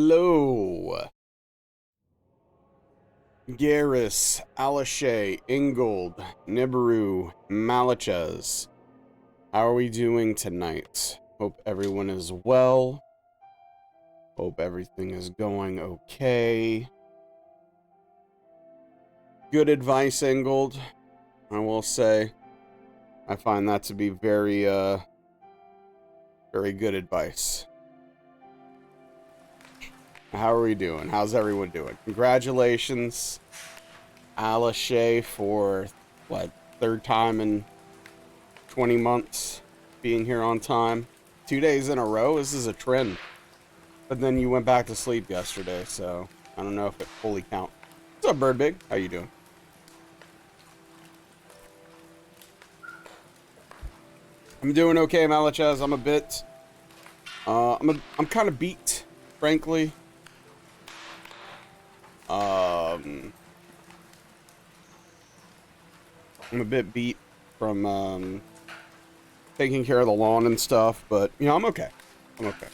Hello. Garrus, Alashay, Ingold, Nibiru, Malachas. How are we doing tonight? Hope everyone is well. Hope everything is going okay. Good advice, Ingold. I will say, I find that to be very good advice. How are we doing? How's everyone doing? Congratulations, Alashay, for what, third time in 20 months being here on time. 2 days in a row. This is a trend. But then you went back to sleep yesterday, so I don't know if it fully counts. What's up, Bird Big? How you doing? I'm doing okay, Malachaz. I'm a bit I'm kind of beat, frankly. I'm a bit beat from taking care of the lawn and stuff, but you know, I'm okay. I'm okay.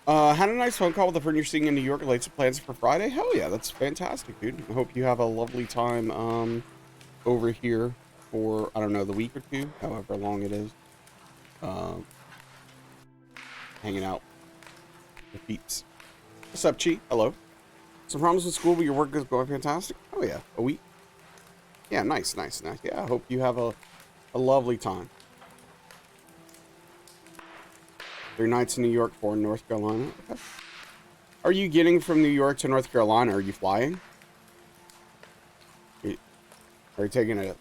Had a nice phone call with a friend you're seeing in New York. Relates to plans for Friday. Hell yeah, that's fantastic, dude. I hope you have a lovely time over here for, I don't know, the week or two, however long it is. Hanging out with peeps. What's up, Chi? Hello. Some problems with school, but your work is going fantastic. Oh yeah, a week. Yeah, nice. Yeah, I hope you have a lovely time. 3 nights in New York, 4 in North Carolina. Okay. Are you getting from New York to North Carolina? Are you flying? Are you taking a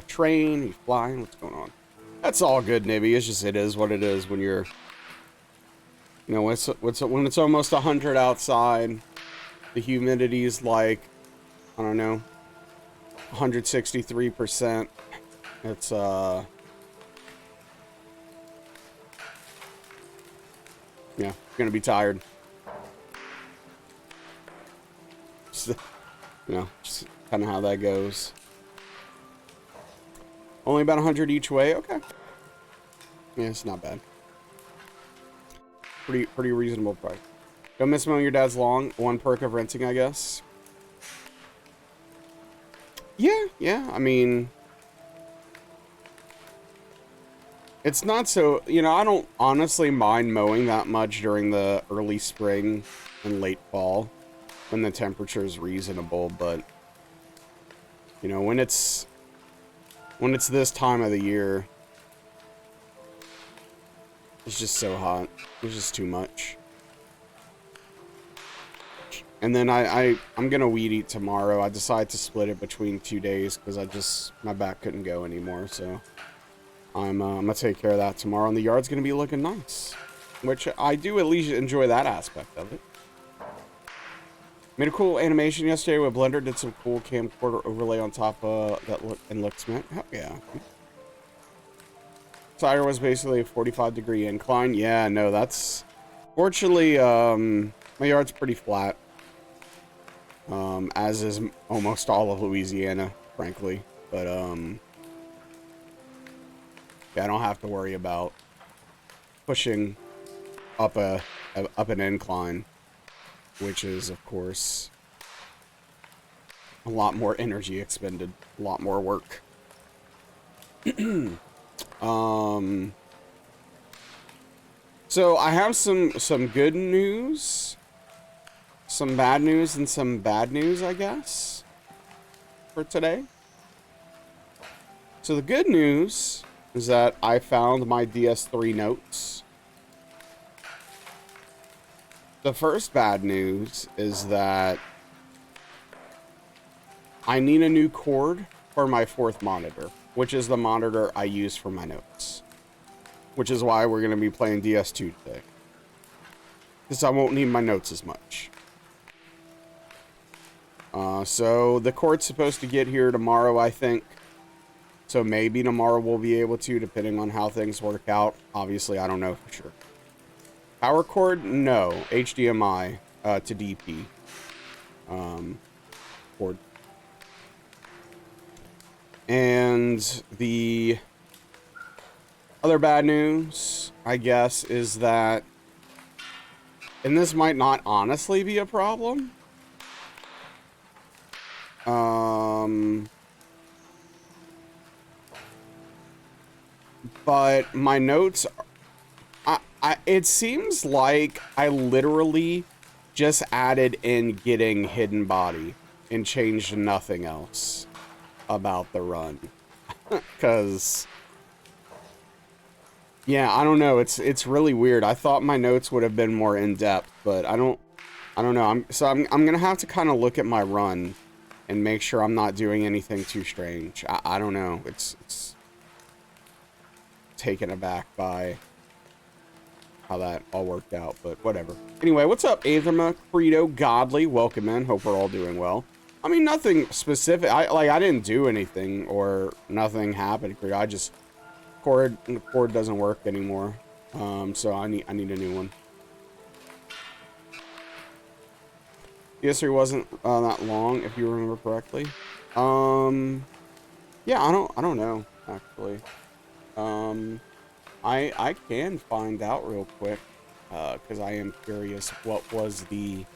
train? Are you flying? What's going on? That's all good, Nibby. It's just, it is what it is when you're, you know, when it's almost 100 outside, the humidity is like, I don't know, 163%. It's yeah, gonna be tired. Just, you know, just kind of how that goes. Only about 100 each way. Okay. Yeah, it's not bad. Pretty reasonable price. Don't miss mowing your dad's lawn. One perk of renting, I guess. Yeah. I mean, it's not so, you know, I don't honestly mind mowing that much during the early spring and late fall when the temperature is reasonable, but you know, when it's this time of the year, it's just so hot. It's just too much. And then I'm gonna weed eat tomorrow. I decided to split it between 2 days because my back couldn't go anymore, so I'm gonna take care of that tomorrow, and the yard's gonna be looking nice, which I do at least enjoy that aspect of it. Made a cool animation yesterday with Blender. Did some cool camcorder overlay on top of that looks mint. Hell yeah. Tire was basically a 45-degree incline. Yeah, no, that's fortunately my yard's pretty flat. As is almost all of Louisiana, frankly. But yeah, I don't have to worry about pushing up an incline, which is, of course, a lot more energy expended, a lot more work. So I have some good news, some bad news, and some bad news, I guess, for today. So the good news is that I found my DS3 notes. The first bad news is that I need a new cord for my 4th monitor, which is the monitor I use for my notes. Which is why we're going to be playing DS2 today. Because I won't need my notes as much. So the cord's supposed to get here tomorrow, I think. So maybe tomorrow we'll be able to, depending on how things work out. Obviously, I don't know for sure. Power cord? No. HDMI to DP. Cord. And the other bad news, I guess, is that And this might not honestly be a problem. But my notes, it seems like I literally just added in getting hidden body and changed nothing else about the run. Because, yeah, I don't know. It's really weird. I thought my notes would have been more in depth, but I don't know. I'm gonna have to kind of look at my run and make sure I'm not doing anything too strange. I don't know. It's taken aback by how that all worked out, but whatever. Anyway, what's up, Atherma, Credo, Godly? Welcome in. Hope we're all doing well. I mean, nothing specific. I didn't do anything or nothing happened. I just the cord doesn't work anymore. So I need a new one. PS3 wasn't that long, if you remember correctly. Yeah, I don't know actually. I can find out real quick, because I am curious. What's the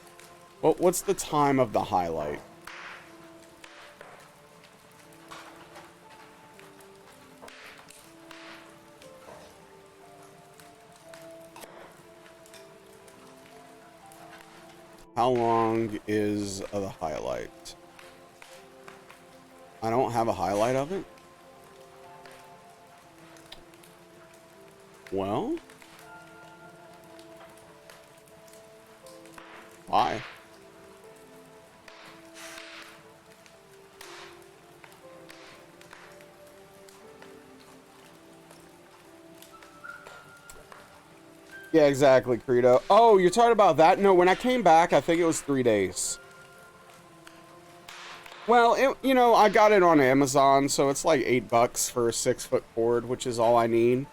time of the highlight? How long is the highlight? I don't have a highlight of it. Well, why? Yeah, exactly, Credo. Oh, you're talking about that? No, when I came back, I think it was 3 days. Well, you know, I got it on Amazon, so it's like $8 for a 6-foot cord, which is all I need.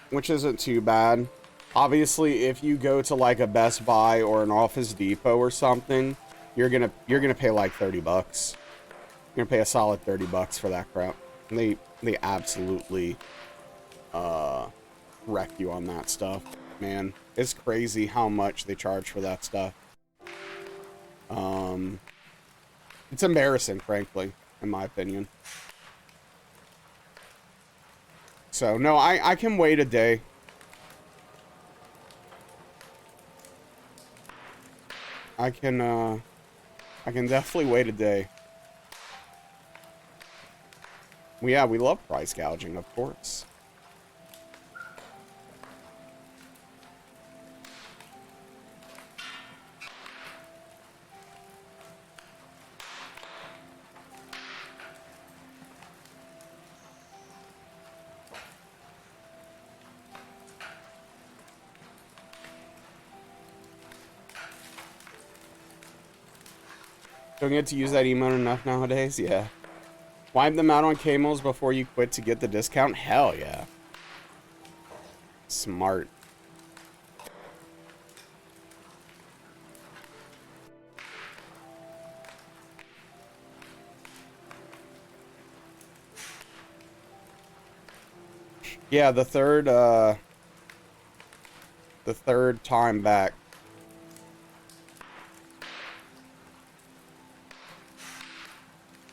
Which isn't too bad. Obviously, if you go to like a Best Buy or an Office Depot or something, you're gonna pay like $30. You're gonna pay a solid $30 for that crap. And they absolutely wreck you on that stuff, man. It's crazy how much they charge for that stuff. It's embarrassing, frankly, in my opinion. So no, I can wait a day. I can definitely wait a day. Yeah, we love price gouging, of course. Don't get to use that emote enough nowadays? Yeah. Wipe them out on Camels before you quit to get the discount? Hell yeah. Smart. Yeah, the third time back.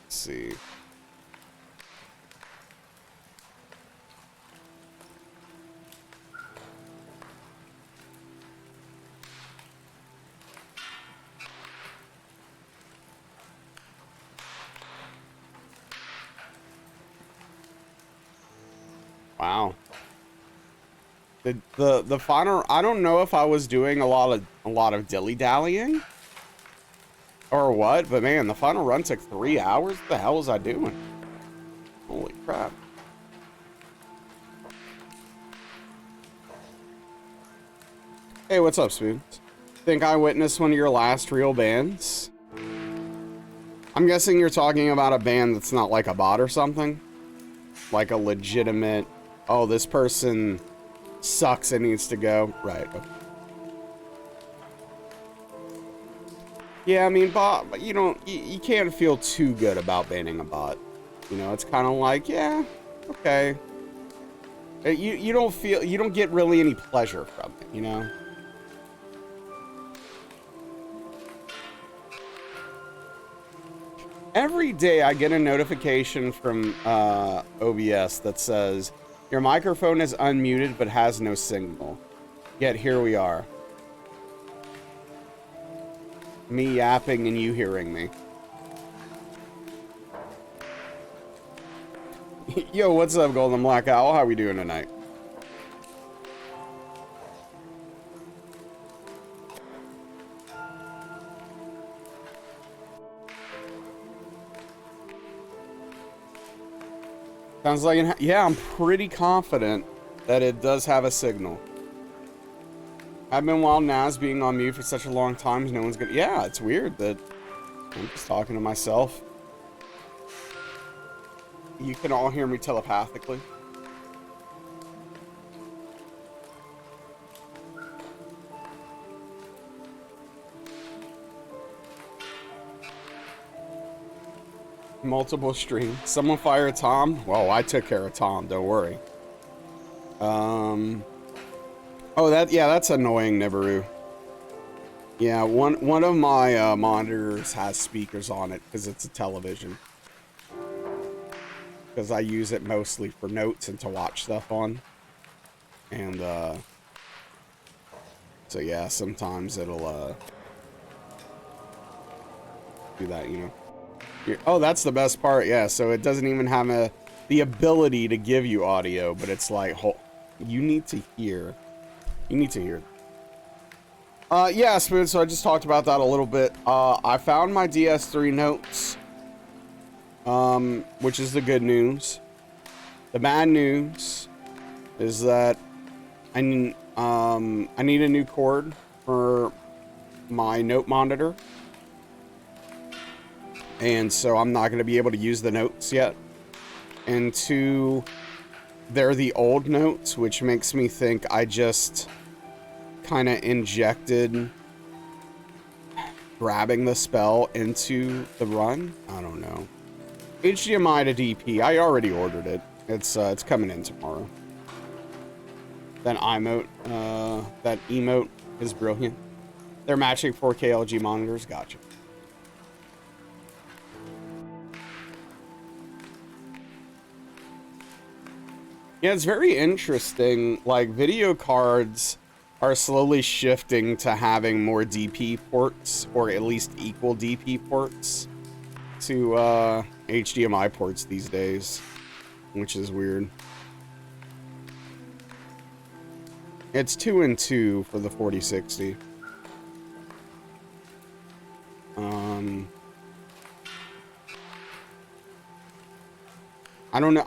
Let's see. Wow. The final, I don't know if I was doing a lot of dilly-dallying or what, but man, the final run took 3 hours. What the hell was I doing? Holy crap. Hey, what's up, Spoons? Think I witnessed one of your last real bans? I'm guessing you're talking about a band that's not like a bot or something? Like a legitimate, oh, this person sucks and needs to go. Right. Okay. Yeah, I mean, bot, you can't feel too good about banning a bot. You know, it's kind of like, yeah, okay. You don't get really any pleasure from it, you know? Every day I get a notification from OBS that says, your microphone is unmuted but has no signal. Yet here we are. Me yapping and you hearing me. Yo, what's up, Golden Black Owl? How we doing tonight? Sounds like, yeah, I'm pretty confident that it does have a signal. I've been wild Naz being on mute for such a long time, no one's gonna, yeah, it's weird that I'm just talking to myself. You can all hear me telepathically. Multiple streams. Someone fire Tom? Well, I took care of Tom, don't worry. Oh, that's annoying, Nibiru. Yeah, one of my monitors has speakers on it because it's a television. Because I use it mostly for notes and to watch stuff on. And, so yeah, sometimes it'll, do that, you know. Oh, that's the best part, yeah, so it doesn't even have the ability to give you audio, but it's like, you need to hear. You need to hear. Yeah, Spoon, so I just talked about that a little bit. I found my DS3 notes, which is the good news. The bad news is that I need a new cord for my note monitor. And so I'm not going to be able to use the notes yet. And two, they're the old notes, which makes me think I just kind of injected grabbing the spell into the run. I don't know. HDMI to DP. I already ordered it. It's coming in tomorrow. That emote is brilliant. They're matching 4K LG monitors. Gotcha. Yeah, it's very interesting. Like, video cards are slowly shifting to having more DP ports, or at least equal DP ports to HDMI ports these days, which is weird. It's 2 and 2 for the 4060. I don't know.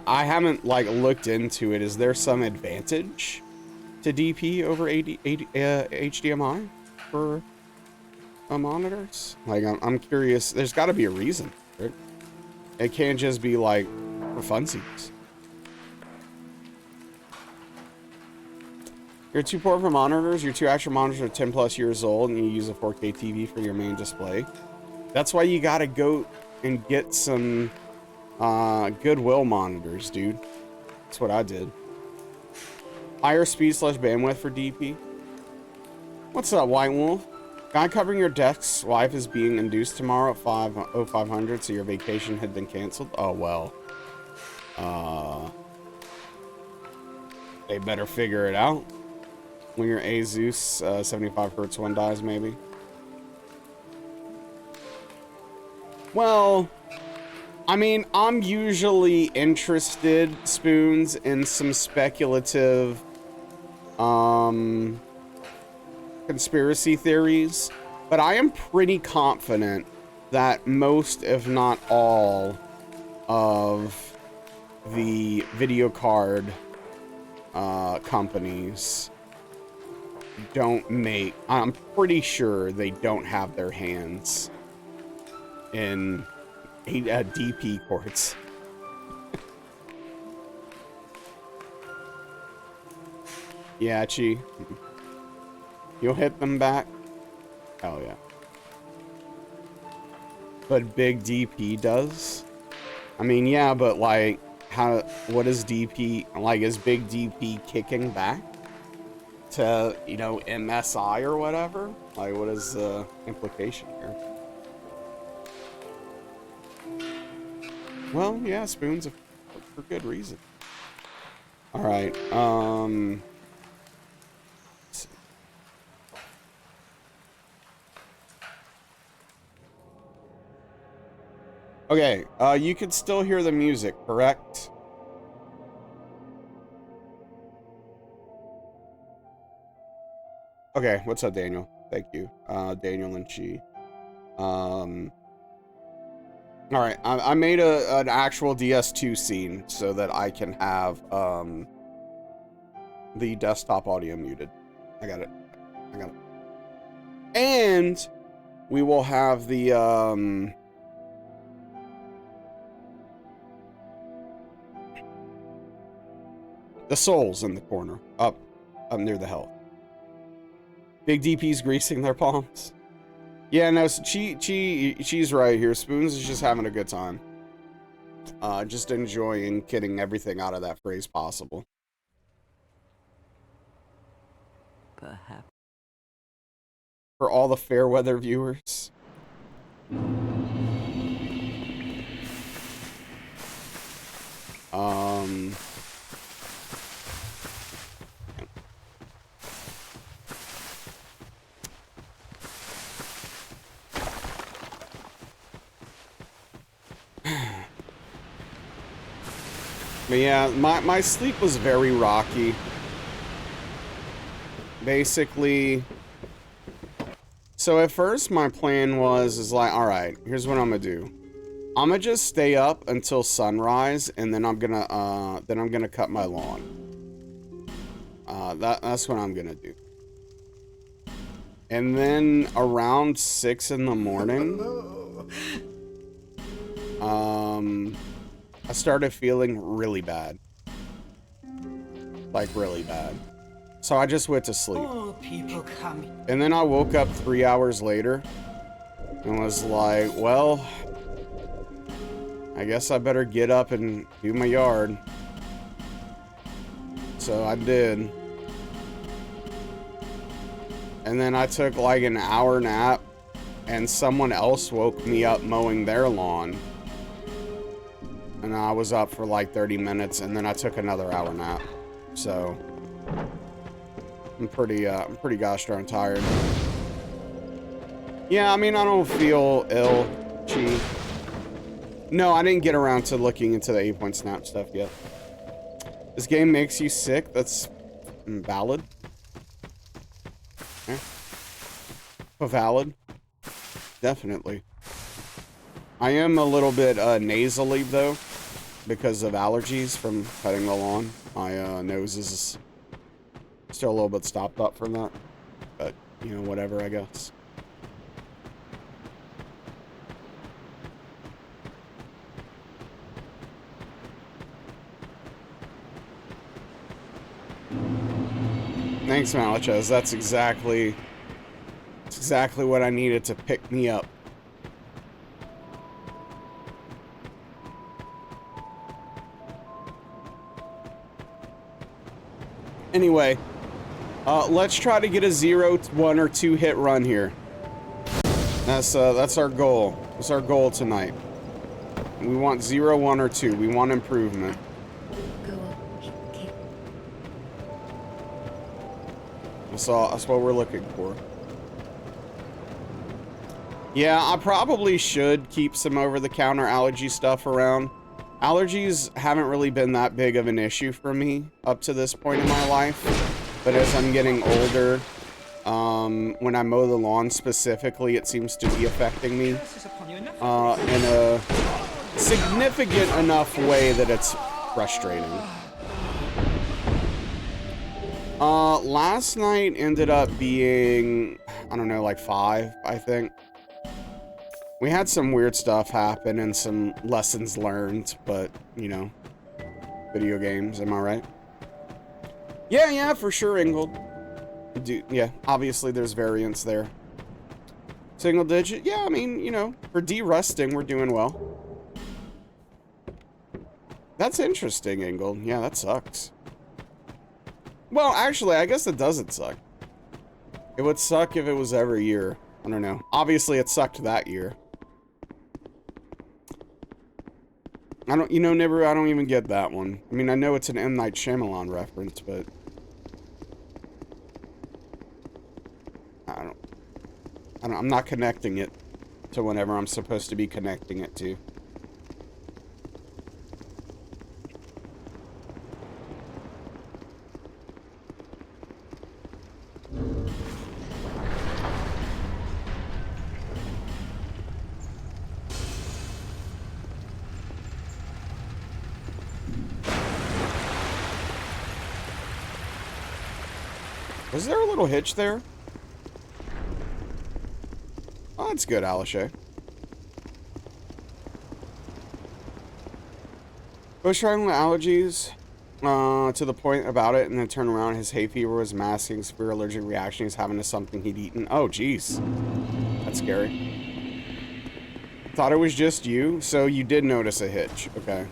I haven't like looked into it. Is there some advantage to DP over HDMI for monitors? Like, I'm curious. There's got to be a reason, right? It can't just be like for funsies. Your 2 portable monitors, your 2 actual monitors are 10 plus years old, and you use a 4K TV for your main display. That's why you got to go and get some Goodwill monitors, dude. That's what I did. Higher speed / bandwidth for DP. What's up, White Wolf? Guy covering your desk's wife is being induced tomorrow at 5:05, so your vacation had been canceled. Oh well. They better figure it out. When your Asus 75 Hz one dies, maybe. Well, I mean, I'm usually interested, Spoons, in some speculative conspiracy theories, but I am pretty confident that most, if not all, of the video card companies don't make, I'm pretty sure they don't have their hands in DP ports. Yeah, Chi. You'll hit them back. Hell yeah. But big DP does? I mean, yeah, but like, what is DP, like, is big DP kicking back to, you know, MSI or whatever? Like, what is the implication here? Well, yeah, spoons for good reason. All right. Let's see. Okay. You can still hear the music, correct? Okay. What's up, Daniel? Thank you, Daniel and Chi. All right, I made an actual DS2 scene so that I can have the desktop audio muted. I got it. And we will have the souls in the corner, up near the health. Big DP's greasing their palms. Yeah, no, she's right here. Spoons is just having a good time. Just enjoying getting everything out of that phrase possible. Perhaps. For all the fair weather viewers. But yeah, my sleep was very rocky. Basically, so at first my plan is like, all right, here's what I'm gonna do. I'm gonna just stay up until sunrise, and then I'm gonna cut my lawn. That's what I'm gonna do. And then around 6 in the morning, I started feeling really bad. Like, really bad. So I just went to sleep. And then I woke up 3 hours later and was like, well, I guess I better get up and do my yard. So I did. And then I took like an hour nap, and someone else woke me up mowing their lawn. And I was up for like 30 minutes, and then I took another hour nap. So I'm pretty gosh darn tired. Yeah, I mean, I don't feel ill, Chi. No, I didn't get around to looking into the 8-point snap stuff yet. This game makes you sick. That's valid. Okay. Valid. Definitely. I am a little bit nasally though, because of allergies from cutting the lawn. My nose is still a little bit stopped up from that, but you know, whatever, I guess. Thanks, Malachez. That's exactly what I needed to pick me up. Anyway, let's try to get a 0, 1, or 2 hit run here. That's our goal. That's our goal tonight. We want 0, 1, or 2. We want improvement. That's what we're looking for. Yeah, I probably should keep some over-the-counter allergy stuff around. Allergies haven't really been that big of an issue for me up to this point in my life. But as I'm getting older, when I mow the lawn specifically, it seems to be affecting me in a significant enough way that it's frustrating. Last night ended up being, I don't know, like 5, I think. We had some weird stuff happen and some lessons learned, but, you know, video games, am I right? Yeah, for sure, Ingold. Yeah, obviously there's variance there. Single digit? Yeah, I mean, you know, for de-rusting, we're doing well. That's interesting, Ingold. Yeah, that sucks. Well, actually, I guess it doesn't suck. It would suck if it was every year. I don't know. Obviously, it sucked that year. I don't, you know, never, I don't even get that one. I mean, I know it's an M. Night Shyamalan reference, but I'm not connecting it to whenever I'm supposed to be connecting it to. Was there a little hitch there? Oh, that's good, Alishay. Was struggling with allergies to the point about it, and then turned around. His hay fever was masking severe allergic reaction he's having to something he'd eaten. Oh, jeez. That's scary. Thought it was just you, so you did notice a hitch. Okay.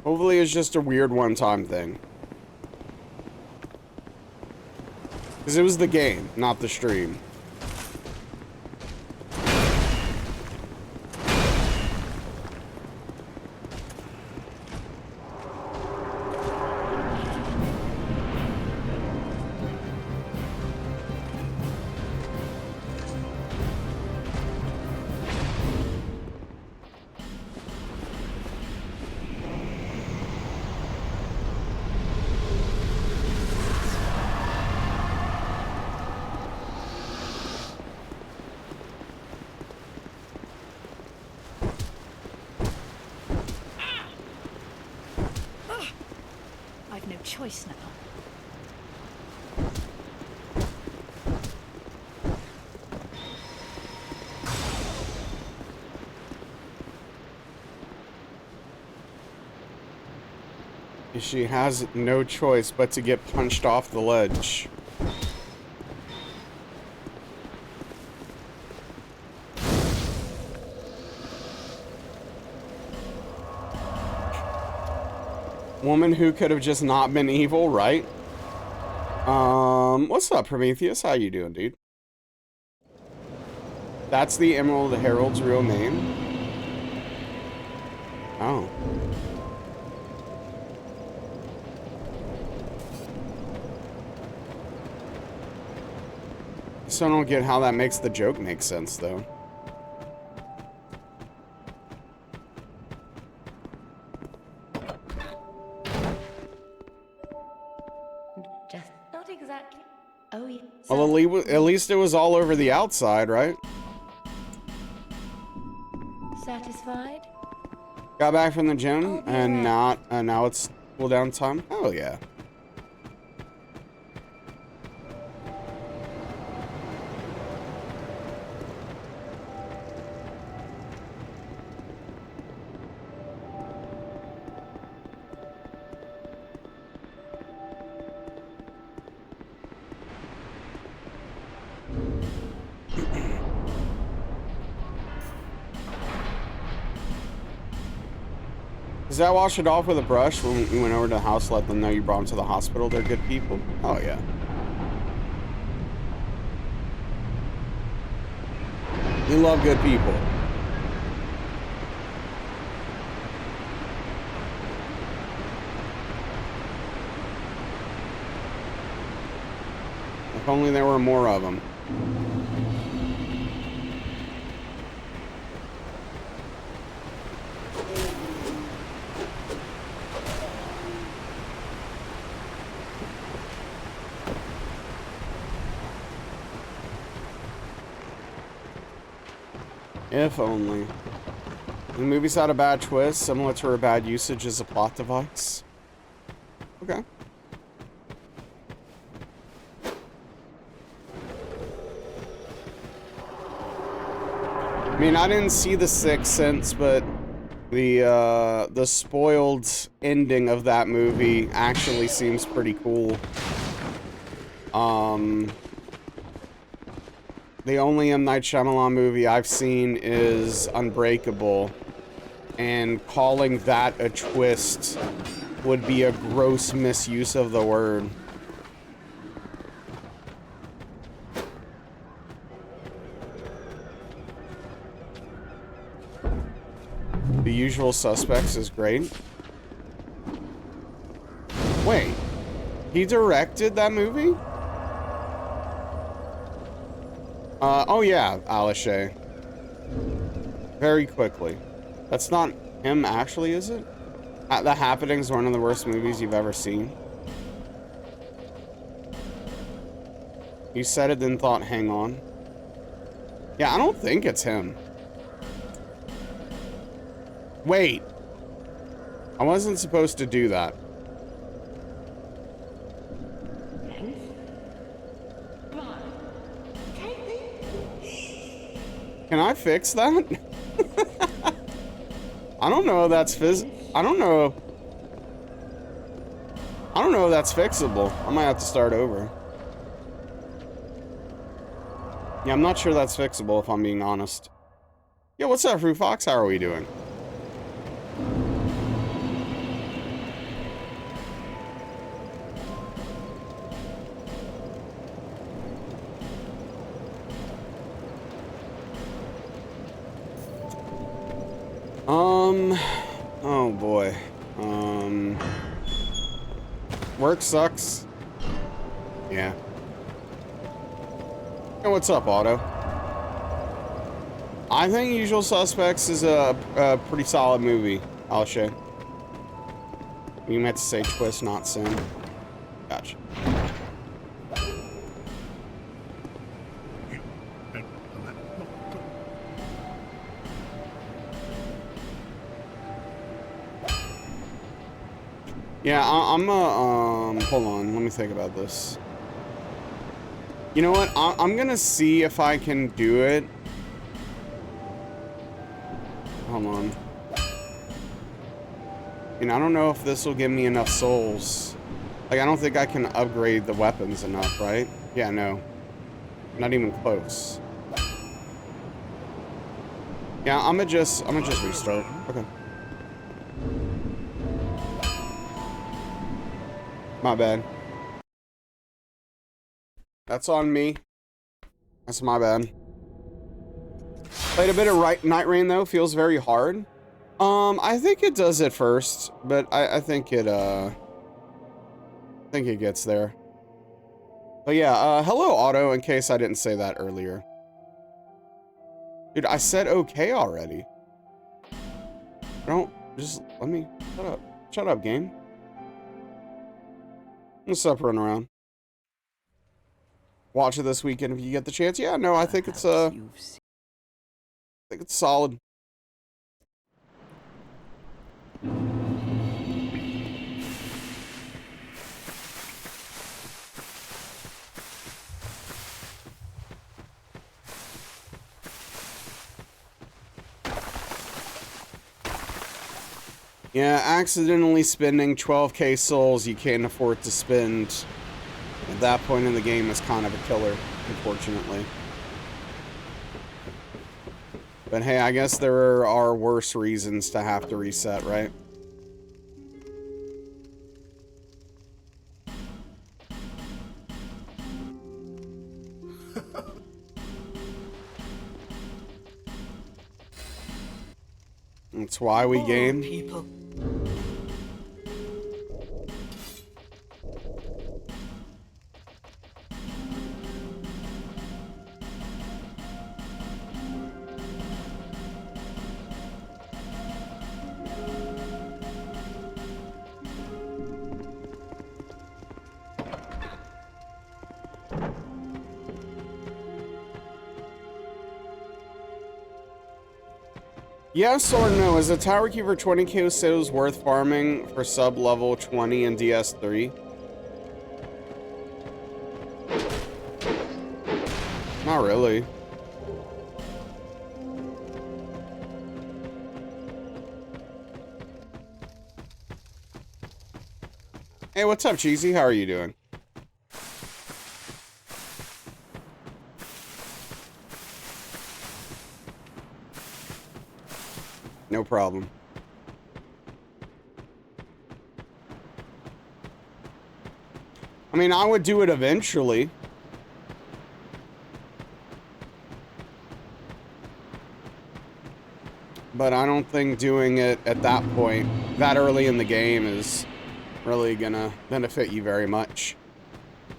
Hopefully it's just a weird one-time thing. Because it was the game, not the stream. I've no choice now. She has no choice but to get punched off the ledge. Woman who could have just not been evil, right? What's up, Prometheus? How you doing, dude? That's the Emerald Herald's real name? Oh. So I don't get how that makes the joke make sense, though. Just not exactly. Oh, yeah. Well, at least it was all over the outside, right? Satisfied? Got back from the gym, and now it's cool down time. Oh, yeah. Does that wash it off with a brush when you went over to the house, let them know you brought them to the hospital? They're good people. Oh, yeah. You love good people. If only there were more of them. If only. The movie's had a bad twist, similar to her bad usage as a plot device. Okay. I mean, I didn't see The Sixth Sense, but The spoiled ending of that movie actually seems pretty cool. The only M. Night Shyamalan movie I've seen is Unbreakable, and calling that a twist would be a gross misuse of the word. The Usual Suspects is great. Wait, he directed that movie? Oh yeah, Alishay. Very quickly. That's not him actually, is it? The Happening's one of the worst movies you've ever seen. You said it, then thought, hang on. Yeah, I don't think it's him. Wait. I wasn't supposed to do that. Can I fix that? I don't know if that's I don't know if that's fixable. I might have to start over. Yeah, I'm not sure that's fixable if I'm being honest. Yo, what's up, Fruit Fox? How are we doing? Oh boy. Work sucks. Yeah. Hey, what's up, Otto? I think Usual Suspects is a pretty solid movie, Alshay. You meant to say twist, not sin. Gotcha. Yeah, I'm hold on, let me think about this. You know what, I'm gonna see if I can do it. Hold on. And I don't know if this will give me enough souls. Like, I don't think I can upgrade the weapons enough, right? Yeah, no. Not even close. Yeah, I'm gonna just restart. Okay. My bad. That's on me. That's my bad. Played a bit of Night Rain though. Feels very hard. I think it does it first, but I think it gets there. But yeah, hello Otto, in case I didn't say that earlier. Dude, I said okay already. Don't just let me shut up. Shut up, game. What's up, running around? Watch it this weekend if you get the chance. Yeah, no, I think it's solid. Yeah, accidentally spending 12k souls you can't afford to spend at that point in the game is kind of a killer, unfortunately. But hey, I guess there are worse reasons to have to reset, right? That's why we game. People. Yes or no? Is a Tower Key for 20k souls worth farming for sub level 20 in DS3? Not really. Hey, what's up, Cheesy? How are you doing? No problem. I mean, I would do it eventually. But I don't think doing it at that point, that early in the game, is really gonna benefit you very much.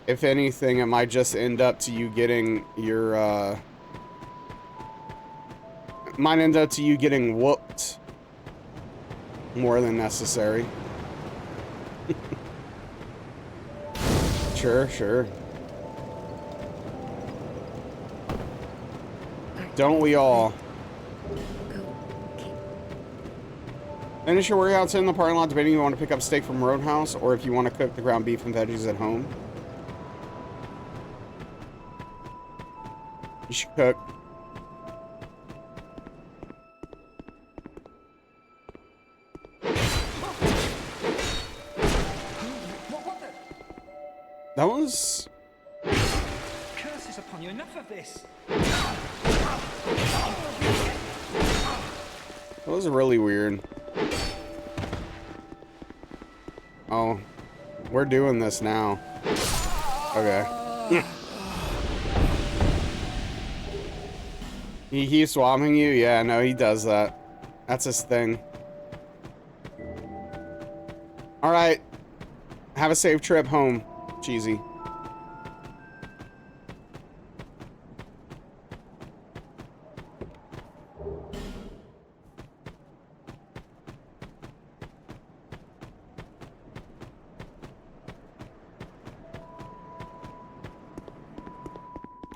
If anything, it might just end up to you getting your, might end up to you getting whooped more than necessary. Sure, sure. Don't we all? Finish your workouts in the parking lot, debating if you want to pick up steak from Roadhouse or if you want to cook the ground beef and veggies at home. You should cook. That was... Curses upon you, enough of this. That was really weird. Oh, we're doing this now. Okay. He keeps swamping you? Yeah, no, he does that. That's his thing. Alright. Have a safe trip home, Cheesy.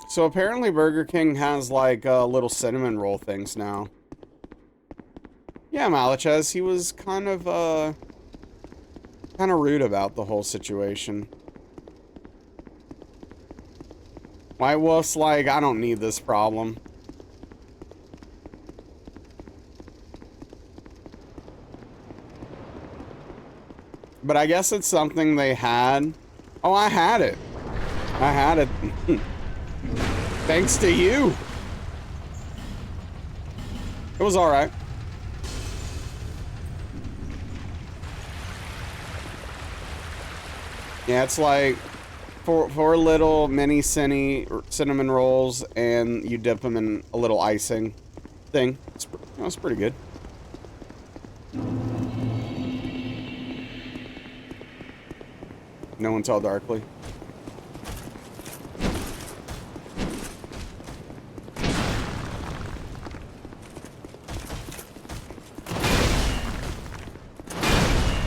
So apparently Burger King has like little cinnamon roll things now. Yeah, Malichez, he was kind of rude about the whole situation. White Wolf's like, I don't need this problem. But I guess it's something they had. Oh, I had it. I had it. Thanks to you. It was alright. Yeah, it's like four little mini cinnamon rolls, and you dip them in a little icing thing. It's pretty good. No one tell Darkly.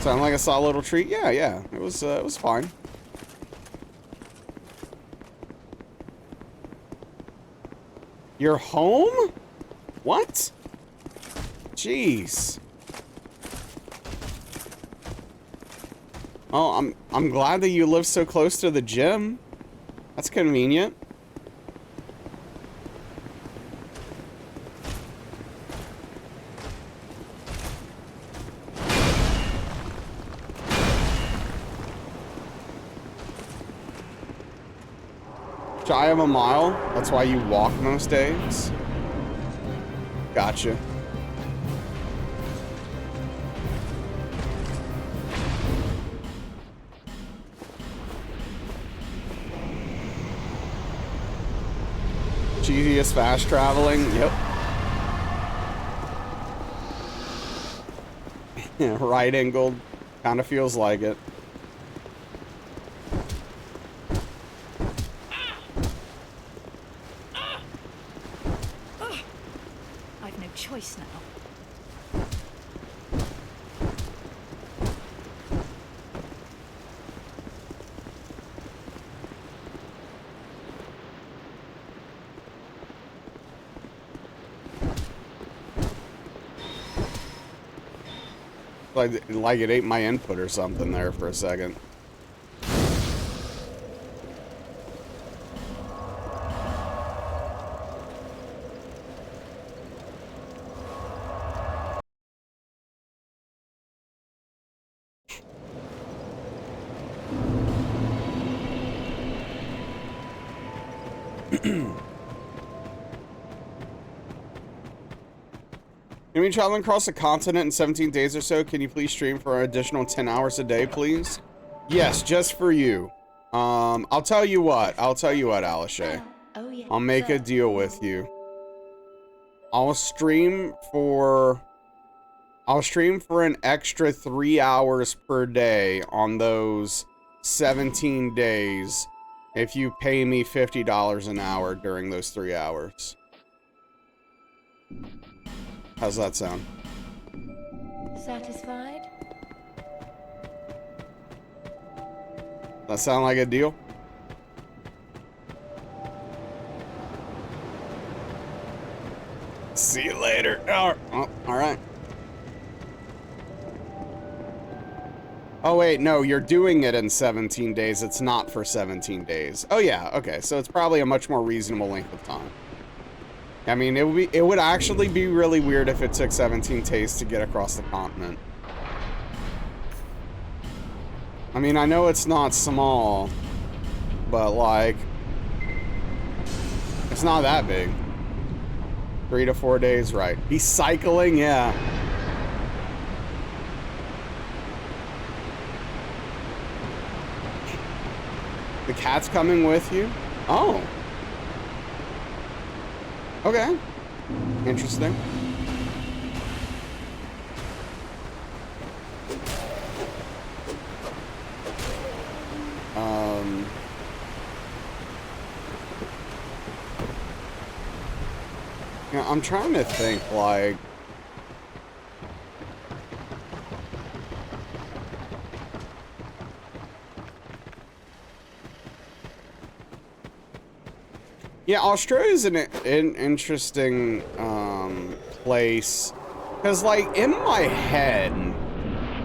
Sound like a solid little treat? Yeah, yeah. It was fine. You're home? What? Jeez. Oh, I'm glad that you live so close to the gym. That's convenient. Shy of a mile? That's why you walk most days? Gotcha. Cheesiest fast traveling? Yep. Yeah, right angled. Kind of feels like it. I've no choice now. Like it ate my input or something there for a second. Gonna be traveling across the continent in 17 days or so. Can you please stream for an additional 10 hours a day, please? Yes, just for you. I'll tell you what, Alishay. Oh, yeah. I'll make a deal with you. I'll stream for an extra 3 hours per day on those 17 days if you pay me $50 an hour during those 3 hours. How's that sound? Satisfied? That sound like a deal? See you later. Oh, all right. Oh, wait, no, you're doing it in 17 days. It's not for 17 days. Oh, yeah, okay, so it's probably a much more reasonable length of time. I mean, it would actually be really weird if it took 17 days to get across the continent. I mean, I know it's not small, but, like, it's not that big. 3 to 4 days, right. He's cycling, yeah. The cat's coming with you? Oh. Okay. Interesting. Yeah, I'm trying to think, like... Yeah, Australia's an interesting place, because, like, in my head,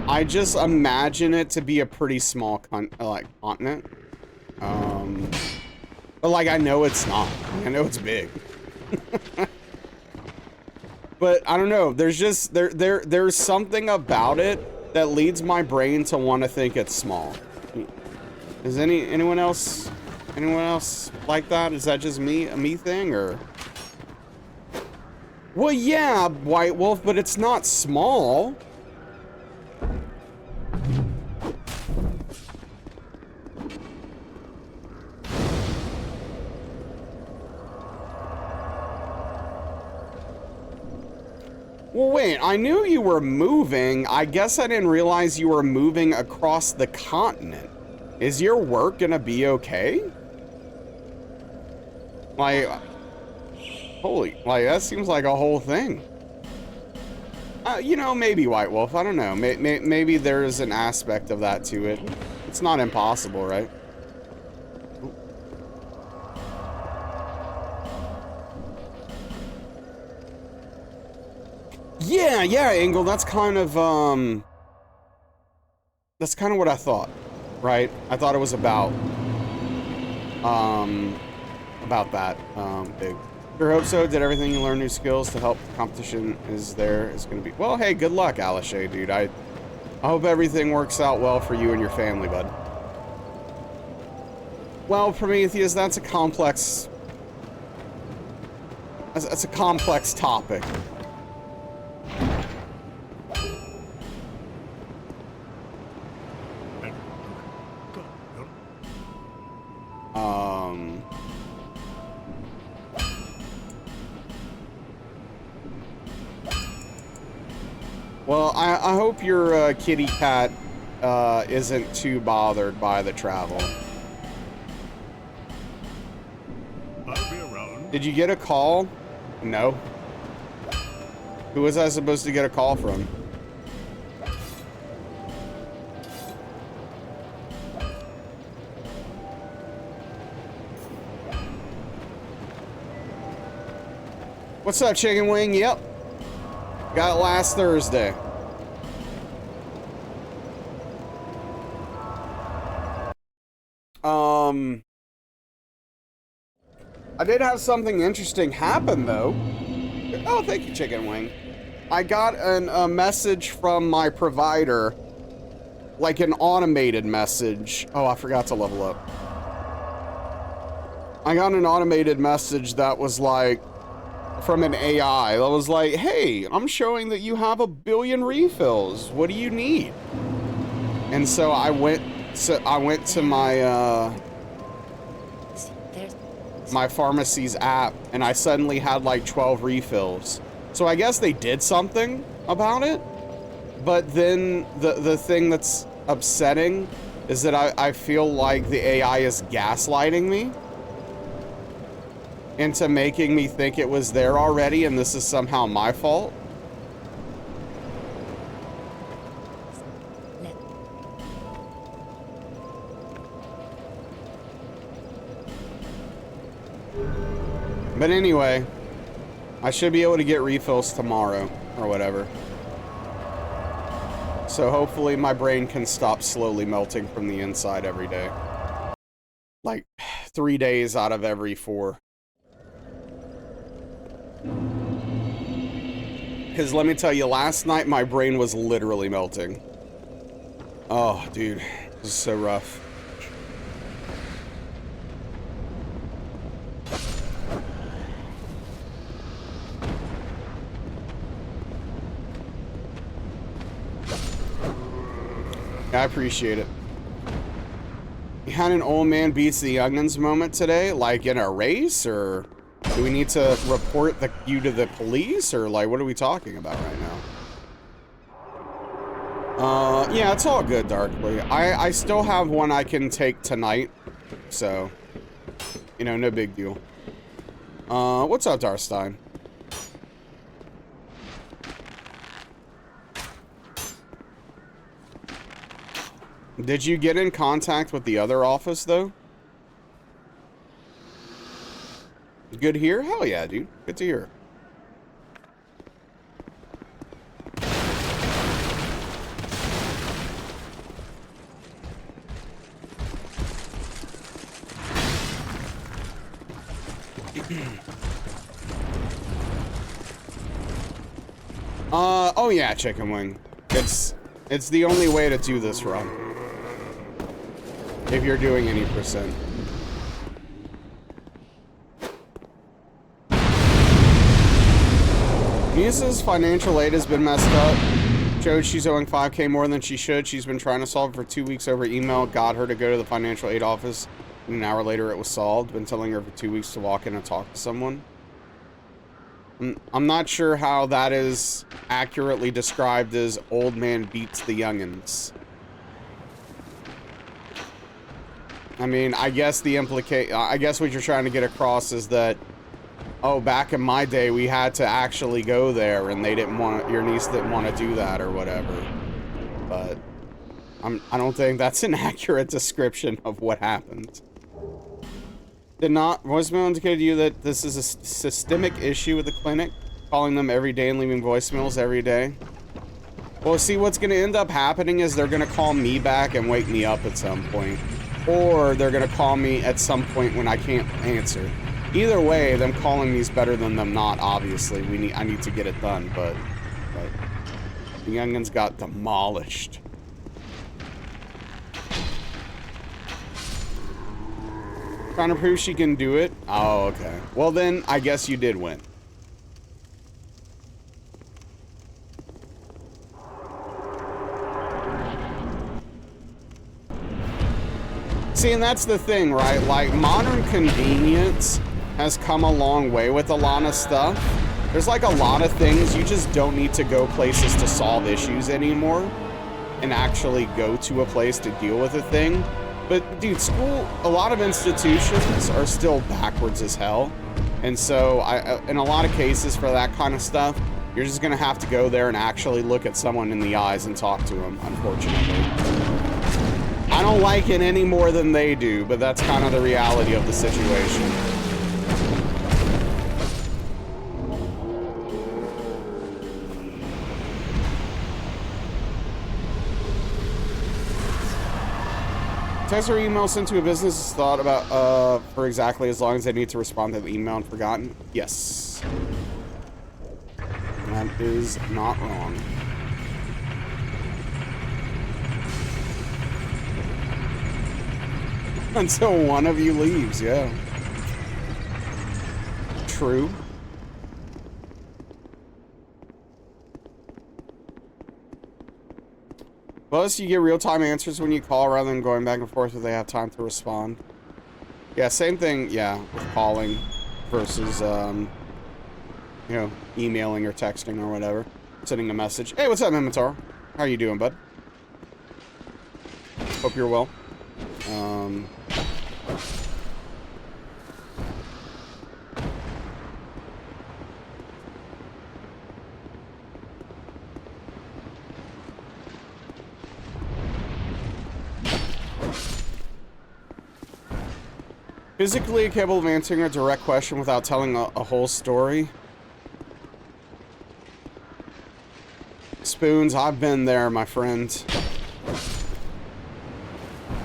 I just imagine it to be a pretty small continent. But, like, I know it's not. I know it's big. But I don't know. There's just there's something about it that leads my brain to want to think it's small. Is anyone else like that? Is that just a me thing, or? Well, yeah, White Wolf, but it's not small. Well, wait, I knew you were moving. I guess I didn't realize you were moving across the continent. Is your work gonna be okay? Like, holy, like, that seems like a whole thing. You know, maybe White Wolf, I don't know. Maybe there's an aspect of that to it. It's not impossible, right? Yeah, Engel, that's kind of what I thought, right? I thought it was about that, big. Sure hope so. Did everything you learn, new skills to help the competition is gonna be, well, hey, good luck, Alishay, dude. I hope everything works out well for you and your family, bud. Well, Prometheus, that's a complex topic. Well, I hope your kitty cat isn't too bothered by the travel. I'll be around. Did you get a call? No. Who was I supposed to get a call from? What's up, Chicken Wing? Yep. Got it last Thursday. I did have something interesting happen, though. Oh, thank you, Chicken Wing. I got a message from my provider, like an automated message. Oh, I forgot to level up. I got an automated message that was like, from an AI, that was like, hey, I'm showing that you have 1 billion refills. What do you need? And so I went to my, my pharmacy's app, and I suddenly had like 12 refills. So I guess they did something about it. But then the thing that's upsetting is that I feel like the AI is gaslighting me into making me think it was there already, and this is somehow my fault. But anyway, I should be able to get refills tomorrow or whatever. So hopefully my brain can stop slowly melting from the inside every day. Like 3 days out of every 4. Because let me tell you, last night my brain was literally melting. Oh, dude, this is so rough. I appreciate it. You had an old man beats the youngins moment today, like in a race, or do we need to report you to the police, or like what are we talking about right now? Yeah, it's all good, Darkly. I still have one I can take tonight, so you know, no big deal. What's up, Darstein? Did you get in contact with the other office, though? Good to hear? Hell yeah, dude. Good to hear. Oh yeah, Chicken Wing. It's the only way to do this run. If you're doing any percent. Misa's financial aid has been messed up. Showed she's owing 5K more than she should. She's been trying to solve it for 2 weeks over email. Got her to go to the financial aid office. And an hour later it was solved. Been telling her for 2 weeks to walk in and talk to someone. I'm not sure how that is accurately described as old man beats the youngins. I mean, I guess I guess what you're trying to get across is that, oh, back in my day, we had to actually go there, and they didn't want, your niece didn't want to do that or whatever. But I don't think that's an accurate description of what happened. Did not voicemail indicate to you that this is a systemic issue with the clinic, calling them every day and leaving voicemails every day? Well, see, what's going to end up happening is they're going to call me back and wake me up at some point. Or they're going to call me at some point when I can't answer. Either way, them calling me is better than them not, obviously. I need to get it done, but the youngins got demolished. Trying to prove she can do it? Oh, okay. Well then, I guess you did win. See, and that's the thing, right? Like, modern convenience has come a long way with a lot of stuff. There's like a lot of things you just don't need to go places to solve issues anymore and actually go to a place to deal with a thing. But dude, a lot of institutions are still backwards as hell. And so in a lot of cases for that kind of stuff, you're just gonna have to go there and actually look at someone in the eyes and talk to them, unfortunately. I don't like it any more than they do, but that's kind of the reality of the situation. Text or email sent to a business is thought about for exactly as long as they need to respond to the email and forgotten. Yes. That is not wrong. Until one of you leaves, yeah. true. Plus, you get real-time answers when you call rather than going back and forth if they have time to respond. Yeah, same thing, yeah, with calling versus, you know, emailing or texting or whatever. Sending a message. Hey, what's up, Minotaur? How you doing, bud? Hope you're well. Physically capable of answering a direct question without telling a whole story. Spoons, I've been there, my friend.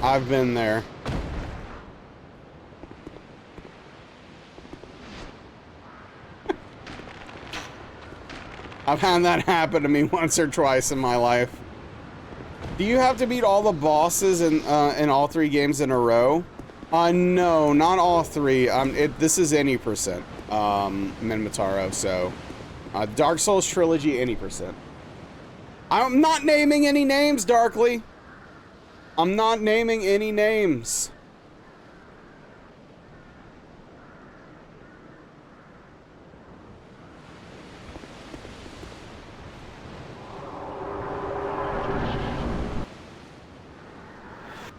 I've been there. I've had that happen to me once or twice in my life. Do you have to beat all the bosses in all 3 games in a row? No, not all 3. This is any percent, Minmataro, so. Dark Souls Trilogy, any percent. I'm not naming any names, Darkly. I'm not naming any names.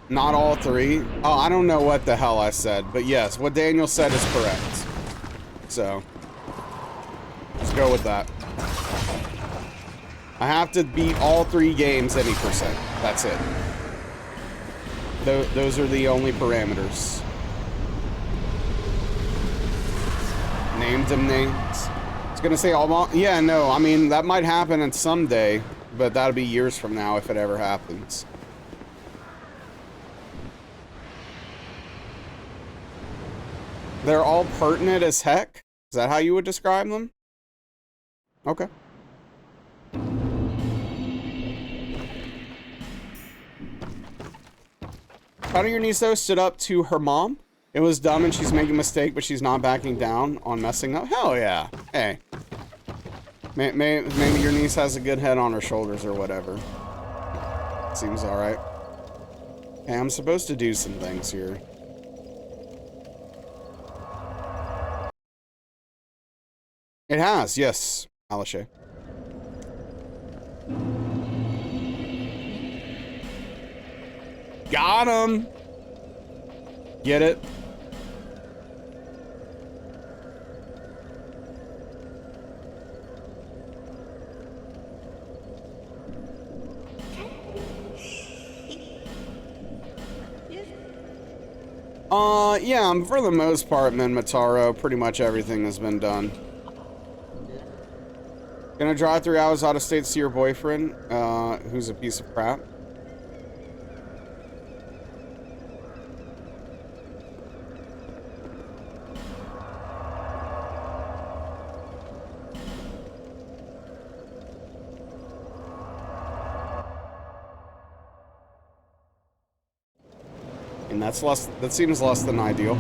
Not all 3. Oh, I don't know what the hell I said, but yes, what Daniel said is correct. So, let's go with that. I have to beat all 3 games any percent. That's it. Those are the only parameters. Named them names. It's gonna say all. Yeah, no, I mean, that might happen in someday, but that'll be years from now if it ever happens. They're all pertinent as heck? Is that how you would describe them? Okay. How your niece though stood up to her mom? It was dumb and she's making a mistake, but she's not backing down on messing up. Hell yeah. Hey. Maybe your niece has a good head on her shoulders or whatever. Seems alright. Hey, I'm supposed to do some things here. It has, yes, Alishay. Got him! Get it? Yeah, for the most part, Minmataro, pretty much everything has been done. Gonna drive 3 hours out of state to see your boyfriend, who's a piece of crap. And that's less, that seems less than ideal.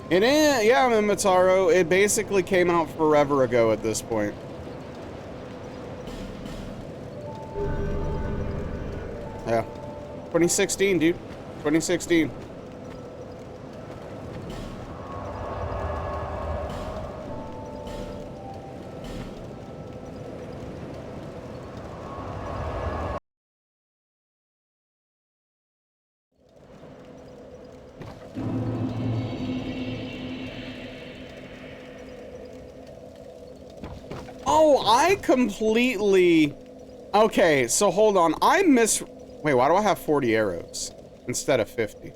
It is, yeah, Minmataro, it basically came out forever ago at this point. Yeah. 2016, dude. 2016. Oh, I completely... Okay, so hold on. Wait, why do I have 40 arrows instead of 50?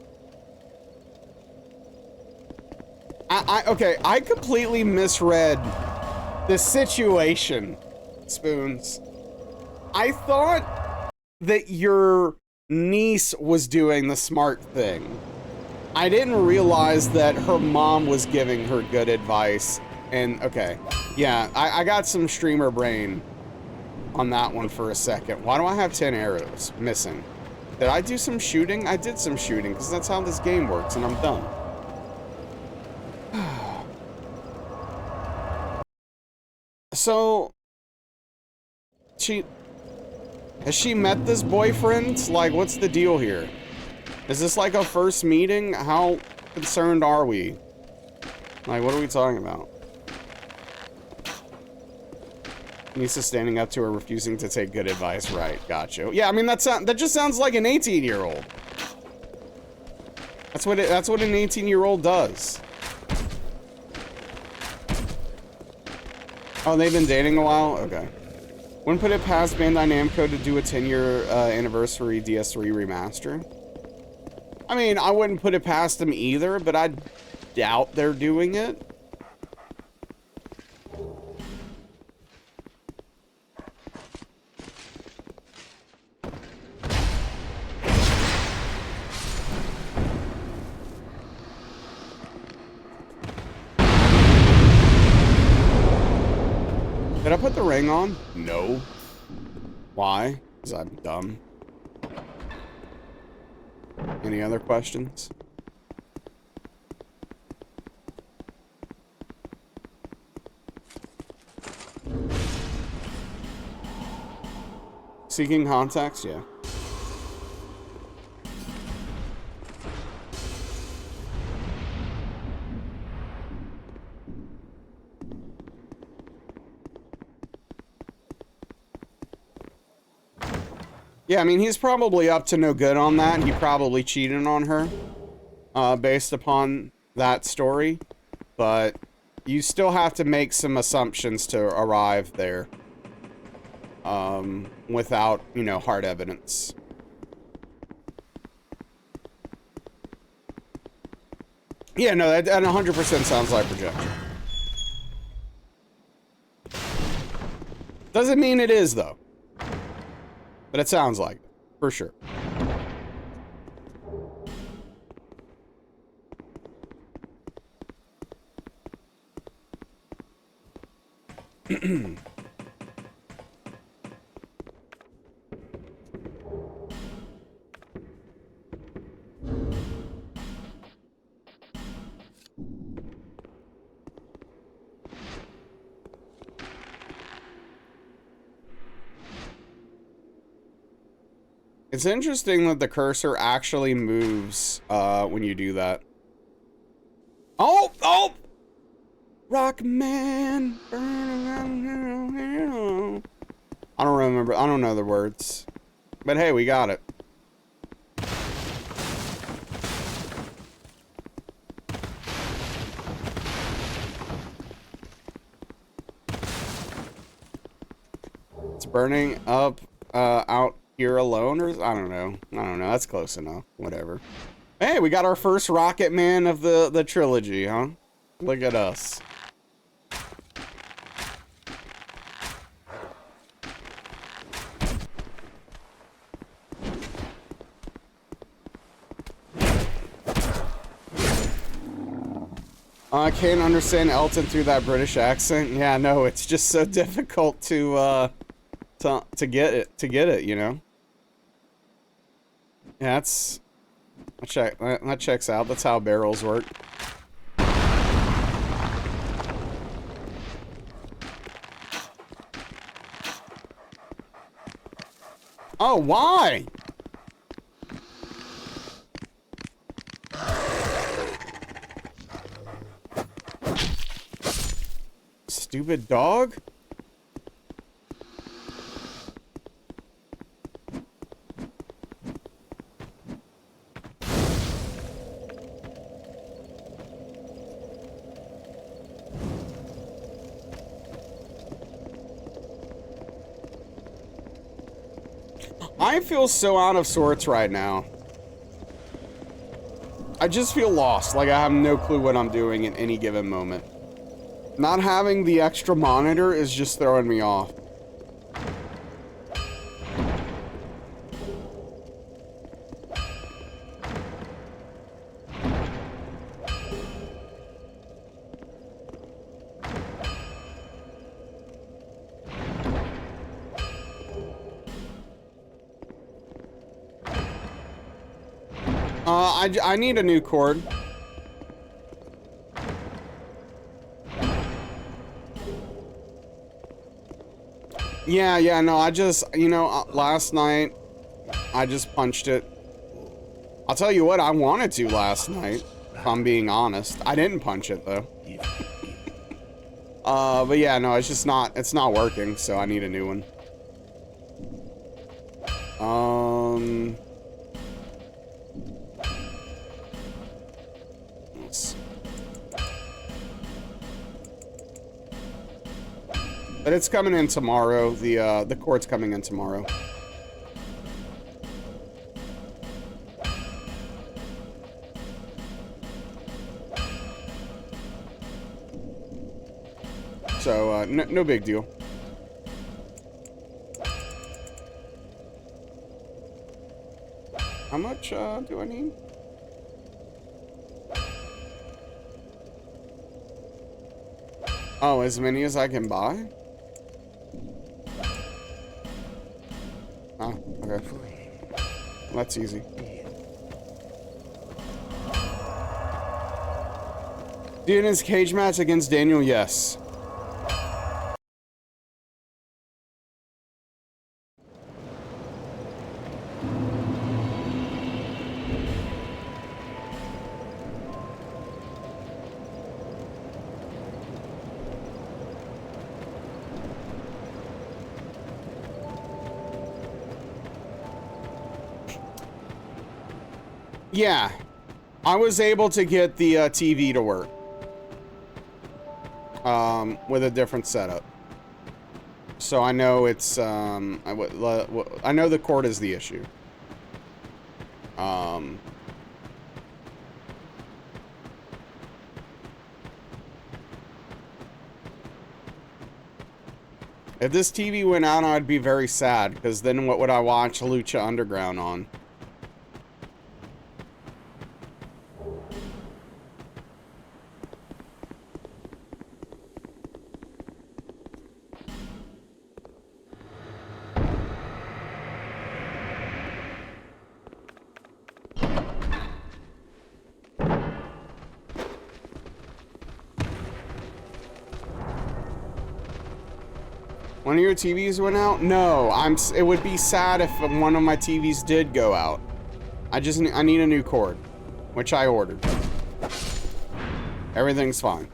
Okay, I completely misread the situation, Spoons. I thought that your niece was doing the smart thing. I didn't realize that her mom was giving her good advice. And, okay. Yeah, I got some streamer brain on that one for a second. Why do I have 10 arrows missing? Did I do some shooting? I did some shooting, because that's how this game works, and I'm done. So, has she met this boyfriend? Like, what's the deal here? Is this like a first meeting? How concerned are we? Like, what are we talking about? Nisa standing up to her, refusing to take good advice. Right, gotcha. Yeah, I mean, that just sounds like an 18-year-old. That's what an 18-year-old does. Oh, they've been dating a while? Okay. Wouldn't put it past Bandai Namco to do a 10-year anniversary DS3 remaster. I mean, I wouldn't put it past them either, but I doubt they're doing it. Did I put the ring on? No. Why? Because I'm dumb. Any other questions? Seeking contacts? Yeah. Yeah, I mean, he's probably up to no good on that. He probably cheated on her, based upon that story. But you still have to make some assumptions to arrive there, without, you know, hard evidence. Yeah, no, that 100% sounds like projection. Doesn't mean it is, though. But it sounds like it, for sure. It's interesting that the cursor actually moves when you do that. Oh! Oh! Rockman. I don't remember. I don't know the words. But hey, we got it. It's burning up out here alone, or I don't know. That's close enough. Whatever. Hey, we got our first Rocket Man of the trilogy, huh? Look at us. I can't understand Elton through that British accent. Yeah, no, it's just so difficult to get it, you know. Yeah, that checks out. That's how barrels work. Oh, why? Stupid dog? I feel so out of sorts right now. I just feel lost, like I have no clue what I'm doing in any given moment. Not having the extra monitor is just throwing me off. I need a new cord. Yeah, no, I just, you know, last night, I just punched it. I'll tell you what, I wanted to last night, if I'm being honest. I didn't punch it, though. But yeah, no, it's not working, so I need a new one. Let's see. But it's coming in tomorrow. The cord's coming in tomorrow. So, no big deal. How much, do I need? Oh, as many as I can buy? Oh, okay. That's easy. Dude, in his cage match against Daniel, yes. Yeah, I was able to get the TV to work with a different setup. So I know it's I know the cord is the issue. If this TV went out, I'd be very sad, because then what would I watch Lucha Underground on? One of your TVs went out? No, it would be sad if one of my TVs did go out. I need a new cord, which I ordered. Everything's fine.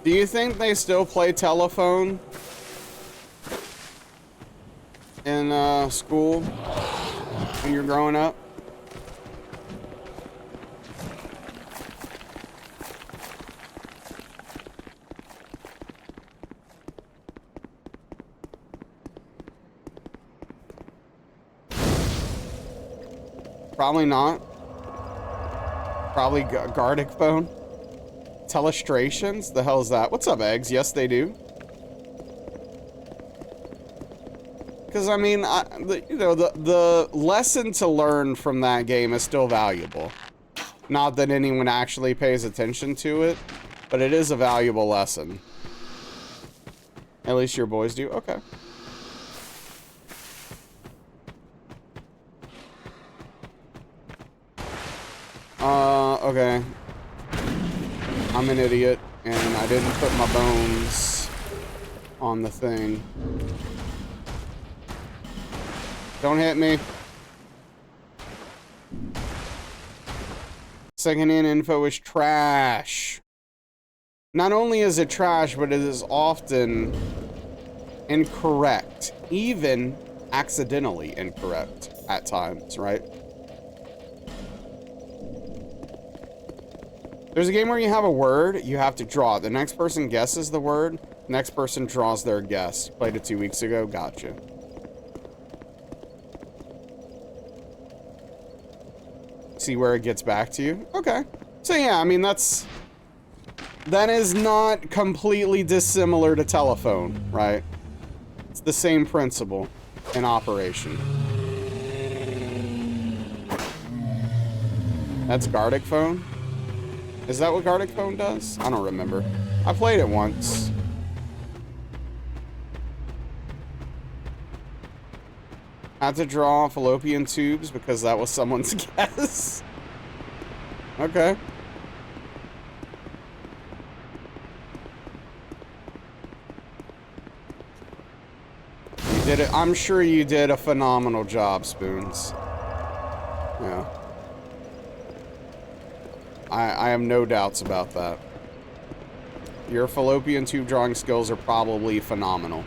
Do you think they still play telephone in school when you're growing up? Probably not. Probably Gardic phone. Telestrations? The hell is that? What's up, Eggs? Yes, they do. Because, I mean, the lesson to learn from that game is still valuable. Not that anyone actually pays attention to it, but it is a valuable lesson. At least your boys do? Okay. Okay. I'm an idiot, and I didn't put my bones on the thing. Don't hit me. Secondhand info is trash. Not only is it trash, but it is often incorrect. Even accidentally incorrect at times, right? There's a game where you have a word, you have to draw it. The next person guesses the word, next person draws their guess. Played it 2 weeks ago, gotcha. See where it gets back to you. Okay. So yeah, I mean, that is not completely dissimilar to telephone, right? It's the same principle in operation. That's Gardic phone? Is that what Gardic phone does? I don't remember. I played it once. Had to draw fallopian tubes because that was someone's guess. Okay. You did it. I'm sure you did a phenomenal job, Spoons. Yeah. I have no doubts about that. Your fallopian tube drawing skills are probably phenomenal.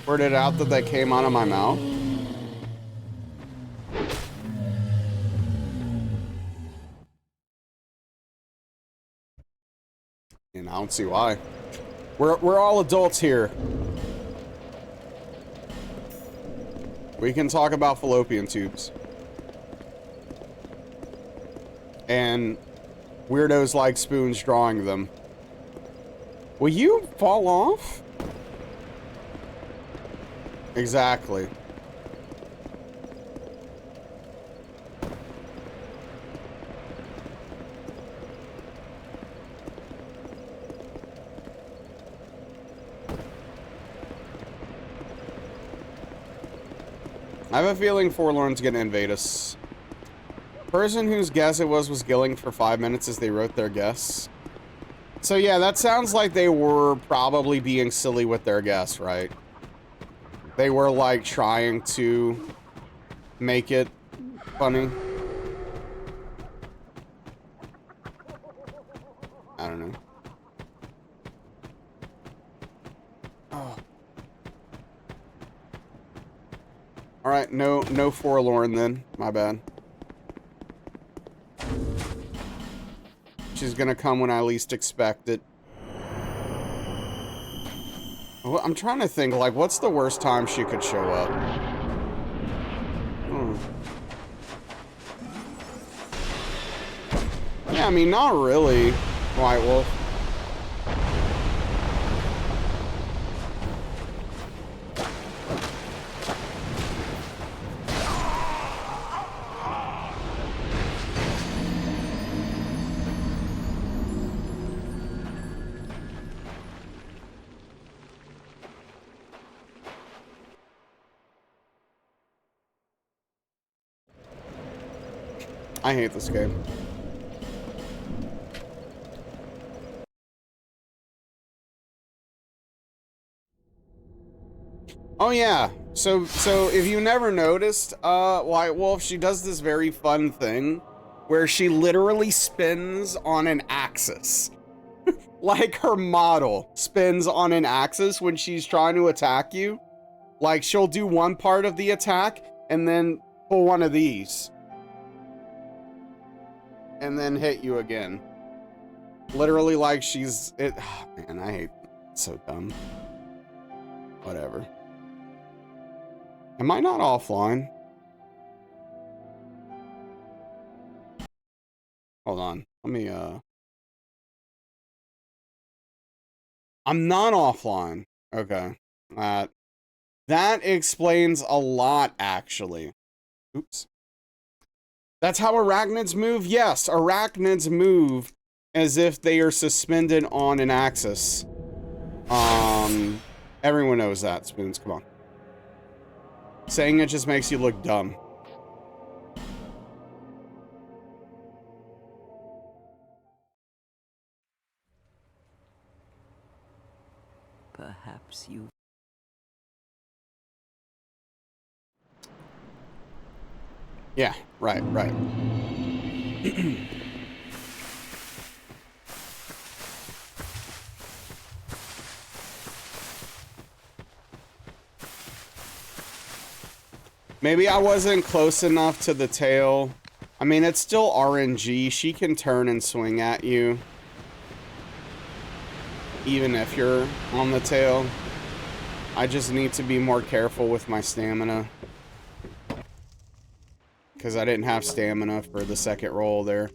Word it out that they came out of my mouth. And I don't see why. We're all adults here. We can talk about fallopian tubes. And weirdos like Spoons drawing them. Will you fall off? Exactly. I have a feeling Forlorn's gonna invade us. Person whose guess it was gilling for 5 minutes as they wrote their guess. So yeah, that sounds like they were probably being silly with their guess, right? They were like trying to make it funny. I don't know. Oh. All right, no Forlorn then. My bad. She's gonna come when I least expect it. Well, I'm trying to think, like, what's the worst time she could show up? Yeah, I mean, not really, White Wolf. I hate this game. Oh yeah, so if you never noticed, White Wolf, she does this very fun thing where she literally spins on an axis. Like her model spins on an axis when she's trying to attack you. Like she'll do one part of the attack and then pull one of these. And then hit you again. Literally like she's it. Oh, man, I hate it. It's so dumb. Whatever. Am I not offline? Hold on. Let me I'm not offline. Okay. That explains a lot actually. Oops. That's how arachnids move? Yes, arachnids move as if they are suspended on an axis. Everyone knows that, Spoons, come on. Saying it just makes you look dumb. Perhaps you... Yeah, right, right. Maybe I wasn't close enough to the tail. I mean, it's still RNG. She can turn and swing at you, even if you're on the tail. I just need to be more careful with my stamina, because I didn't have stamina for the second roll there.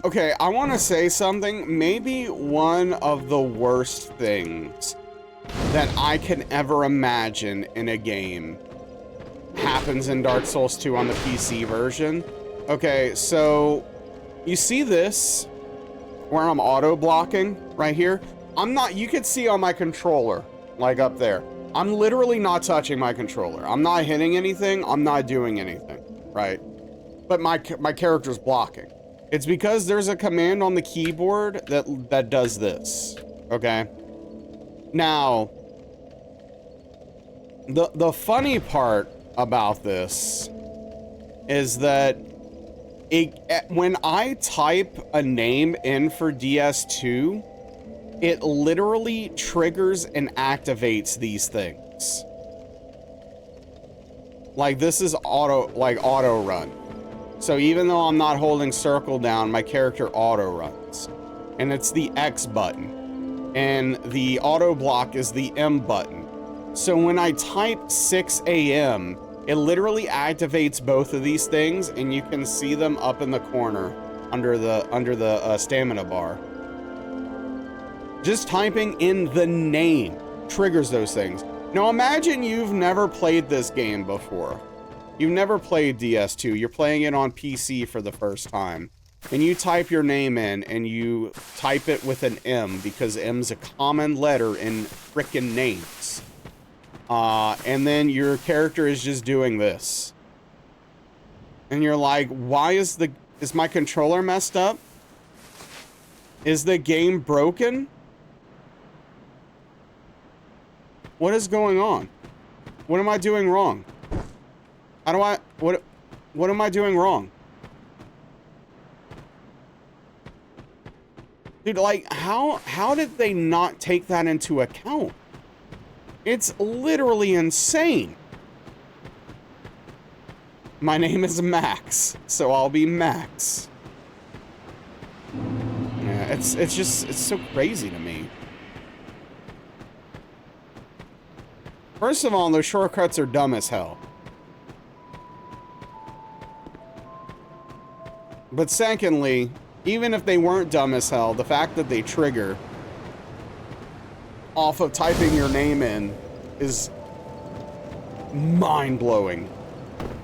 Okay, I want to say something. Maybe one of the worst things that I can ever imagine in a game happens in Dark Souls 2 on the PC version. Okay, so you see this where I'm auto blocking right here? I'm not, you can see on my controller, like up there. I'm literally not touching my controller. I'm not hitting anything. I'm not doing anything, right? But my character's blocking. It's because there's a command on the keyboard that does this, okay? Now, the funny part about this is that when I type a name in for DS2, it literally triggers and activates these things. Like, this is auto run. So even though I'm not holding circle down, my character auto runs. And it's the X button. And the auto block is the M button. So when I type 6 AM, it literally activates both of these things, and you can see them up in the corner under the stamina bar. Just typing in the name triggers those things. Now imagine you've never played this game before. You've never played DS2, you're playing it on PC for the first time, and you type your name in, and you type it with an M, because M's a common letter in frickin' names. And then your character is just doing this. And you're like, why is my controller messed up? Is the game broken? What is going on? What am I doing wrong? What am I doing wrong? Dude, like, how did they not take that into account? It's literally insane. My name is Max, so I'll be Max. Yeah, it's so crazy to me. First of all, those shortcuts are dumb as hell. But secondly, even if they weren't dumb as hell, the fact that they trigger off of typing your name in is mind-blowing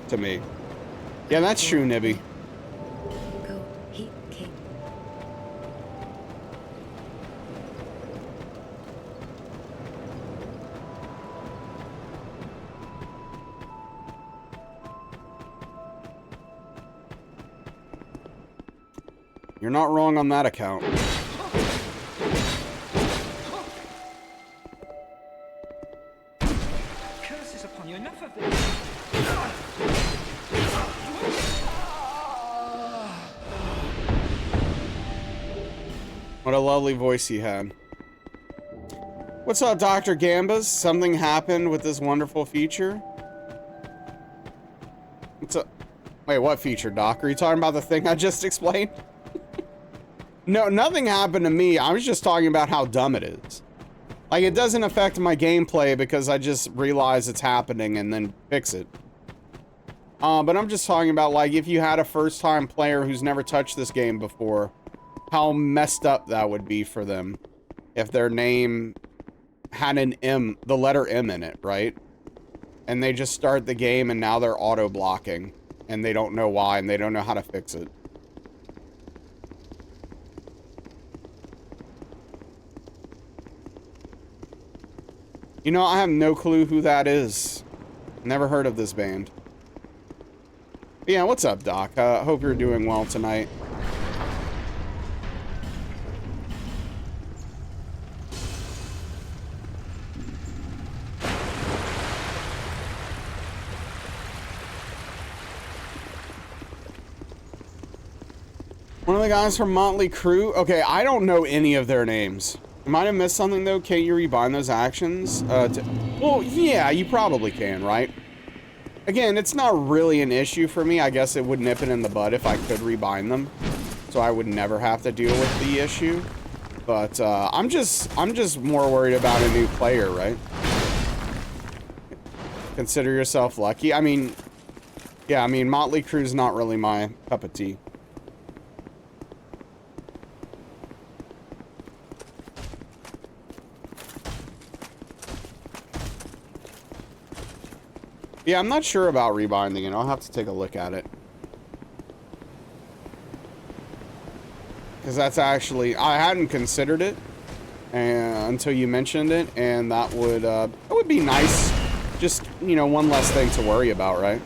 to me. Yeah, that's true, Nibby. Go, heat, king. You're not wrong on that account. Curses upon you, enough of this! What a lovely voice he had. What's up, Dr. Gambas? Something happened with this wonderful feature? What's up? Wait, what feature, Doc? Are you talking about the thing I just explained? No, nothing happened to me. I was just talking about how dumb it is. Like, it doesn't affect my gameplay because I just realize it's happening and then fix it. But I'm just talking about, like, if you had a first-time player who's never touched this game before, how messed up that would be for them if their name had an M, the letter M in it, right? and they just start the game and now they're auto blocking and they don't know why and they don't know how to fix it. You know, I have no clue who that is. Never heard of this band. Yeah, what's up, Doc? Hope you're doing well tonight. One of the guys from Motley Crue? Okay, I don't know any of their names. I might have missed something, though. Can't you rebind those actions? Well, yeah, you probably can, right? Again, it's not really an issue for me. I guess it would nip it in the bud if I could rebind them. So I would never have to deal with the issue. But, I'm just more worried about a new player, right? Consider yourself lucky. I mean, yeah, I mean, Motley Crue's not really my cup of tea. Yeah, I'm not sure about rebinding it. I'll have to take a look at it. Because that's actually... I hadn't considered it until you mentioned it, and that would be nice. Just, you know, one less thing to worry about, right?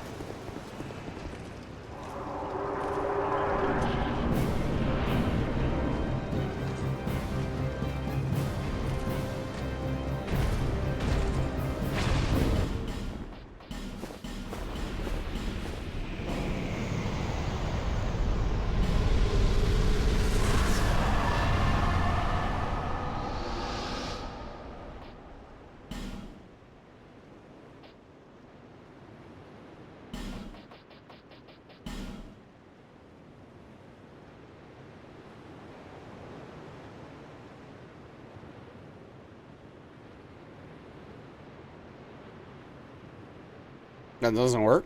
That doesn't work?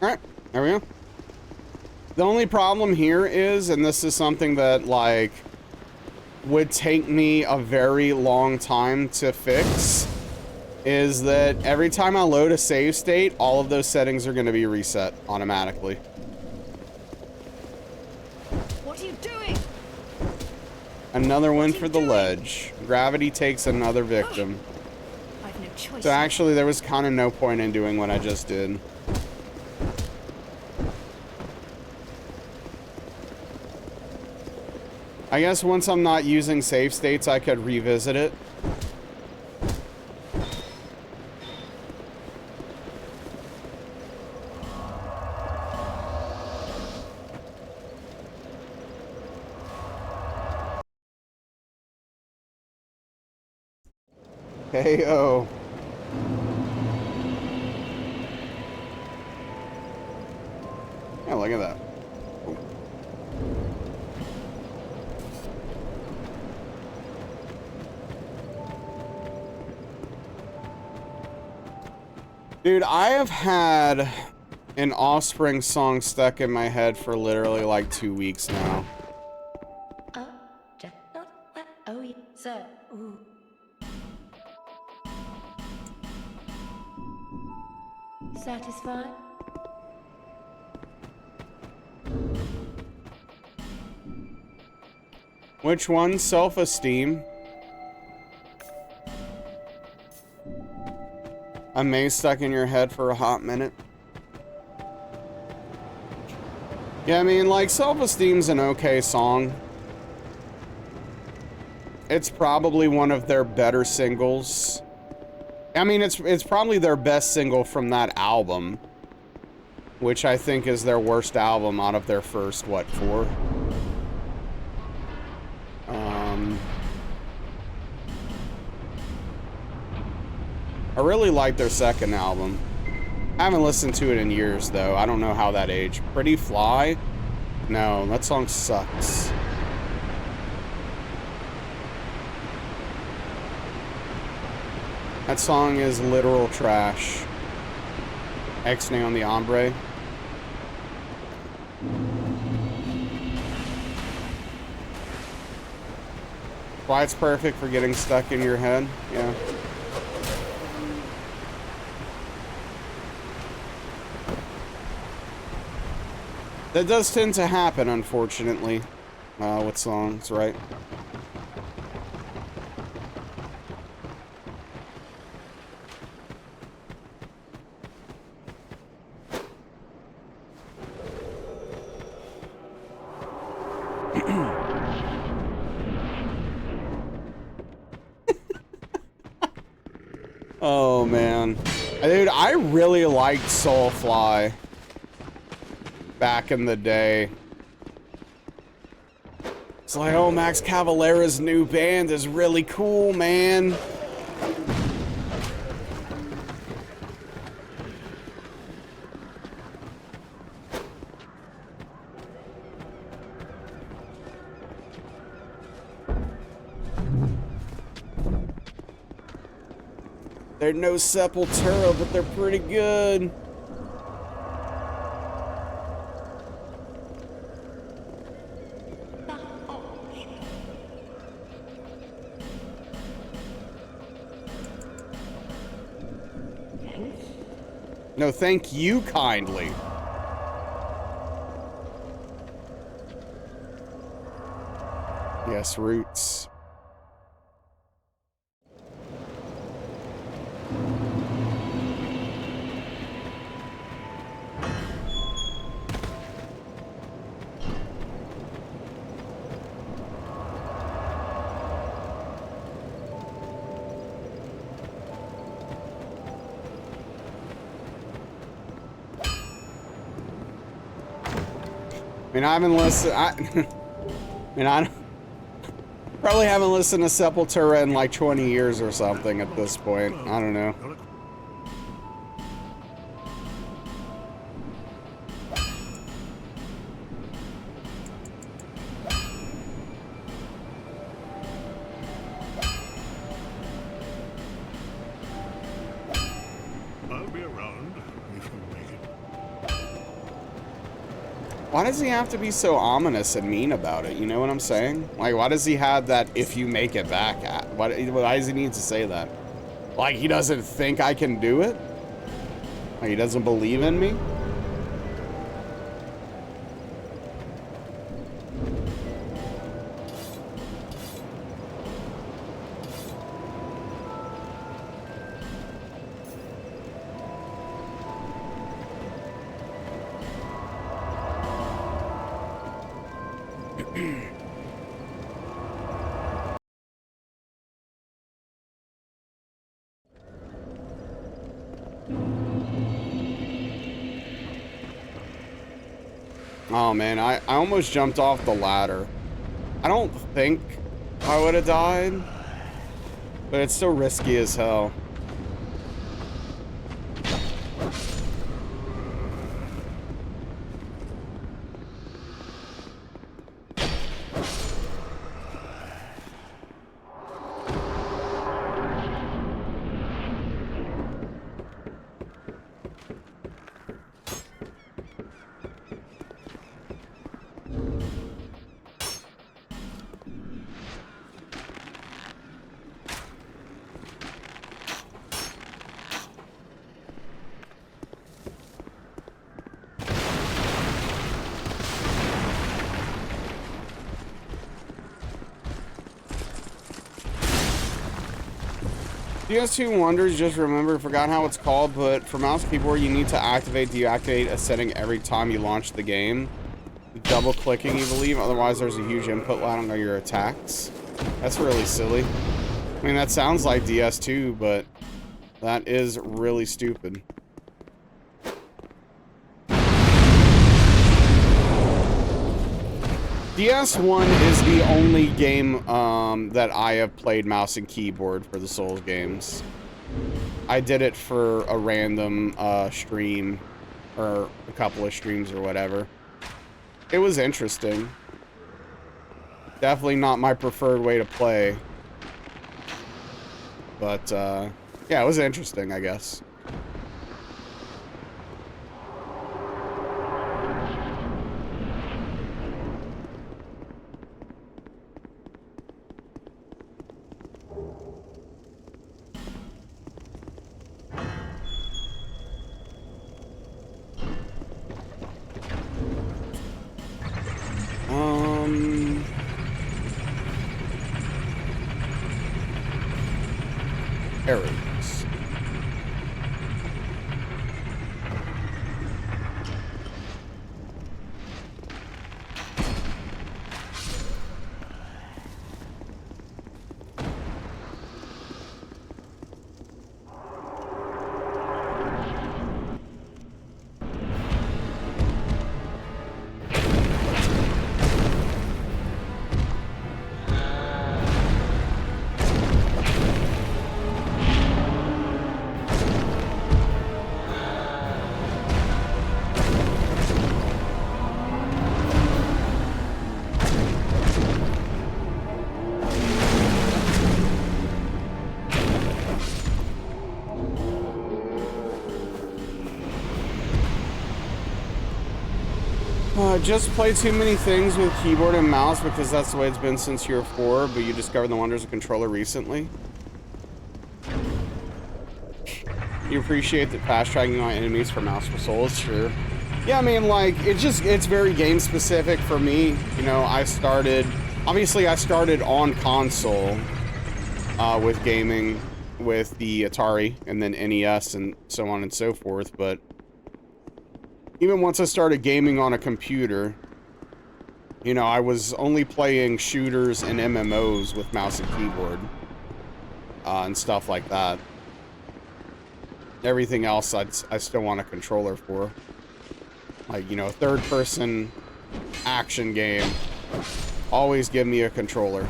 Alright, there we go. The only problem here is, and this is something that, like, would take me a very long time to fix, is that every time I load a save state, all of those settings are going to be reset automatically. What are you doing? Another win for the ledge. Gravity takes another victim. I've no choice. So actually, there was kind of no point in doing what I just did. I guess once I'm not using save states, I could revisit it. KO. Yeah, look at that. Dude, I have had an Offspring song stuck in my head for literally like 2 weeks now. Oh, yeah, sir. Ooh. Satisfied? Which one? Self-esteem. A maze stuck in your head for a hot minute. Yeah, I mean, like, Self-Esteem's an okay song. It's probably one of their better singles. I mean, it's probably their best single from that album. which I think is their worst album out of their first, what, 4? I really like their second album. I haven't listened to it in years, though. I don't know how that aged. Pretty Fly? No, that song sucks. That song is literal trash. X-Nay on the Ombre. Why it's perfect for getting stuck in your head. Yeah. That does tend to happen, unfortunately, with songs, right? Oh, man. Dude, I really liked Soulfly back in the day. It's like, oh, Max Cavalera's new band is really cool, man. They're no Sepultura, but they're pretty good. No, thank you kindly. Yes, Roots. I mean, I haven't listened. I probably haven't listened to Sepultura in like 20 years or something at this point. I don't know. I'll be around if you make it. Why does he have to be so ominous and mean about it? You know what I'm saying? Like, why does he have that "if you make it back" at? Why does he need to say that? Like, he doesn't think I can do it? Like, he doesn't believe in me? Oh man, I almost jumped off the ladder. I don't think I would have died, but it's still risky as hell. DS2 Wonders, just remember, forgot how it's called, but for mouse keyboard, you need to activate, deactivate a setting every time you launch the game. Double clicking, you believe, otherwise there's a huge input lag on your attacks. That's really silly. I mean, that sounds like DS2, but that is really stupid. DS1 is the only game that I have played mouse and keyboard for the Souls games. I did it for a random stream, or a couple of streams or whatever. It was interesting. Definitely not my preferred way to play. But, yeah, it was interesting, I guess. Arrows. Just play too many things with keyboard and mouse because that's the way it's been since year 4, but you discovered the wonders of controller recently. You appreciate that fast tracking on enemies for mouse for souls? Sure. Yeah, I mean, like, it's very game specific for me. You know, obviously I started on console with gaming with the Atari and then NES and so on and so forth, but even once I started gaming on a computer, you know, I was only playing shooters and MMOs with mouse and keyboard, and stuff like that. Everything else I still want a controller for. Like, you know, third-person action game, always give me a controller.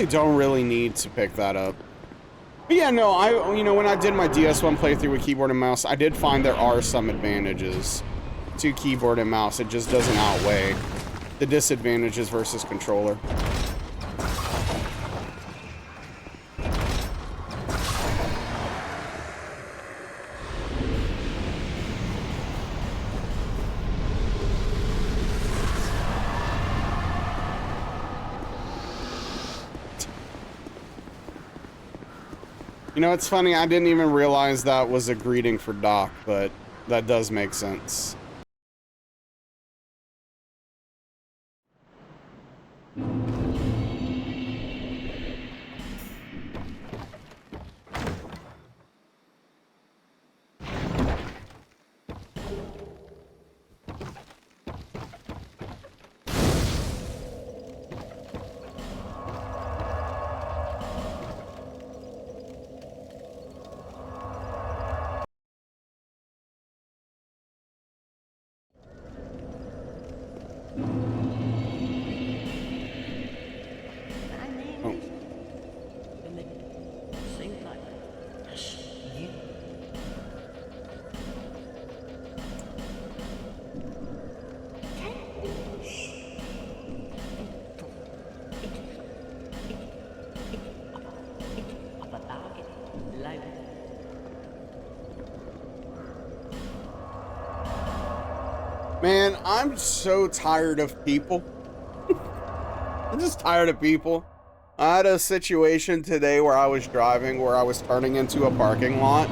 Don't really need to pick that up. But yeah, no, you know, when I did my DS1 playthrough with keyboard and mouse, I did find there are some advantages to keyboard and mouse. It just doesn't outweigh the disadvantages versus controller. You know, it's funny, I didn't even realize that was a greeting for Doc, but that does make sense. Man, I'm so tired of people. I'm just tired of people. I had a situation today where I was driving, where I was turning into a parking lot,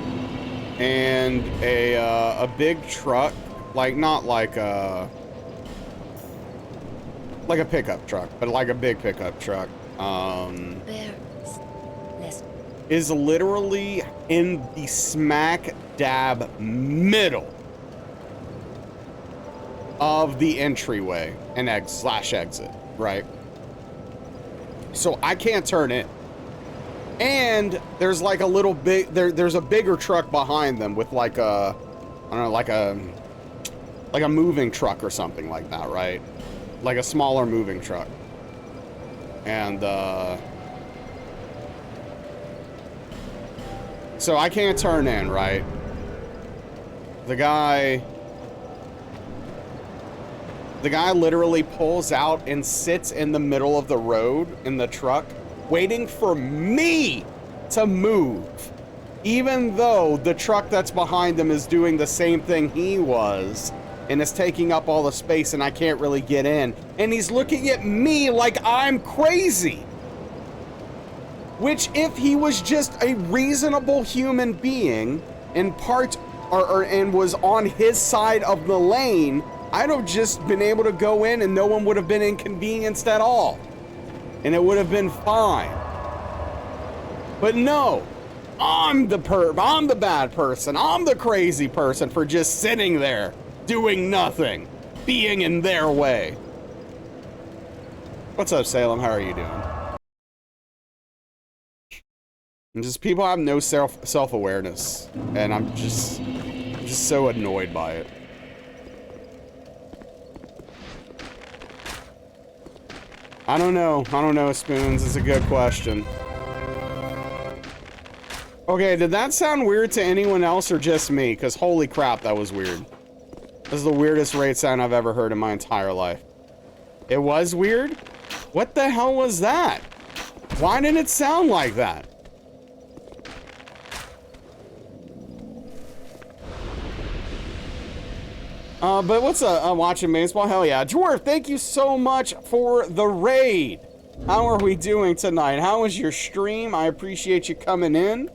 and a big truck, like not like a pickup truck, but like a big pickup truck, is literally in the smack dab middle of the entryway and exit, right? So I can't turn in. And there's like a little big, there's a bigger truck behind them with like a, I don't know, like a moving truck or something like that, right? Like a smaller moving truck. And, so I can't turn in, right? The guy literally pulls out and sits in the middle of the road in the truck, waiting for me to move, even though the truck that's behind him is doing the same thing he was and is taking up all the space and I can't really get in. And he's looking at me like I'm crazy. Which, if he was just a reasonable human being and and was on his side of the lane, I'd have just been able to go in and no one would have been inconvenienced at all. And it would have been fine. But no, I'm the bad person. I'm the crazy person for just sitting there, doing nothing, being in their way. What's up, Salem? How are you doing? And just people have no self-awareness, and I'm just so annoyed by it. I don't know, Spoons. It's a good question. Okay, did that sound weird to anyone else or just me? Because holy crap, that was weird. This is the weirdest raid sound I've ever heard in my entire life. It was weird? What the hell was that? Why did it sound like that? But what's watching baseball? Hell yeah. Dwarf, thank you so much for the raid. How are we doing tonight? How was your stream? I appreciate you coming in.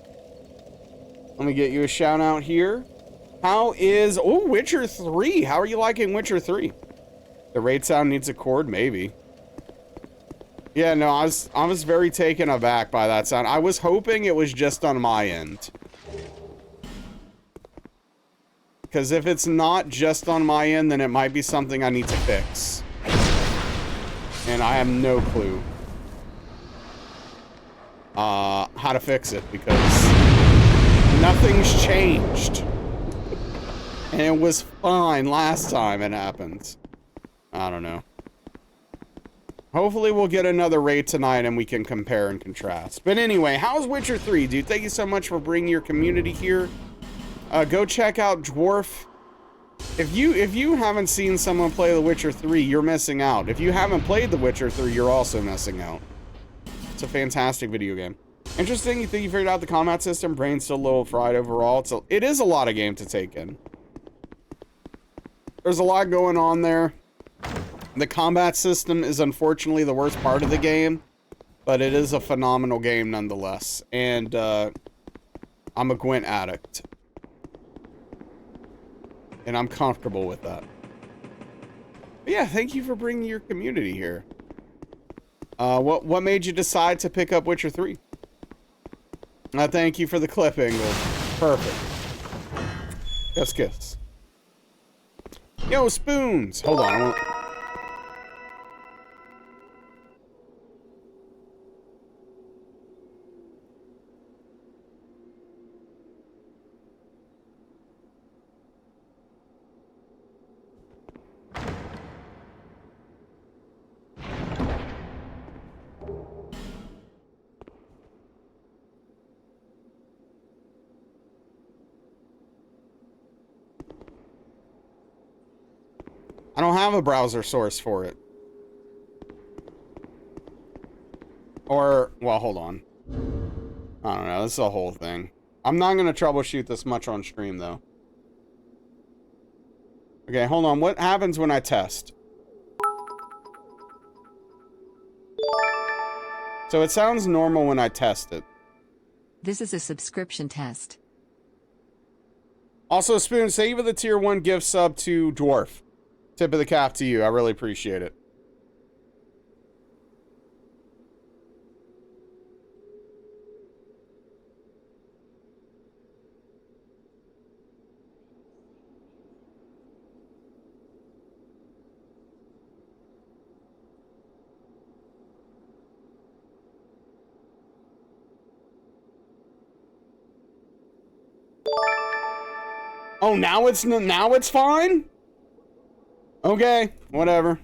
Let me get you a shout out here. How is, oh, Witcher 3. How are you liking Witcher 3? The raid sound needs a chord, maybe. Yeah, no, I was very taken aback by that sound. I was hoping it was just on my end. Because if it's not just on my end, then it might be something I need to fix. And I have no clue how to fix it, because nothing's changed. And it was fine last time it happened. I don't know. Hopefully we'll get another raid tonight and we can compare and contrast. But anyway, how's Witcher 3, dude? Thank you so much for bringing your community here. Go check out Dwarf. If you haven't seen someone play The Witcher 3, you're missing out. If you haven't played The Witcher 3, you're also missing out. It's a fantastic video game. Interesting, you think you figured out the combat system? Brain's still a little fried overall. It is a lot of game to take in. There's a lot going on there. The combat system is unfortunately the worst part of the game, but it is a phenomenal game nonetheless. And I'm a Gwent addict. And I'm comfortable with that. But yeah, thank you for bringing your community here. What made you decide to pick up Witcher 3? Thank you for the clip angle. Perfect. Yes, kiss. Yo, Spoons! Hold on. I don't have a browser source for it. Or, well, hold on. I don't know, this is a whole thing. I'm not gonna troubleshoot this much on stream, though. Okay, hold on. What happens when I test? So it sounds normal when I test it. This is a subscription test. Also, Spoon, save you the tier 1 gift sub to Dwarf. Tip of the cap to you. I really appreciate it. Oh, now it's fine? Okay, whatever.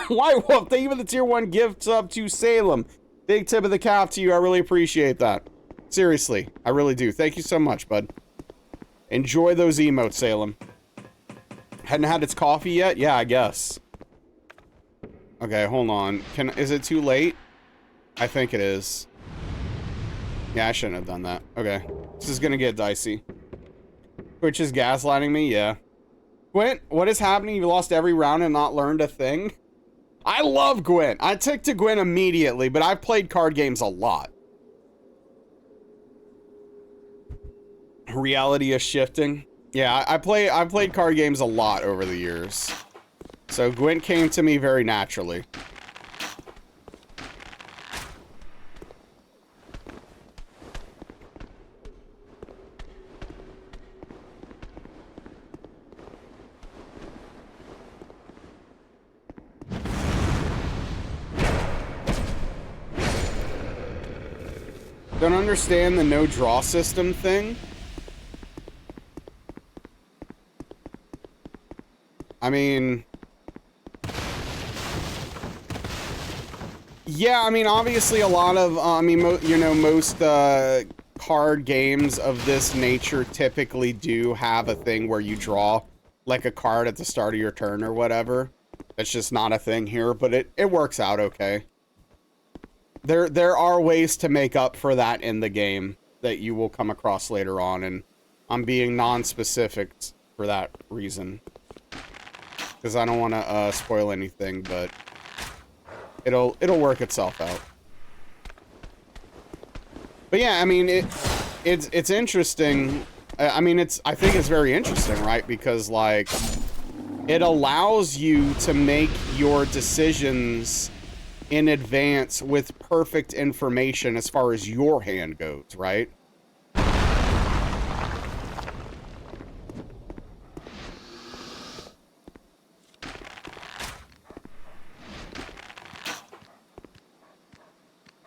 Why Wolf? Thank you for the tier 1 gift sub to Salem. Big tip of the cap to you. I really appreciate that. Seriously, I really do. Thank you so much, bud. Enjoy those emotes, Salem. Hadn't had its coffee yet? Yeah, I guess. Okay, hold on. Is it too late? I think it is. Yeah, I shouldn't have done that. Okay. This is gonna get dicey. Twitch is gaslighting me? Yeah. Gwent, what is happening? You lost every round and not learned a thing? I love Gwent. I took to Gwent immediately, but I've played card games a lot. Reality is shifting. Yeah, I've played card games a lot over the years. So Gwent came to me very naturally. Don't understand the no draw system thing. I mean, yeah, I mean, obviously a lot of, you know, most card games of this nature typically do have a thing where you draw like a card at the start of your turn or whatever. That's just not a thing here, but it works out okay. There are ways to make up for that in the game that you will come across later on, and I'm being non-specific for that reason. Because I don't want to spoil anything, but it'll work itself out. But yeah, I mean it's interesting. I mean I think it's very interesting, right? Because like it allows you to make your decisions in advance with perfect information as far as your hand goes, right?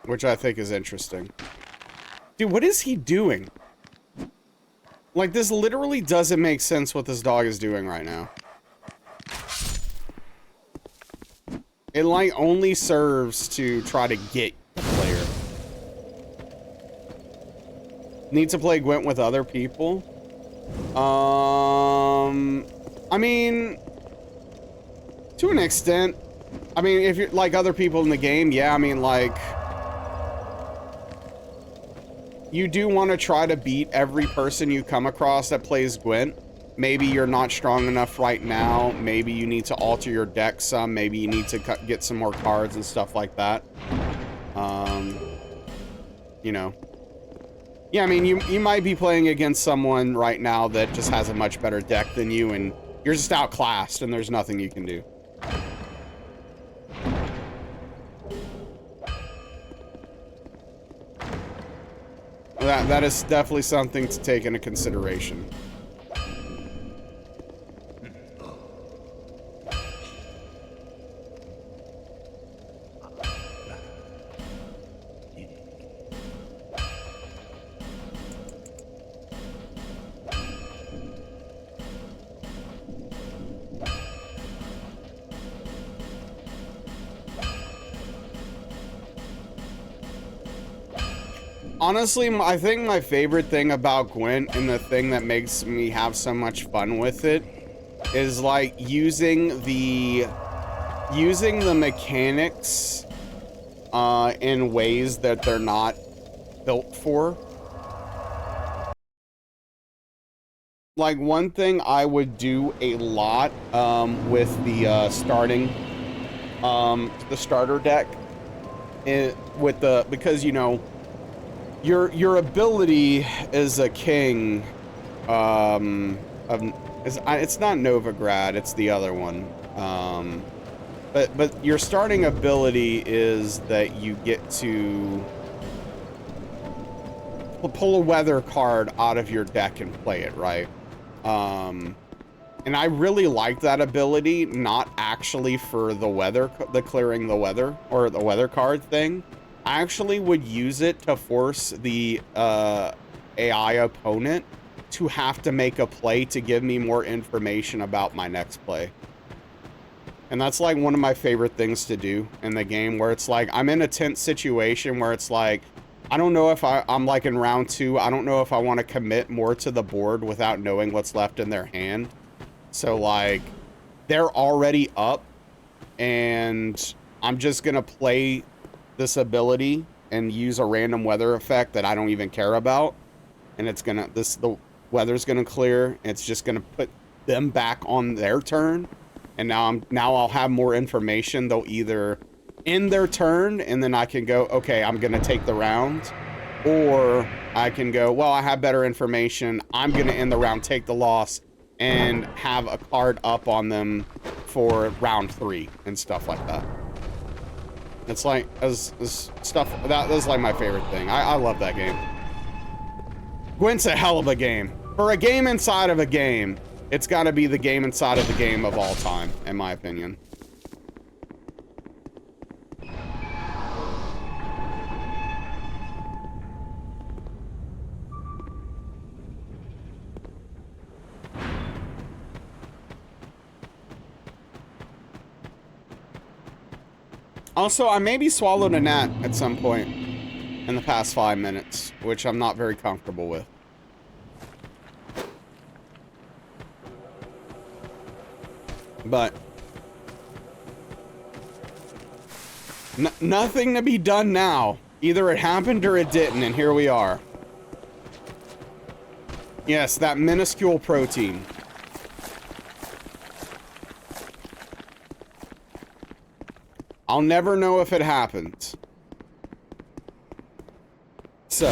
Which I think is interesting. Dude, what is he doing? Like, this literally doesn't make sense what this dog is doing right now. It, like, only serves to try to get the player. Need to play Gwent with other people? I mean, to an extent. I mean, if you're, like, other people in the game, yeah, I mean, like, you do want to try to beat every person you come across that plays Gwent. Maybe you're not strong enough right now. Maybe you need to alter your deck some. Maybe you need to get some more cards and stuff like that. You know. Yeah, I mean, you might be playing against someone right now that just has a much better deck than you, and you're just outclassed, and there's nothing you can do. That is definitely something to take into consideration. Honestly, I think my favorite thing about Gwent and the thing that makes me have so much fun with it is like using the mechanics in ways that they're not built for. Like, one thing I would do a lot with the starter deck with the, because, you know, your ability as a king, it's not Novigrad, it's the other one. But your starting ability is that you get to pull a weather card out of your deck and play it, right? And I really like that ability, not actually for the weather, the clearing the weather or the weather card thing. I actually would use it to force the AI opponent to have to make a play to give me more information about my next play. And that's like one of my favorite things to do in the game, where it's like I'm in a tense situation where it's like, I don't know if I'm like in round 2, I don't know if I want to commit more to the board without knowing what's left in their hand. So like they're already up and I'm just gonna play this ability and use a random weather effect that I don't even care about, and it's gonna, the weather's gonna clear. It's just gonna put them back on their turn, and now I'll have more information. They'll either end their turn and then I can go, okay, I'm gonna take the round, or I can go, well, I have better information, I'm gonna end the round, take the loss, and have a card up on them for round 3 and stuff like that. It's like, as stuff, that's like my favorite thing. I love that game. Gwent's a hell of a game. For a game inside of a game, it's gotta be the game inside of the game of all time, in my opinion. Also, I maybe swallowed a gnat at some point in the past 5 minutes, which I'm not very comfortable with. But nothing to be done now. Either it happened or it didn't, and here we are. Yes, that minuscule protein. I'll never know if it happens. So,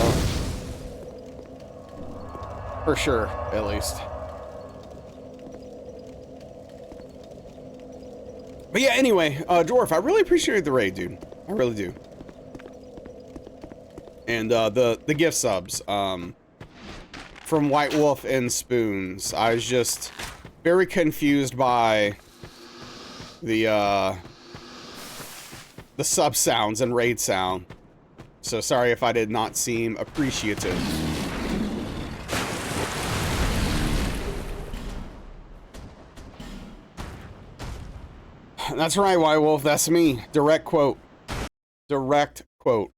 for sure, at least. But yeah, anyway, Dwarf, I really appreciate the raid, dude. I really do. And the gift subs, from White Wolf and Spoons. I was just very confused by the sub sounds and raid sound. So sorry if I did not seem appreciative. That's right, White Wolf, that's me. Direct quote. Direct quote.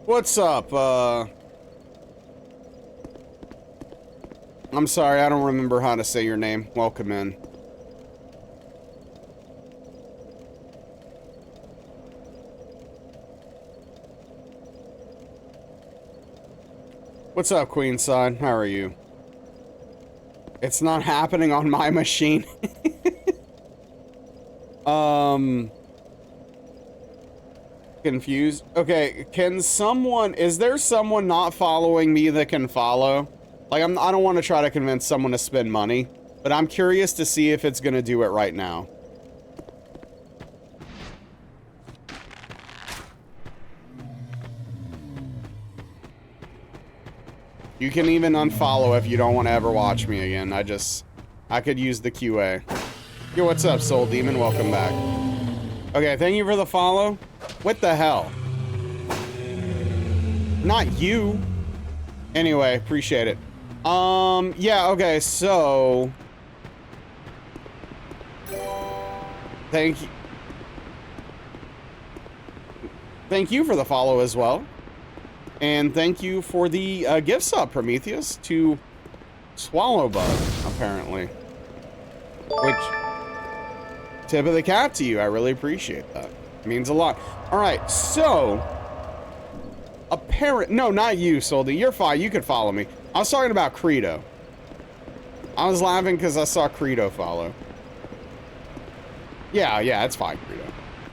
What's up? I'm sorry, I don't remember how to say your name. Welcome in. What's up, Queenside? How are you? It's not happening on my machine. Confused. Okay, can someone, is there someone not following me that can follow? Like, I don't want to try to convince someone to spend money, but I'm curious to see if it's gonna do it right now. You can even unfollow if you don't want to ever watch me again. I could use the QA. Yo, what's up, Soul Demon? Welcome back. Okay, thank you for the follow. What the hell? Not you. Anyway, appreciate it. Yeah, okay, so thank you. Thank you for the follow as well. And thank you for the gift sub, Prometheus, to Swallowbug, apparently. Which, tip of the cap to you. I really appreciate that. It means a lot. All right, so, no, not you, Soldy. You're fine. You could follow me. I was talking about Credo. I was laughing because I saw Credo follow. Yeah, it's fine, Credo.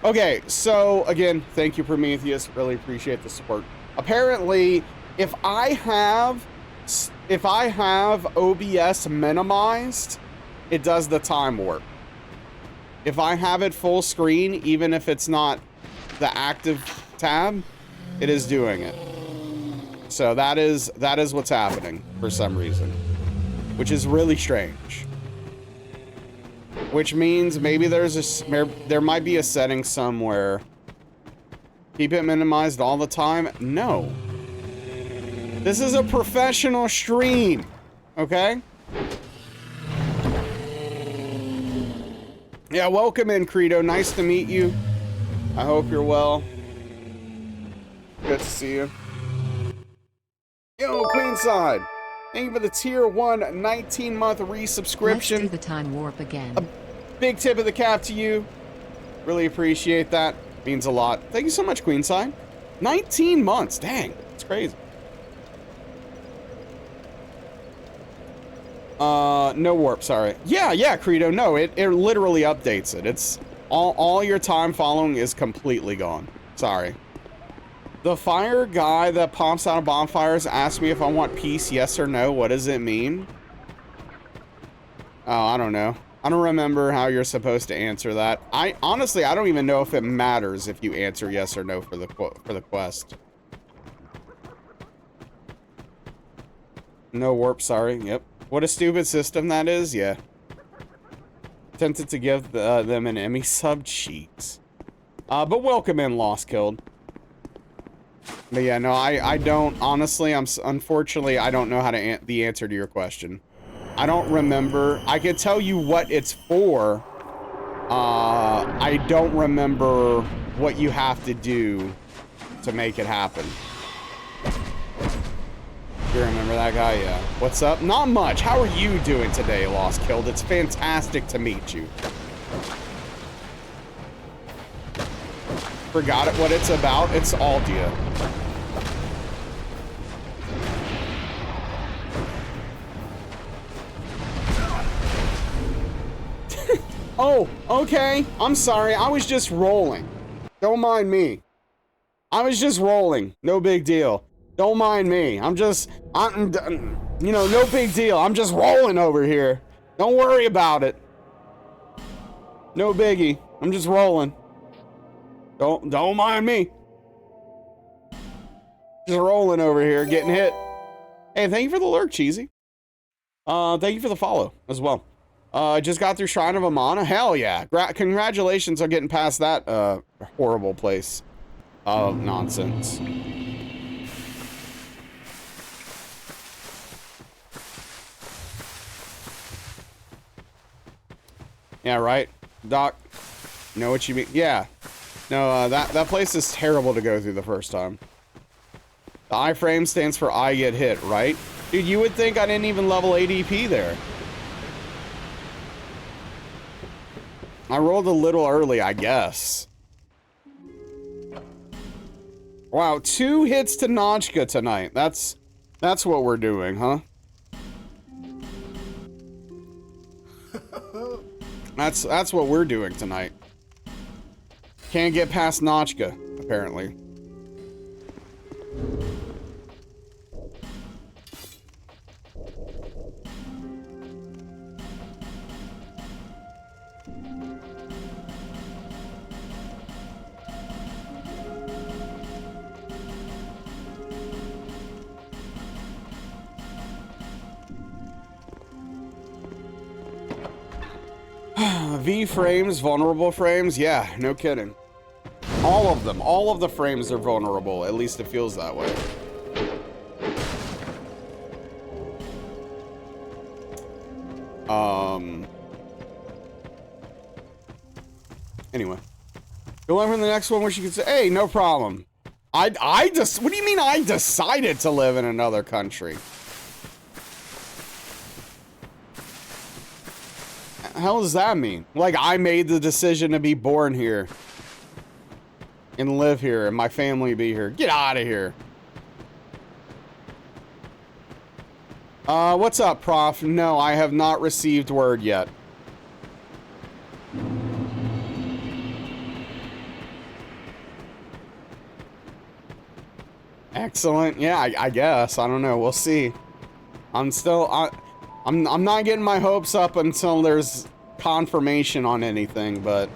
Okay, so, again, thank you, Prometheus. Really appreciate the support. Apparently, if I have OBS minimized, it does the time warp. If I have it full screen, even if it's not the active tab, it is doing it. So that is what's happening for some reason, which is really strange. Which means maybe there might be a setting somewhere. Keep it minimized all the time? No. This is a professional stream, okay? Yeah, welcome in, Credo. Nice to meet you. I hope you're well. Good to see you. Yo, Queenside. Thank you for the tier 1 19-month resubscription. Let's do the time warp again. A big tip of the cap to you. Really appreciate that. Means a lot. Thank you so much, Queenside. 19 months. Dang. It's crazy. No warp, sorry. Yeah, Credo. No, it literally updates it. It's all your time following is completely gone. Sorry. The fire guy that pops out of bonfires asked me if I want peace, yes or no. What does it mean? Oh, I don't know. I don't remember how you're supposed to answer that. Honestly, I don't even know if it matters if you answer yes or no for the quest. No warp, sorry. Yep. What a stupid system that is. Yeah. Tempted to give them an Emmy sub. Cheeks. But welcome in, Lost Killed. But yeah, no, I don't. Honestly, unfortunately, I don't know how to the answer to your question. I don't remember. I could tell you what it's for. I don't remember what you have to do to make it happen. You remember that guy? Yeah. What's up? Not much. How are you doing today, Lost Killed? It's fantastic to meet you. Forgot what it's about. It's Aldia. Oh, okay. I'm sorry. I was just rolling. Don't mind me. I was just rolling. No big deal. Don't mind me. You know, no big deal. I'm just rolling over here. Don't worry about it. No biggie. I'm just rolling. Don't mind me. Just rolling over here, getting hit. Hey, thank you for the lurk, Cheesy. Thank you for the follow as well. Just got through Shrine of Amana. Hell yeah. Congratulations on getting past that horrible place of nonsense. Yeah, right, Doc. Know what you mean? Yeah. No, that place is terrible to go through the first time. The iframe stands for I get hit, right? Dude, you would think I didn't even level ADP there. I rolled a little early, I guess. Wow, 2 hits to Notchka tonight. That's what we're doing, huh? That's what we're doing tonight. Can't get past Notchka, apparently. V frames, vulnerable frames, yeah, no kidding. All of them, all of the frames are vulnerable, at least it feels that way. Anyway. You'll learn from the next one where she could say, hey, no problem. I just, what do you mean I decided to live in another country? The hell does that mean? Like, I made the decision to be born here. And live here, and my family be here. Get out of here. What's up, Prof? No, I have not received word yet. Excellent. Yeah, I guess. I don't know. We'll see. I'm not getting my hopes up until there's confirmation on anything, but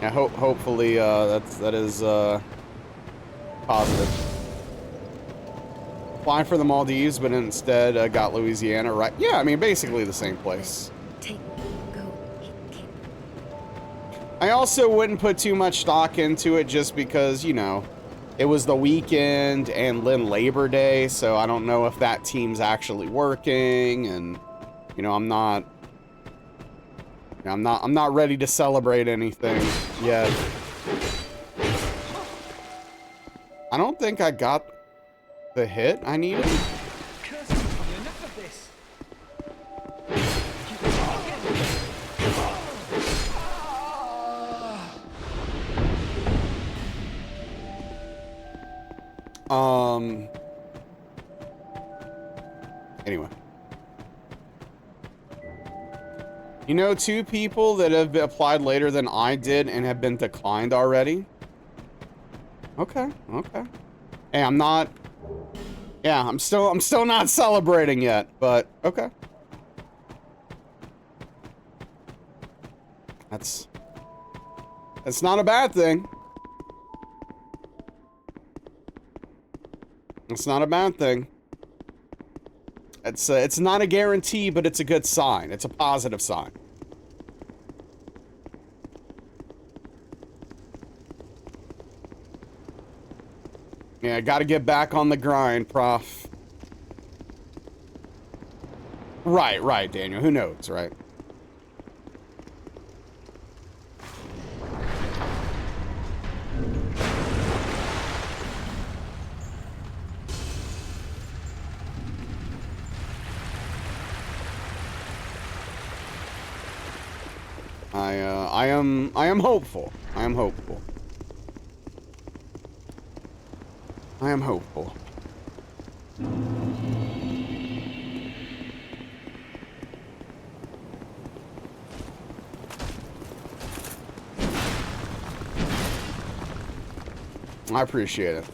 yeah, hopefully that is positive. Flying for the Maldives, but instead got Louisiana, right? Yeah, I mean basically the same place. I also wouldn't put too much stock into it just because, you know, it was the weekend and then Labor Day, so I don't know if that team's actually working, and you know, I'm not ready to celebrate anything yet. I don't think I got the hit I needed. Curses upon you, enough of this. Anyway. You know, 2 people that have applied later than I did and have been declined already? Okay, okay. Hey, I'm still not celebrating yet, but okay. That's not a bad thing. It's not a bad thing. It's not a guarantee, but it's a good sign. It's a positive sign. Yeah, I gotta get back on the grind, Prof. Right, Daniel. Who knows, right? I am hopeful. I am hopeful. I am hopeful. I appreciate it.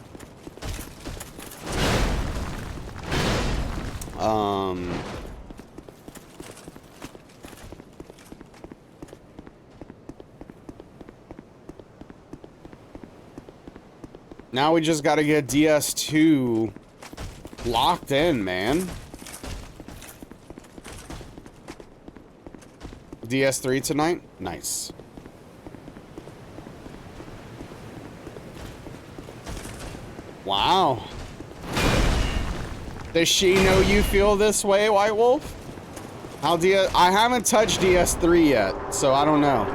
Now we just gotta get DS2 locked in, man. DS3 tonight? Nice. Wow. Does she know you feel this way, White Wolf? I haven't touched DS3 yet, so I don't know.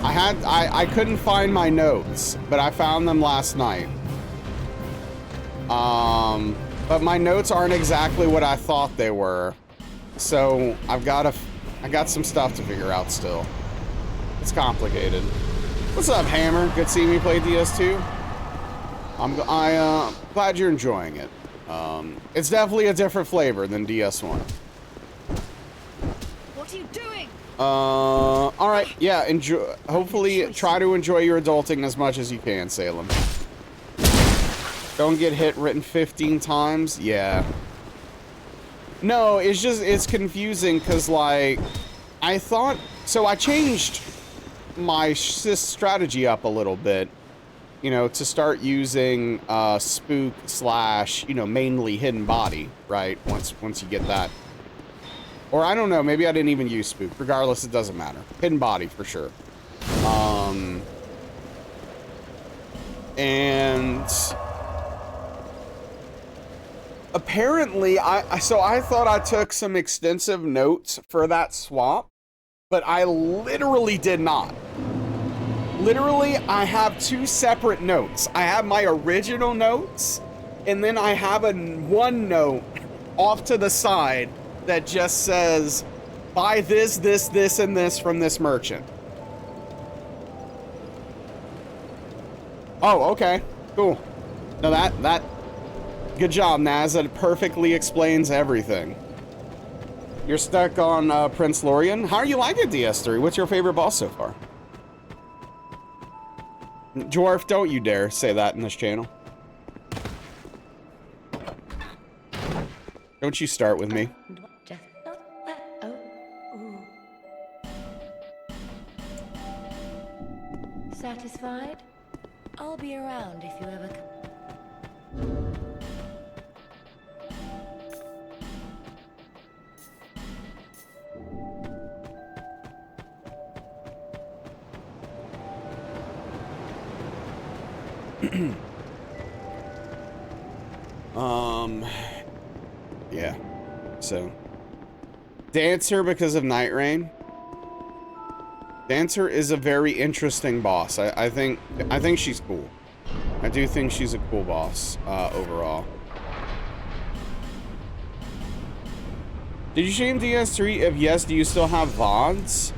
I couldn't find my notes, but I found them last night. But my notes aren't exactly what I thought they were. So I got some stuff to figure out still. It's complicated. What's up, Hammer? Good seeing me play DS2. I'm glad you're enjoying it. It's definitely a different flavor than DS1. What are you doing? All right. Yeah, enjoy. Hopefully, try to enjoy your adulting as much as you can, Salem. Don't get hit written 15 times. Yeah. No, it's confusing because, like, I thought, so I changed my strategy up a little bit, you know, to start using spook / you know, mainly hidden body, right? Once you get that. Or I don't know, maybe I didn't even use spook. Regardless, it doesn't matter. Hidden body for sure. And apparently, so I thought I took some extensive notes for that swap, but I literally did not. Literally, I have two separate notes. I have my original notes, and then I have one note off to the side that just says, buy this, and this from this merchant. Oh, okay, cool. No, that, good job, Naz. That perfectly explains everything. You're stuck on Prince Lorien. How are you liking DS3? What's your favorite boss so far? Dwarf, don't you dare say that in this channel. Don't you start with me. Just not that. Oh, ooh. Satisfied? I'll be around if you ever come. Yeah. So, Dancer because of Night Rain. Dancer is a very interesting boss. I think she's cool. I do think she's a cool boss overall. Did you stream DS3? If yes, do you still have VODs?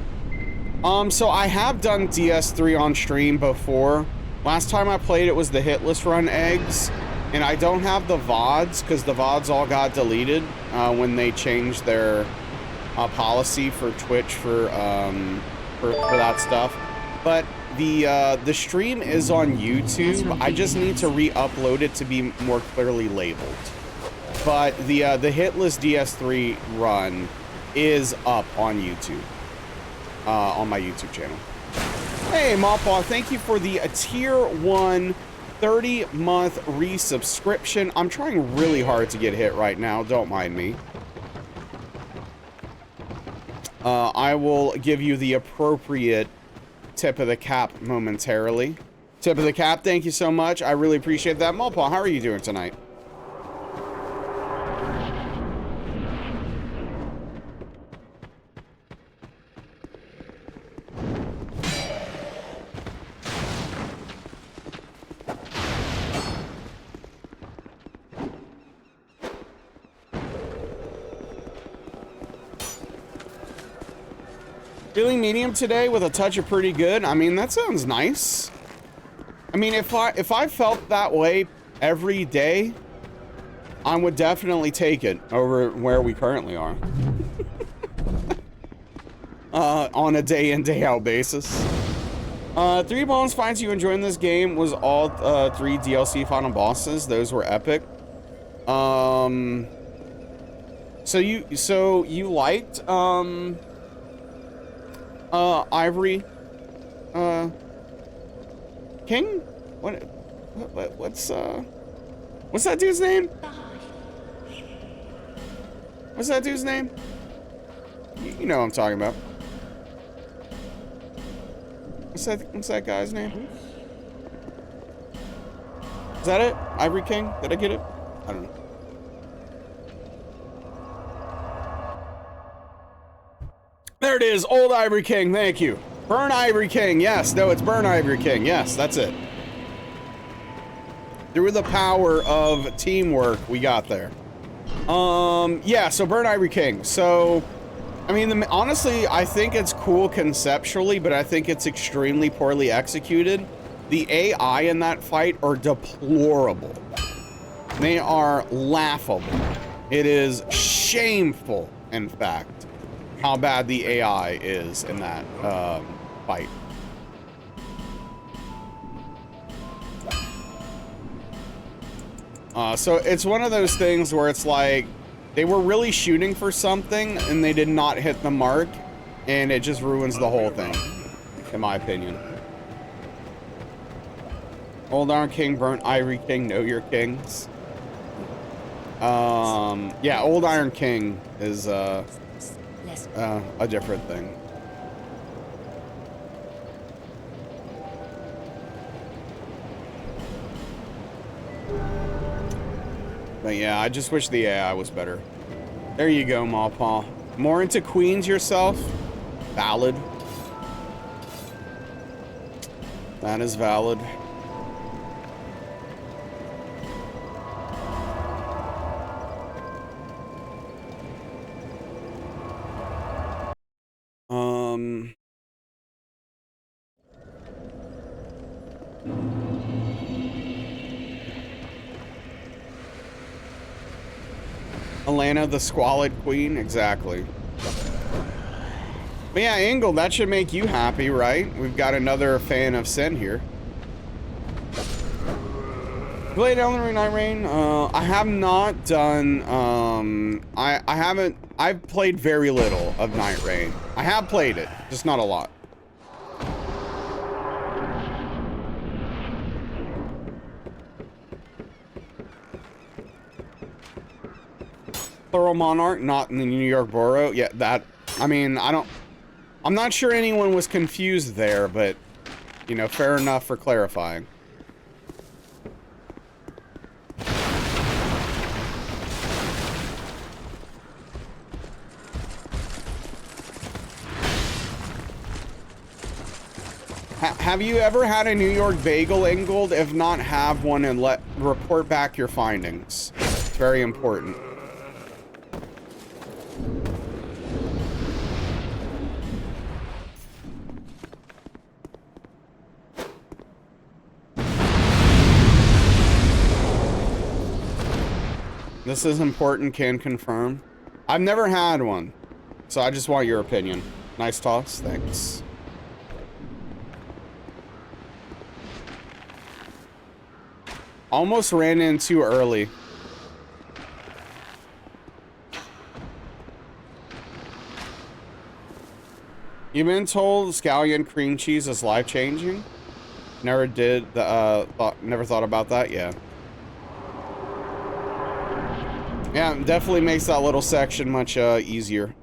So I have done DS3 on stream before. Last time I played it was the Hitless Run eggs, and I don't have the VODs because the VODs all got deleted when they changed their policy for Twitch for that stuff. But the stream is on YouTube. I just need to re-upload it to be more clearly labeled. But the Hitless DS3 run is up on YouTube, on my YouTube channel. Hey, Mawpaw, thank you for the tier 1 30-month resubscription. I'm trying really hard to get hit right now. Don't mind me. I will give you the appropriate tip of the cap momentarily. Tip of the cap, thank you so much. I really appreciate that. Mawpaw, how are you doing tonight? Feeling medium today with a touch of pretty good. I mean, that sounds nice. I mean, if I felt that way every day, I would definitely take it over where we currently are. On a day in, day out basis. 3 Bones finds you enjoying this game was all 3 DLC final bosses. Those were epic. So you liked Ivory King? What's that dude's name? What's that dude's name? You know what I'm talking about. What's that guy's name? Is that it? Ivory King? Did I get it? I don't know. There it is, Old Ivory King, thank you. Burn Ivory King, yes, no, it's Burn Ivory King, yes, that's it. Through the power of teamwork, we got there. Yeah, so Burn Ivory King. So, I mean, honestly, I think it's cool conceptually, but I think it's extremely poorly executed. The AI in that fight are deplorable. They are laughable. It is shameful, in fact, how bad the AI is in that fight. So it's one of those things where it's like they were really shooting for something and they did not hit the mark, and it just ruins the whole thing, in my opinion. Old Iron King, Burnt Ivory King, know your kings. Yeah, Old Iron King is a different thing. But yeah, I just wish the AI was better. There you go, Mawpaw. More into Queens yourself? Valid. That is valid. Alana the Squalid Queen, exactly. But yeah, Engel, that should make you happy, right? We've got another fan of Sin here. Played Elden Ring Night Rain? I have not done, I haven't, I've played very little of Night Rain. I have played it, just not a lot. Plural Monarch, not in the New York Borough. Yeah, that, I mean, I'm not sure anyone was confused there, but, you know, fair enough for clarifying. Have you ever had a New York bagel, Ingold? If not, have one and report back your findings. It's very important. This is important, can confirm. I've never had one, so I just want your opinion. Nice toss, thanks. Almost ran in too early. You've been told scallion cream cheese is life-changing? Never did, never thought about that, yeah. Yeah, it definitely makes that little section much easier.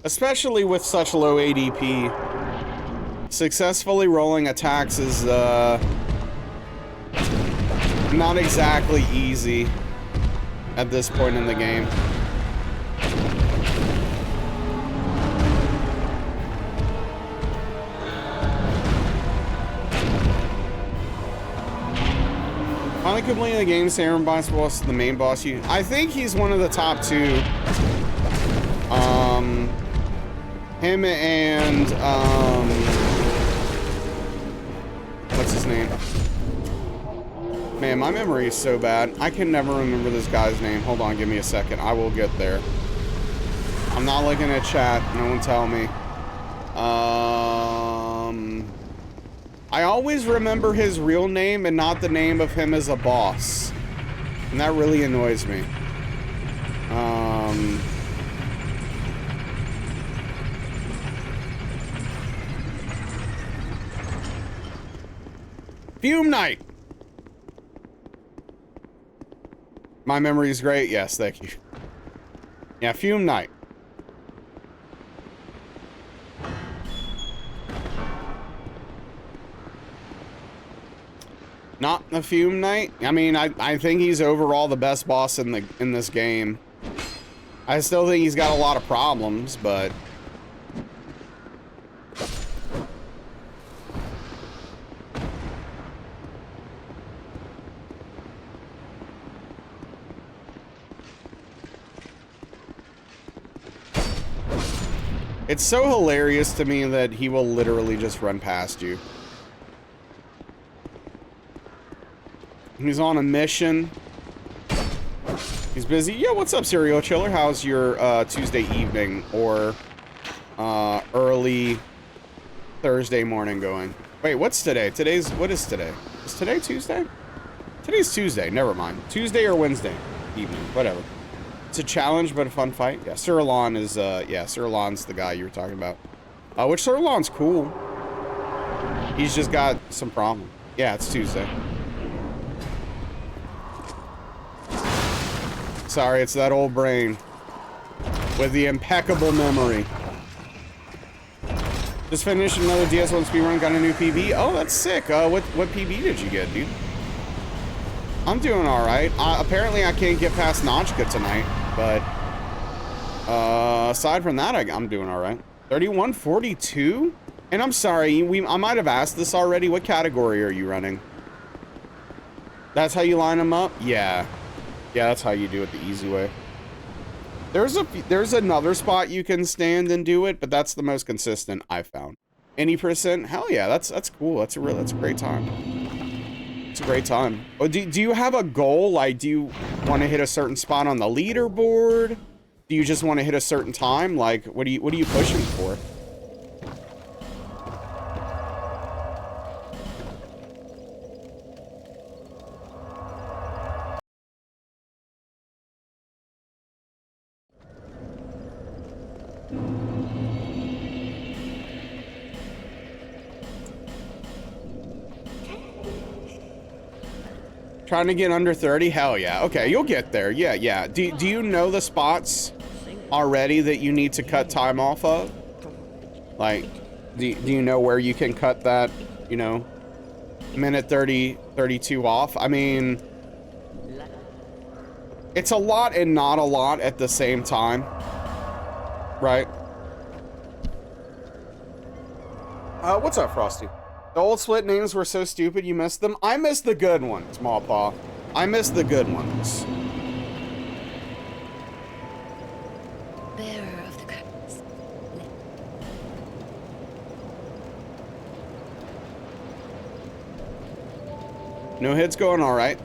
Especially with such low ADP, successfully rolling attacks is not exactly easy at this point in the game. Finally completing the game, Samurai boss, the main boss. I think he's one of the top two. Him and, what's his name? Man, my memory is so bad. I can never remember this guy's name. Hold on, give me a second. I will get there. I'm not looking at chat. No one tell me. I always remember his real name and not the name of him as a boss. And that really annoys me. Fume Knight! My memory is great. Yes, thank you. Yeah, Fume Knight. Not the Fume Knight. I mean, I think he's overall the best boss in this game. I still think he's got a lot of problems, but it's so hilarious to me that he will literally just run past you. He's on a mission. He's busy. Yeah, what's up, Serial Chiller? How's your Tuesday evening or early Thursday morning going? Wait, what's today? What is today? Is today Tuesday? Today's Tuesday. Never mind. Tuesday or Wednesday evening. Whatever. It's a challenge, but a fun fight. Yeah, Sir Alon is, yeah, Sir Alon's the guy you were talking about. Which Sir Alon's cool. He's just got some problem. Yeah, it's Tuesday. Sorry, it's that old brain. With the impeccable memory. Just finished another DS1 speedrun, got a new PB. Oh, that's sick. What PB did you get, dude? I'm doing all right. Apparently, I can't get past Notchka tonight, but aside from that, I'm doing all right. 3142? And I'm sorry, I might have asked this already. What category are you running? That's how you line them up? Yeah. Yeah, that's how you do it the easy way. There's another spot you can stand and do it, but that's the most consistent I've found. Any percent? Hell yeah, that's cool. That's a great time. It's a great time. Oh, do you have a goal? Like, do you want to hit a certain spot on the leaderboard? Do you just want to hit a certain time? Like, what are you pushing for? Trying to get under 30? Hell yeah. Okay, you'll get there. Yeah, yeah. Do you know the spots already that you need to cut time off of? Like, do you know where you can cut that, you know, minute 30, 32 off? I mean, it's a lot and not a lot at the same time, right? What's up, Frosty? The old split names were so stupid you missed them. I missed the good ones, Smallpaw. I missed the good ones. Bearer of the curtains. No hits going all right.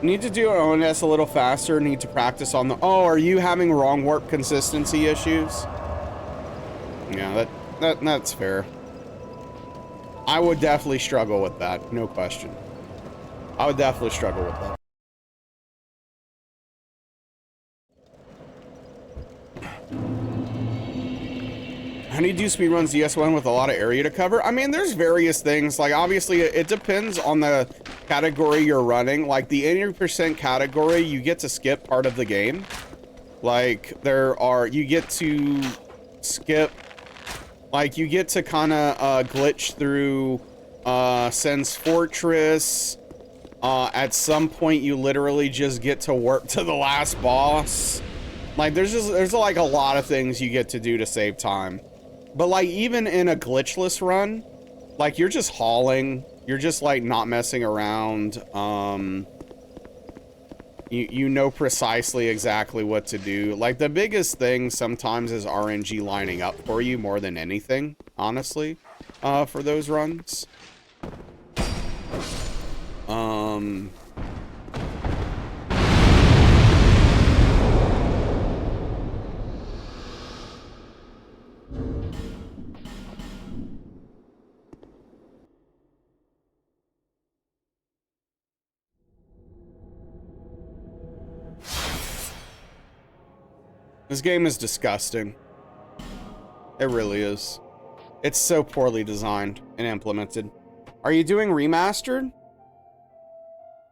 Need to do ONS a little faster. Need to practice on the... Oh, are you having wrong warp consistency issues? Yeah, that's fair. I would definitely struggle with that. No question. I would definitely struggle with that. How do you do speedruns DS1 with a lot of area to cover? I mean, there's various things. Like, obviously, it depends on the category you're running. Like, the 80% category, you get to skip part of the game. Like, you get to skip, like, you get to kind of glitch through Sen's Fortress. At some point, you literally just get to work to the last boss. Like, there's like a lot of things you get to do to save time. But like, even in a glitchless run, like, you're just hauling, you're just like not messing around. You know precisely exactly what to do. Like, the biggest thing sometimes is RNG lining up for you more than anything, honestly, for those runs. This game is disgusting. It really is. It's so poorly designed and implemented. Are you doing remastered?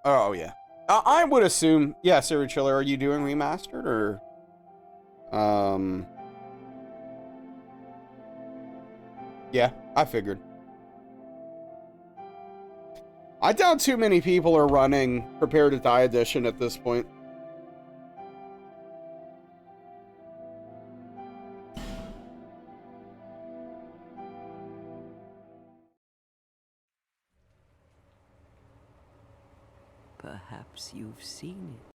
Oh, yeah. I would assume, yeah, Serial Chiller, are you doing remastered or? Yeah, I figured. I doubt too many people are running Prepare to Die Edition at this point. Perhaps you've seen it.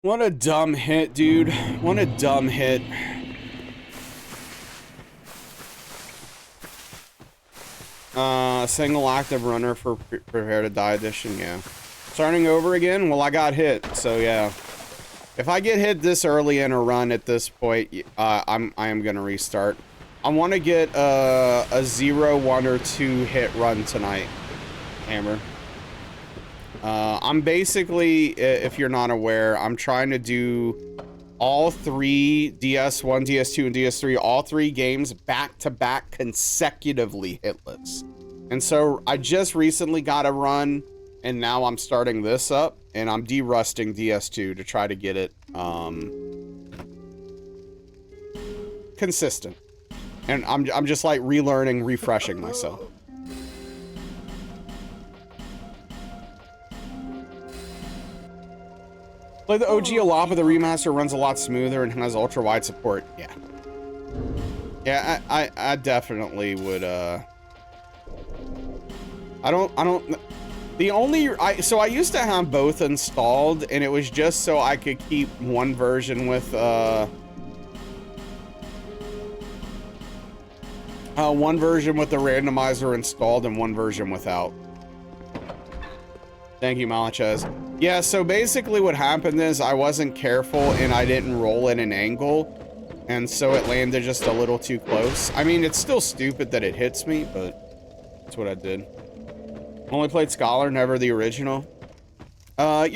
What a dumb hit, dude. What a dumb hit. Single active runner for Prepare to Die Edition, yeah. Starting over again? Well, I got hit, so yeah. If I get hit this early in a run at this point, I am gonna restart. I want to get a 0, 1, or 2 hit run tonight, Hammer. I'm basically, if you're not aware, I'm trying to do all 3 DS1, DS2, and DS3, all 3 games back to back consecutively hitless. And so I just recently got a run, and now I'm starting this up, and I'm de-rusting DS2 to try to get it consistent. And I'm just like relearning, refreshing myself. Play the OG a lot, but the remaster runs a lot smoother and has ultra wide support. Yeah. Yeah, I definitely would so I used to have both installed, and it was just so I could keep one version with one version with the randomizer installed and one version without. Thank you, Malachez. Yeah, so basically what happened is I wasn't careful and I didn't roll at an angle, and so it landed just a little too close. I mean, it's still stupid that it hits me, but that's what I did. Only played Scholar, never the original. I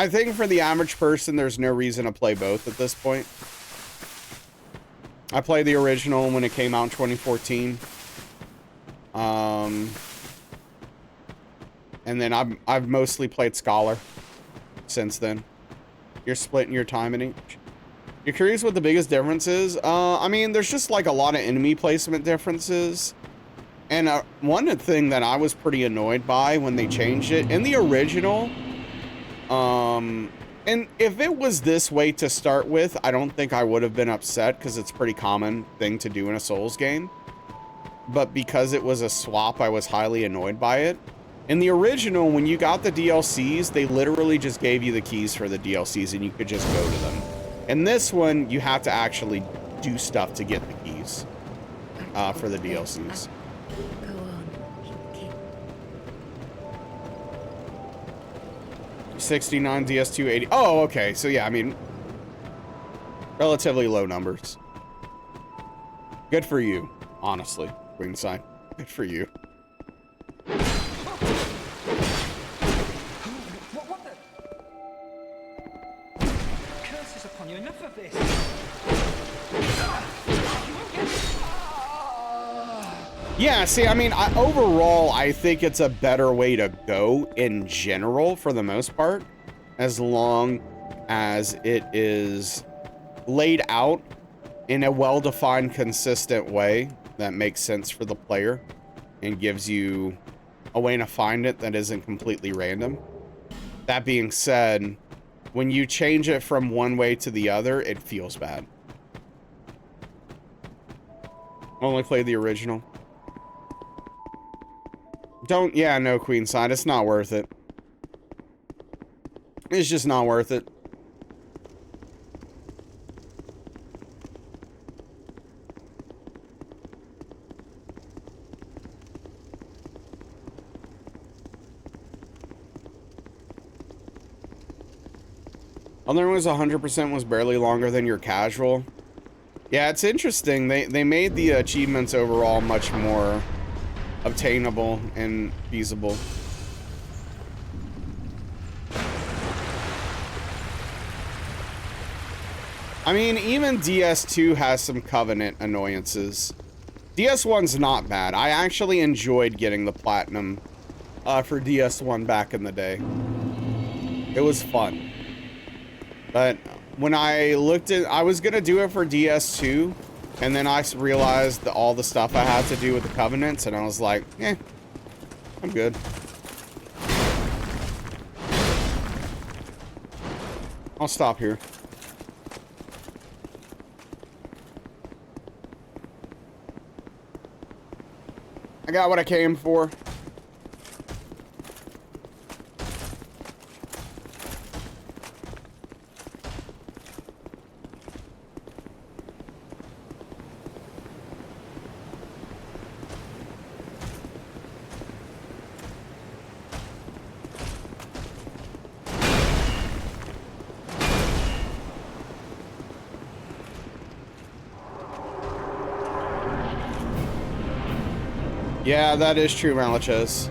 think for the average person, there's no reason to play both at this point. I played the original when it came out in 2014. And then I've mostly played Scholar since then. You're splitting your time in each. You're curious what the biggest difference is? I mean, there's just like a lot of enemy placement differences. And one thing that I was pretty annoyed by when they changed it in the original, and if it was this way to start with, I don't think I would have been upset because it's a pretty common thing to do in a Souls game. But because it was a swap, I was highly annoyed by it. In the original, when you got the DLCs, they literally just gave you the keys for the DLCs and you could just go to them. In this one, you have to actually do stuff to get the keys for the DLCs. Go on. Keep 69 DS2 80. Oh, okay. So yeah, I mean, relatively low numbers. Good for you, honestly, Queenside. Good for you. What the? Curses upon you! Enough of this. Yeah, see, I mean, overall, I think it's a better way to go in general for the most part, as long as it is laid out in a well-defined, consistent way that makes sense for the player and gives you a way to find it that isn't completely random. That being said, when you change it from one way to the other, it feels bad. Only played the original. Yeah, no, Queenside, it's not worth it. It's just not worth it. Other was 100% was barely longer than your casual. Yeah, it's interesting. They made the achievements overall much more obtainable and feasible. I mean, even DS2 has some Covenant annoyances. DS1's not bad. I actually enjoyed getting the platinum for DS1 back in the day. It was fun. But when I looked at, I was gonna do it for DS2, and then I realized all the stuff I had to do with the Covenants, and I was like, I'm good. I'll stop here. I got what I came for. Yeah, that is true, Malachos.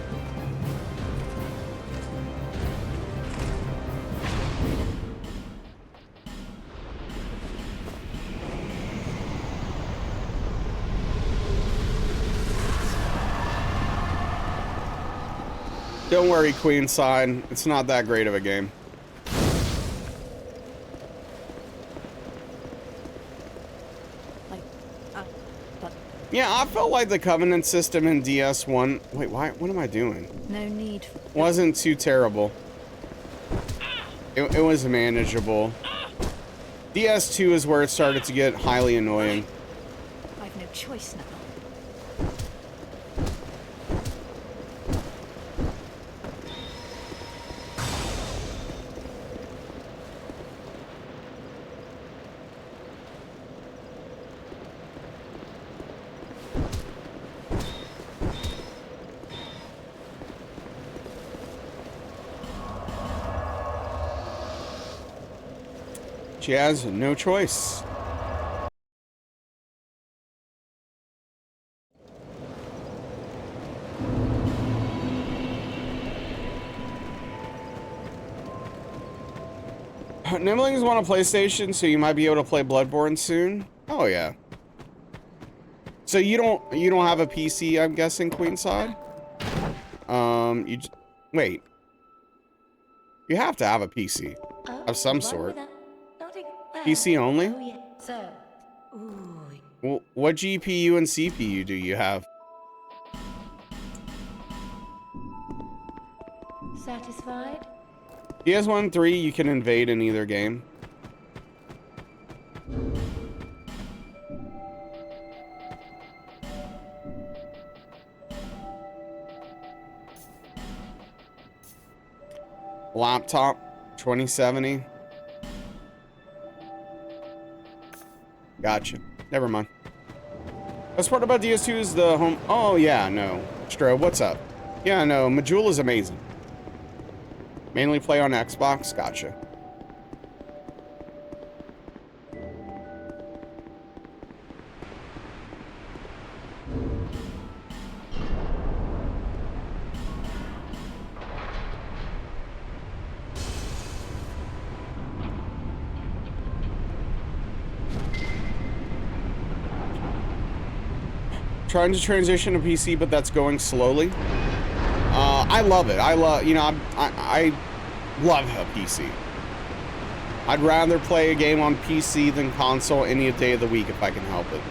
Don't worry, Queenside. It's not that great of a game. But Yeah, I felt like the Covenant system in DS1... Wait, why? What am I doing? no need for... Wasn't too terrible. It was manageable. DS2 is where it started to get highly annoying. I've no choice now. She has no choice. Nibblings want a PlayStation, so you might be able to play Bloodborne soon. Oh yeah. So you don't have a PC, I'm guessing, Queenside? Wait. You have to have a PC of some sort. PC only? Oh, yeah. So, ooh. Well, what GPU and CPU do you have? Satisfied? PS1 3, you can invade in either game. Laptop, 2070. Gotcha. Never mind. Best part about DS2 is the home... Oh, yeah, no. Stro, what's up? Yeah, no, Majula is amazing. Mainly play on Xbox? Gotcha. Trying to transition to PC, but that's going slowly. I love it. I love a PC. I'd rather play a game on PC than console any day of the week if I can help it.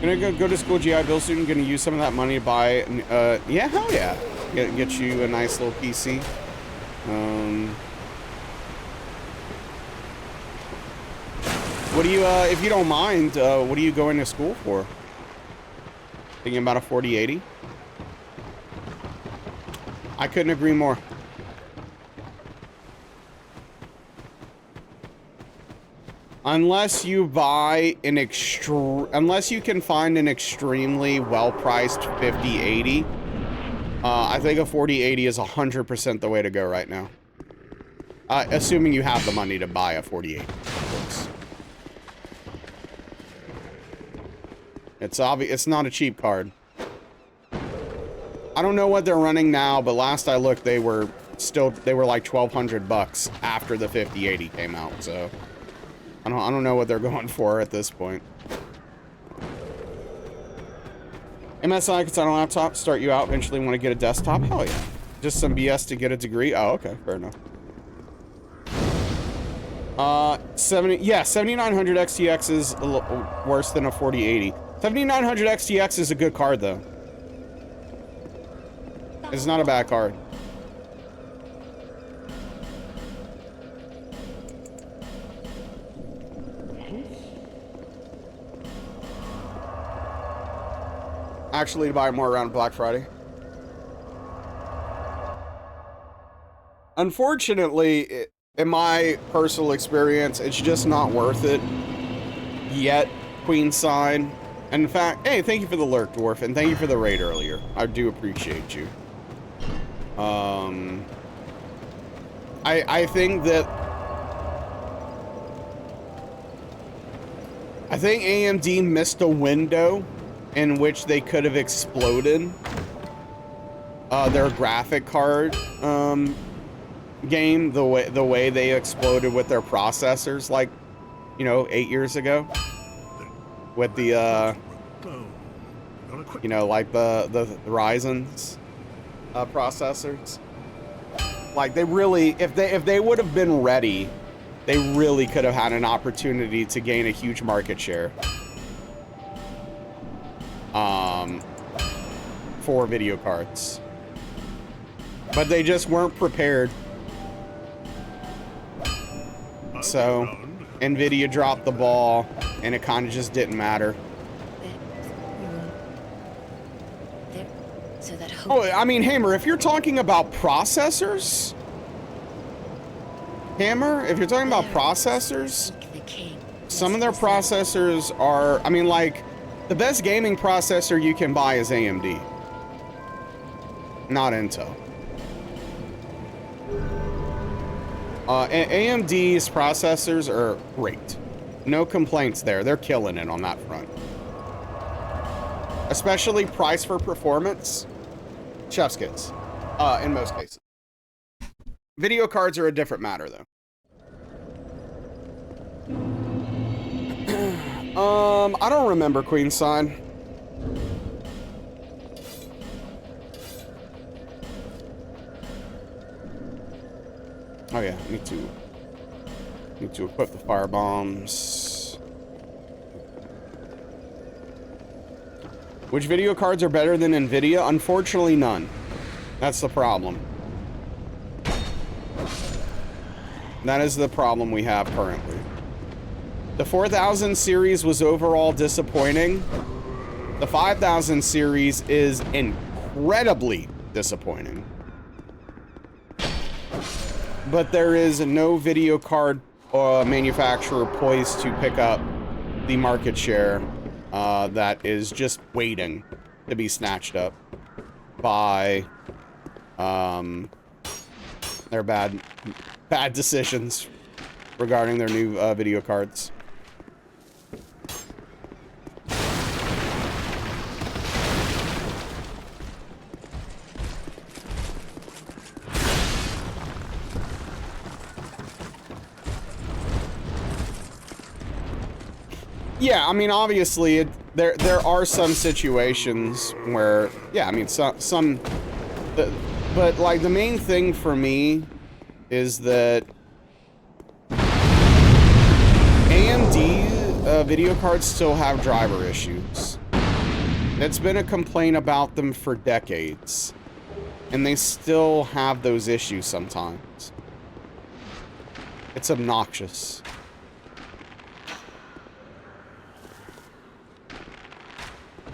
Gonna go to school GI Bill soon. Gonna use some of that money to buy. Yeah, hell yeah. Get you a nice little PC. What do you, if you don't mind, what are you going to school for? Thinking about a 4080? I couldn't agree more. Unless you buy an unless you can find an extremely well-priced 5080, I think a 4080 is 100% the way to go right now. Assuming you have the money to buy a 4080, of course. It's obvious, it's not a cheap card. I don't know what they're running now, but last I looked, they were like 1,200 bucks after the 5080 came out, so I don't know what they're going for at this point. MSI can sign a laptop, start you out, eventually want to get a desktop? Hell yeah. Just some BS to get a degree? Oh, okay, fair enough. 7900 XTX is a little worse than a 4080. 7900 XTX is a good card, though. It's not a bad card. Actually, to buy more around Black Friday. Unfortunately, in my personal experience, it's just not worth it yet, Queenside. And in fact, hey, thank you for the lurk, Dwarf, and thank you for the raid earlier. I do appreciate you. I think that I think AMD missed a window in which they could have exploded their graphic card game the way they exploded with their processors, like, you know, 8 years ago, with the you know, like the Ryzen's processors. Like, they really, if they would have been ready, they really could have had an opportunity to gain a huge market share for video cards. But they just weren't prepared. So Nvidia dropped the ball, and it kind of just didn't matter. So that Oh, I mean, Hammer, if you're talking about processors, if you're talking about processors, some of their processors are, I mean, like, the best gaming processor you can buy is AMD, not Intel. AMD's processors are great. No complaints there. They're killing it on that front. Especially price for performance. Chef's kiss. In most cases. Video cards are a different matter, though. I don't remember Queenside. Oh yeah, need to equip the fire bombs. Which video cards are better than Nvidia? Unfortunately, none. That's the problem. That is the problem we have currently. The 4000 series was overall disappointing. The 5000 series is incredibly disappointing. But there is no video card manufacturer poised to pick up the market share that is just waiting to be snatched up by their bad decisions regarding their new video cards. Yeah, I mean, obviously, there are some situations where, yeah, I mean, but like the main thing for me is that AMD video cards still have driver issues. It's been a complaint about them for decades, and they still have those issues sometimes. It's obnoxious.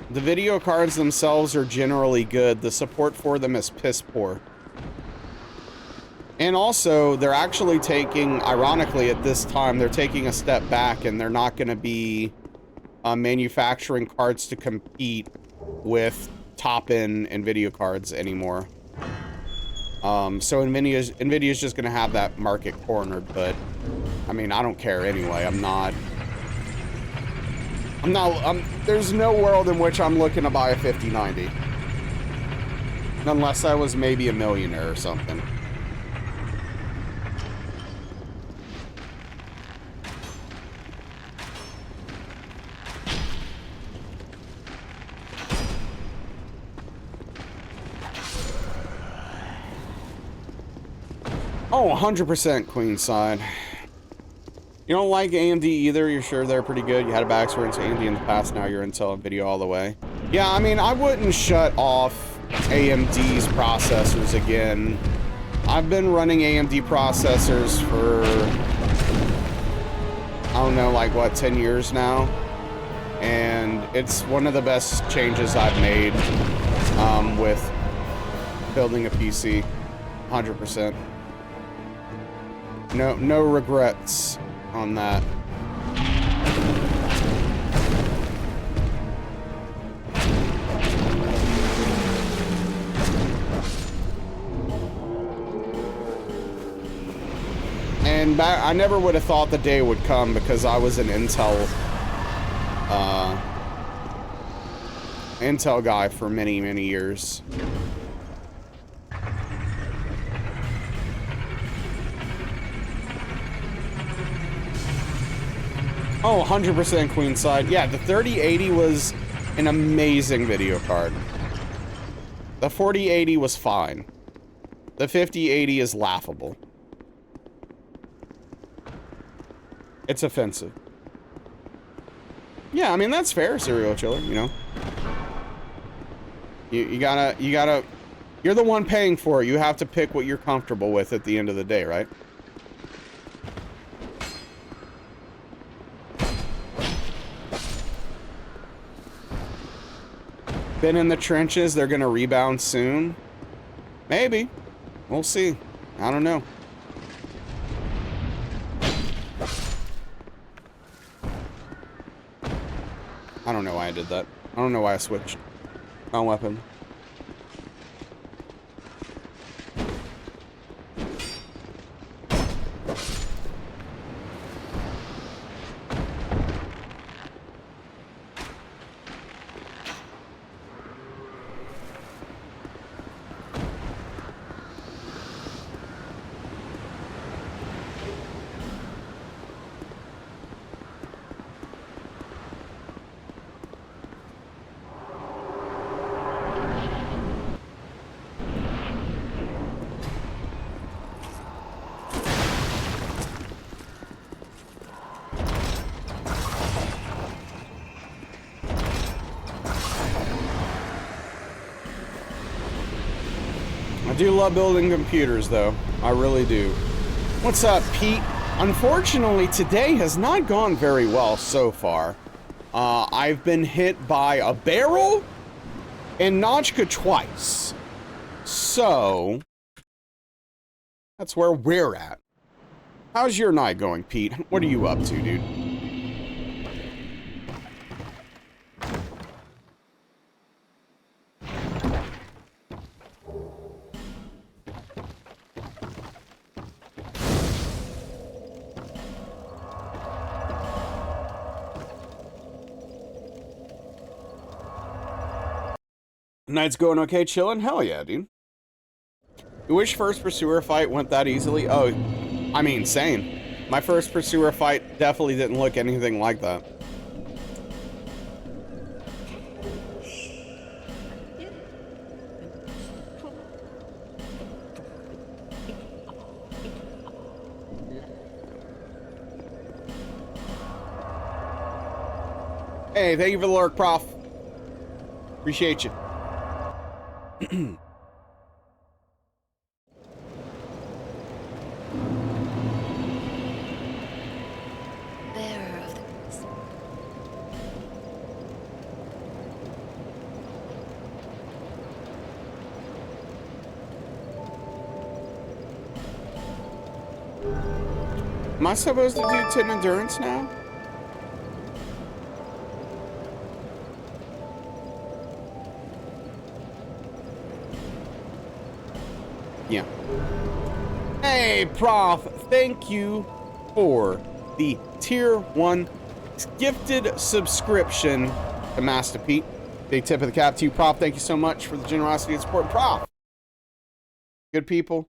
The video cards themselves are generally good. The support for them is piss poor. And also, they're actually taking, ironically at this time, they're taking a step back and they're not going to be manufacturing cards to compete with top-end NVIDIA cards anymore. So NVIDIA's just going to have that market cornered, but I mean, I don't care anyway. There's no world in which I'm looking to buy a 5090. Unless I was maybe a millionaire or something. Oh, 100% Queenside. You don't like AMD either? You're sure they're pretty good? You had a bad experience with AMD in the past, now you're Intel and video all the way. Yeah, I mean, I wouldn't shut off AMD's processors again. I've been running AMD processors for, I don't know, like what, 10 years now? And it's one of the best changes I've made with building a PC, 100%. No regrets on that. And I never would have thought the day would come because I was an Intel Intel guy for many, many years. Oh, 100% Queenside. Yeah, the 3080 was an amazing video card. The 4080 was fine. The 5080 is laughable. It's offensive. Yeah, I mean, that's fair, Serial Chiller, you know? You gotta, you're the one paying for it. You have to pick what you're comfortable with at the end of the day, right? Been in the trenches, they're gonna rebound soon. Maybe. We'll see. I don't know. I don't know why I did that. I don't know why I switched my weapon. I do love building computers, though. I really do. What's up, Pete? Unfortunately, today has not gone very well so far. I've been hit by a barrel and Notchka twice. So, that's where we're at. How's your night going, Pete? What are you up to, dude? Night's going okay, chilling? Hell yeah, dude. You wish first Pursuer fight went that easily? Oh, I mean, same. My first Pursuer fight definitely didn't look anything like that. Hey, thank you for the lurk, Prof. Appreciate you. Bearer of the... Am I supposed to do 10 endurance now? Yeah. Hey, Prof, thank you for the tier 1 gifted subscription to Master Pete. Big tip of the cap to you, Prof. Thank you so much for the generosity and support. Prof. Good people.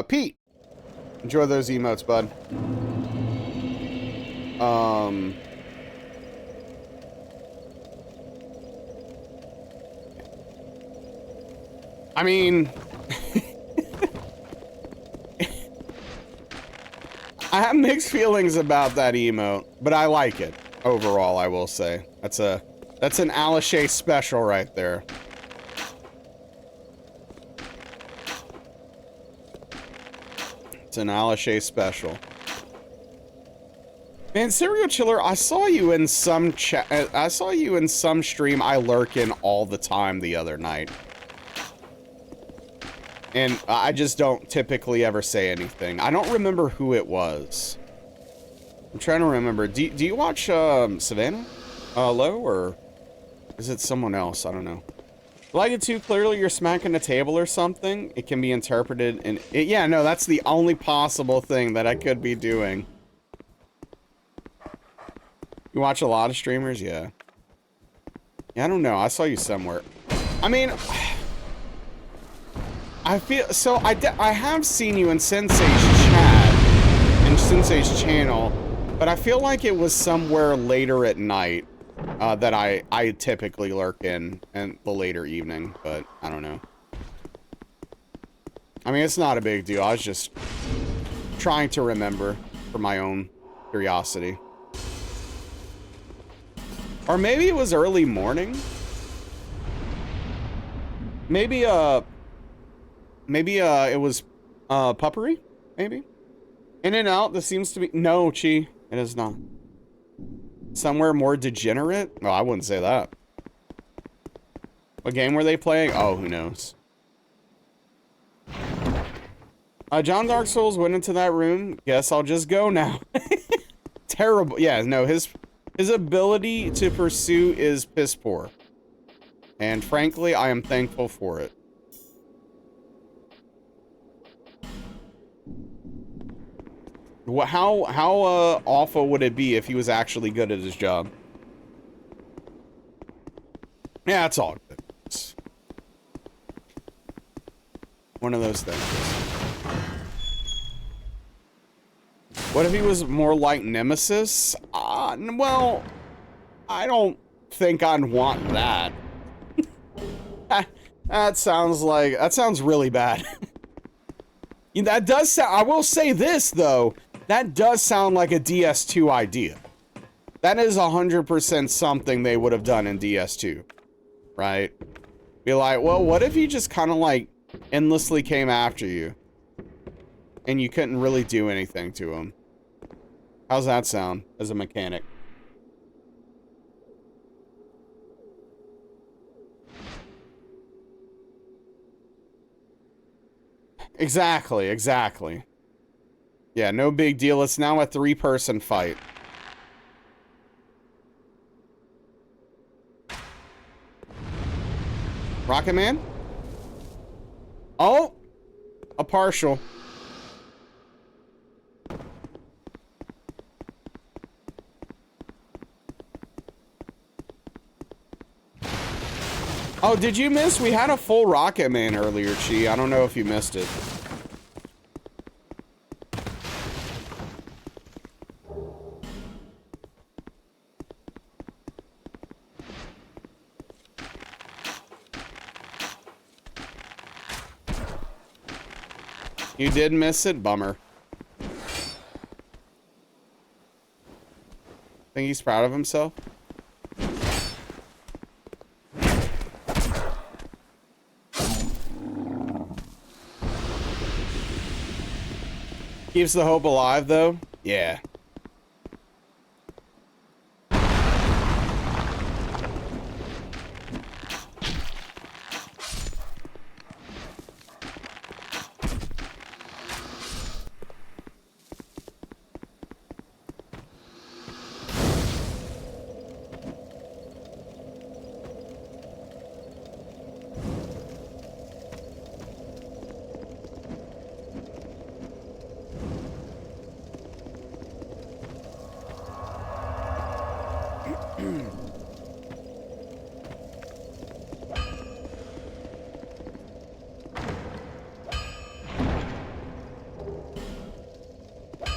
Pete. Enjoy those emotes, bud. I mean... I have mixed feelings about that emote, but I like it overall, I will say. That's an Alashay special right there. It's an Alashay special. Man, Serial Chiller, I saw you in some chat. I saw you in some stream I lurk in all the time the other night. And I just don't typically ever say anything. I don't remember who it was. I'm trying to remember. Do you watch Savannah? Low, or is it someone else? I don't know. Like it too clearly you're smacking a table or something. It can be interpreted in... yeah, no, that's the only possible thing that I could be doing. You watch a lot of streamers? Yeah. Yeah, I don't know. I saw you somewhere. I mean, I feel so. I have seen you in Sensei's chat and Sensei's channel, but I feel like it was somewhere later at night that I typically lurk in the later evening. But I don't know. I mean, it's not a big deal. I was just trying to remember for my own curiosity. Or maybe it was early morning. Maybe it was puppery, maybe. In and out, this seems to be no, Chi, it is not. Somewhere more degenerate? No, I wouldn't say that. What game were they playing? Oh, who knows. John Dark Souls went into that room. Guess I'll just go now. Terrible. Yeah, no, his ability to pursue is piss poor. And frankly, I am thankful for it. How awful would it be if he was actually good at his job? Yeah, it's all good. It's one of those things. What if he was more like Nemesis? Well, I don't think I'd want that. That sounds really bad. That does sound, I will say this though, that does sound like a DS2 idea. That is 100% something they would have done in DS2, right? Be like, well, what if he just kind of like endlessly came after you and you couldn't really do anything to him? How's that sound as a mechanic? Exactly, exactly. Yeah, no big deal. It's now a 3-person fight. Rocket Man? Oh! A partial. Oh, did you miss? We had a full Rocket Man earlier, Chi. I don't know if you missed it. You did miss it? Bummer. Think he's proud of himself? Keeps the hope alive, though? Yeah.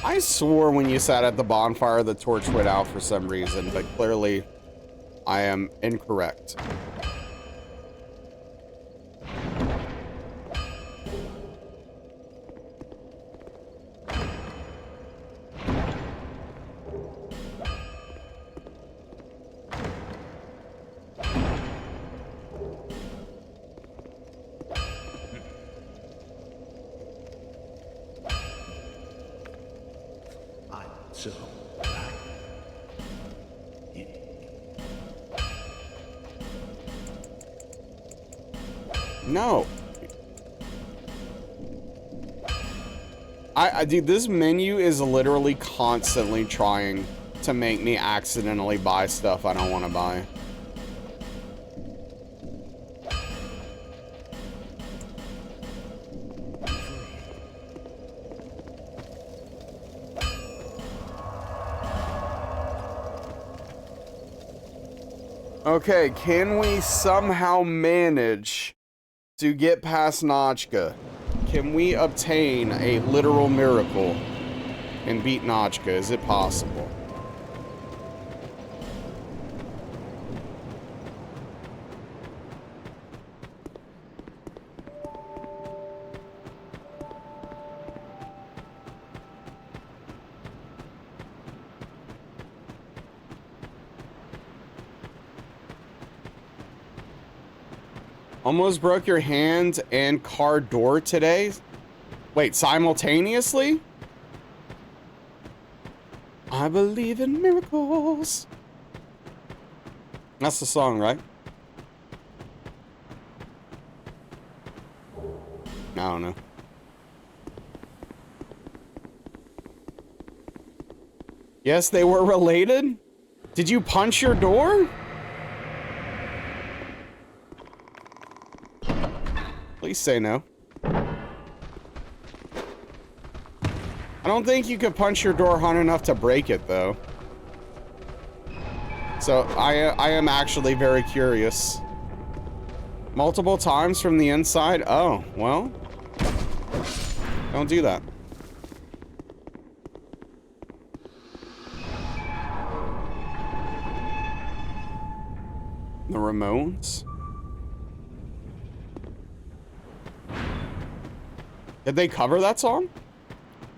I swore when you sat at the bonfire the torch went out for some reason, but clearly I am incorrect. So, No. Dude, this menu is literally constantly trying to make me accidentally buy stuff I don't want to buy. Okay, can we somehow manage to get past Notchka? Can we obtain a literal miracle and beat Notchka? Is it possible? Almost broke your hand and car door today? Wait, simultaneously? I believe in miracles. That's the song, right? I don't know. Yes, they were related? Did you punch your door? Please say no. I don't think you could punch your door hard enough to break it, though. So, I am actually very curious. Multiple times from the inside? Oh, well. Don't do that. The Ramones? Did they cover that song?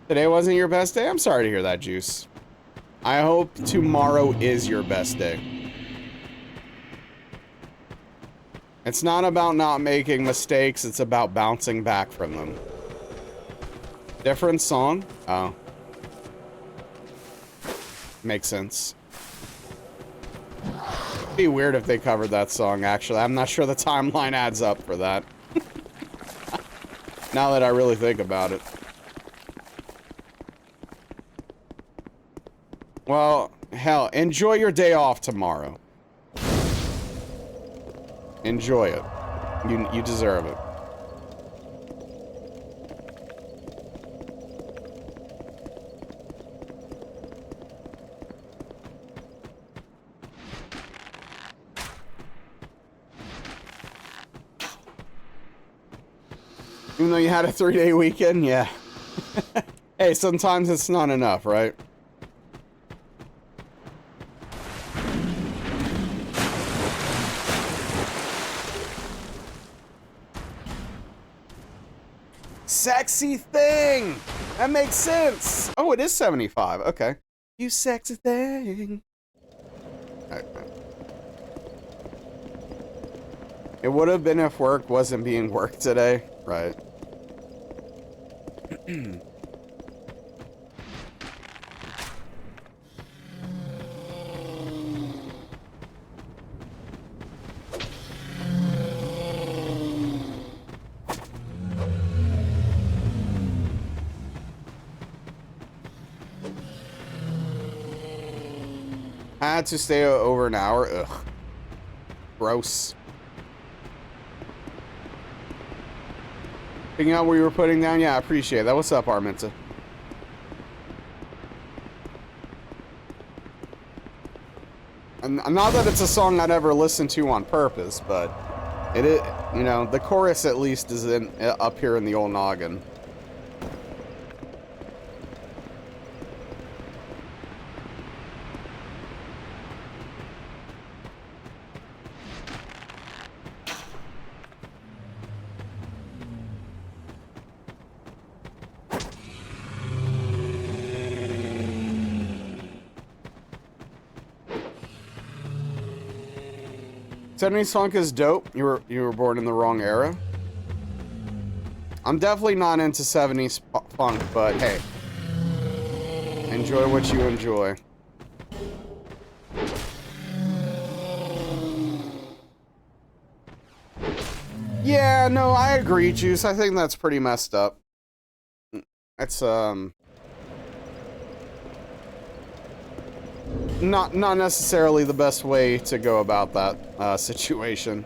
Today wasn't your best day? I'm sorry to hear that, Juice. I hope tomorrow is your best day. It's not about not making mistakes, it's about bouncing back from them. Different song? Oh. Makes sense. It'd be weird if they covered that song, actually. I'm not sure the timeline adds up for that. Now that I really think about it. Well, hell, enjoy your day off tomorrow. Enjoy it. You deserve it. Even though you had a 3-day weekend, yeah. Hey, sometimes it's not enough, right? Sexy thing! That makes sense! Oh, it is 75. Okay. You sexy thing. Okay. It would have been if work wasn't being worked today. Right. I had to stay over an hour. Ugh. Gross. Picking out what you were putting down? Yeah, I appreciate that. What's up, Arminta? And not that it's a song I'd ever listen to on purpose, but it is, you know, the chorus at least is up here in the old noggin. '70s funk is dope. You were born in the wrong era. I'm definitely not into '70s funk, but hey, enjoy what you enjoy. Yeah, no, I agree, Juice. I think that's pretty messed up. That's not necessarily the best way to go about that situation.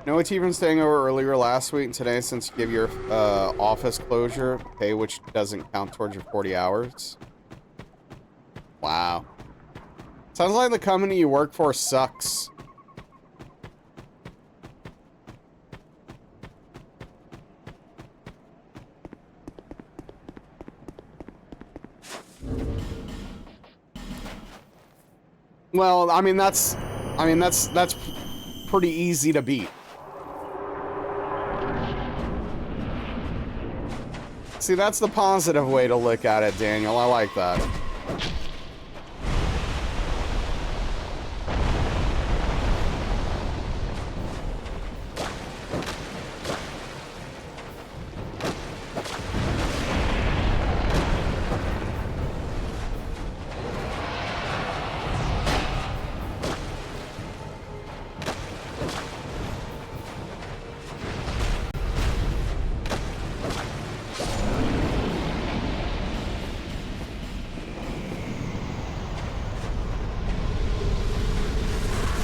No, it's even staying over earlier last week and today since you give your office closure pay, which doesn't count towards your 40 hours. Wow. Sounds like the company you work for sucks. Well, I mean that's pretty easy to beat. See, that's the positive way to look at it, Daniel. I like that.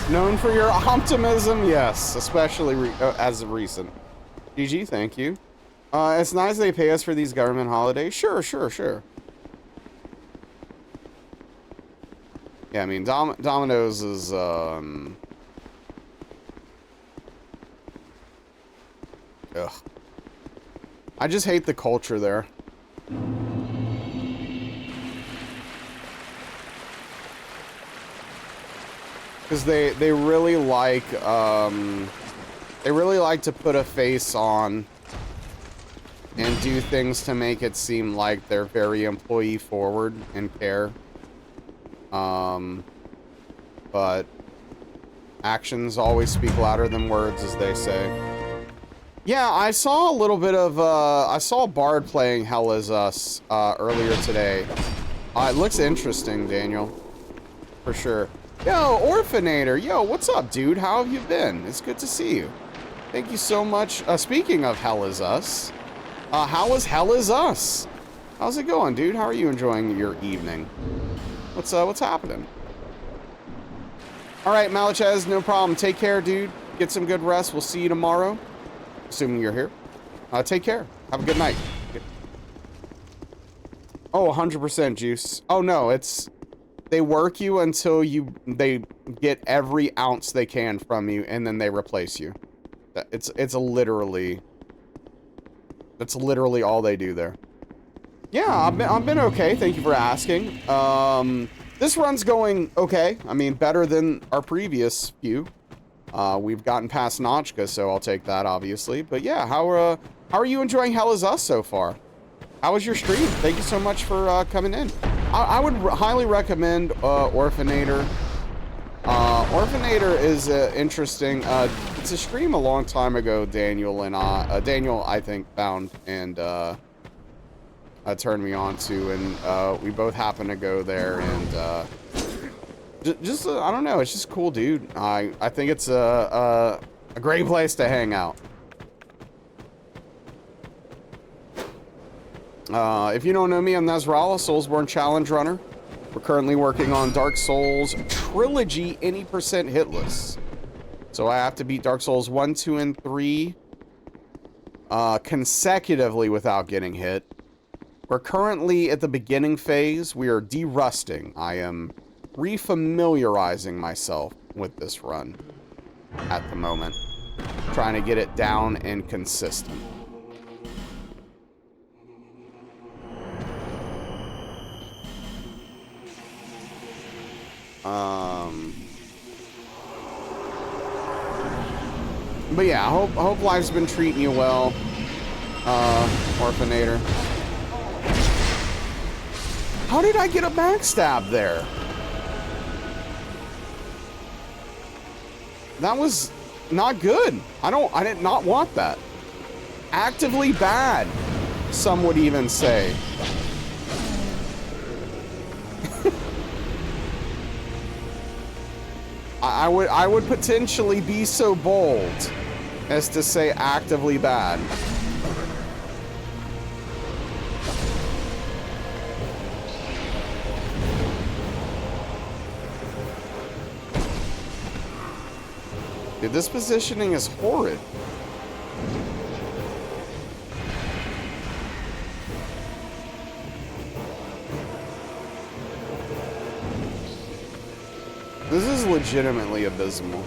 Known for your optimism, yes, especially as of recent. GG, thank you. It's nice they pay us for these government holidays. Sure. Yeah, I mean, Domino's is, ugh. I just hate the culture there. Because they really like to put a face on and do things to make it seem like they're very employee forward and care. But actions always speak louder than words, as they say. Yeah, I saw a little bit of I saw Bard playing Hell Is Us earlier today. It looks interesting, Daniel, for sure. Yo, Orphanator. Yo, what's up, dude? How have you been? It's good to see you. Thank you so much. Speaking of Hell Is Us, how is Hell Is Us? How's it going, dude? How are you enjoying your evening? What's happening? All right, Malachez, no problem. Take care, dude. Get some good rest. We'll see you tomorrow, assuming you're here. Take care. Have a good night. Oh, 100% Juice. Oh, no, it's... They work you until they get every ounce they can from you, and then they replace you. It's literally... That's literally all they do there. Yeah, I've been okay. Thank you for asking. This run's going okay. I mean, better than our previous few. We've gotten past Notchka, so I'll take that, obviously. But yeah, how are you enjoying Hell Is Us so far? How was your stream? Thank you so much for coming in. I would highly recommend Orphanator. Orphanator is interesting. It's a stream a long time ago. Daniel, I think, found and turned me on to, and we both happened to go there, and just I don't know. It's just cool, dude. I think it's a great place to hang out. If you don't know me, I'm Nasrallah, Soulsborne Challenge Runner. We're currently working on Dark Souls Trilogy Any percent Hitless. So I have to beat Dark Souls 1, 2, and 3 consecutively without getting hit. We're currently at the beginning phase. We are de-rusting. I am refamiliarizing myself with this run at the moment. Trying to get it down and consistent. But yeah, I hope life's been treating you well, Orphanator. How did I get a backstab there? That was not good. I did not want that. Actively bad, some would even say. I would potentially be so bold as to say actively bad. Dude, this positioning is horrid. This is legitimately abysmal.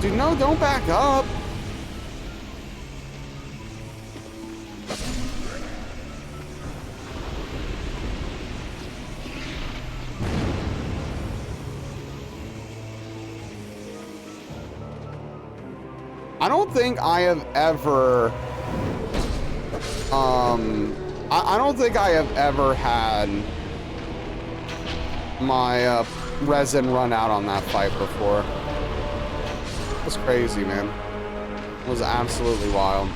Dude, no, don't back up. I don't think I have ever, I don't think I have ever had my resin run out on that fight before. It was crazy, man. It was absolutely wild.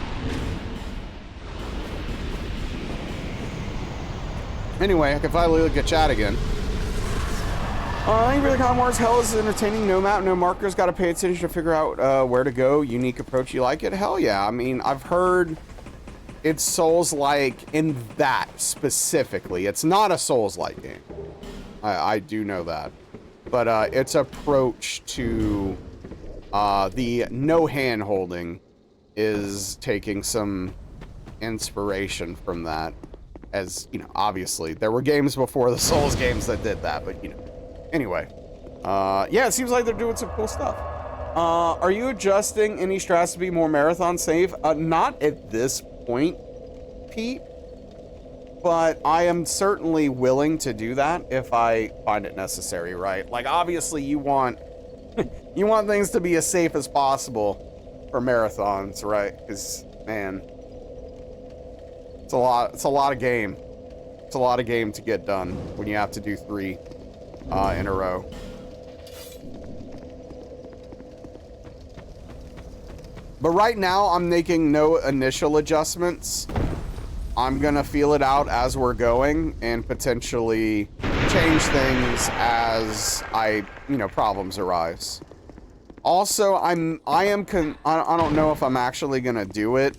Anyway, I can finally look at chat again. Angry the Common Wars, hell is entertaining. No map, no markers. Got to pay attention to figure out where to go. Unique approach. You like it? Hell yeah. I mean, I've heard it's Souls-like in that specifically. It's not a Souls-like game. I do know that. But its approach to the no hand-holding is taking some inspiration from that. As, you know, obviously, there were games before the Souls games that did that, but, you know. Anyway, yeah, it seems like they're doing some cool stuff. Are you adjusting any strats to be more marathon safe? Not at this point, Pete, but I am certainly willing to do that if I find it necessary, right? Like, obviously, you want you want things to be as safe as possible for marathons, right? Because, man, it's a lot of game. It's a lot of game to get done when you have to do 3 in a row. But right now, I'm making no initial adjustments. I'm gonna feel it out as we're going and potentially change things as problems arise. Also, I don't know if I'm actually gonna do it,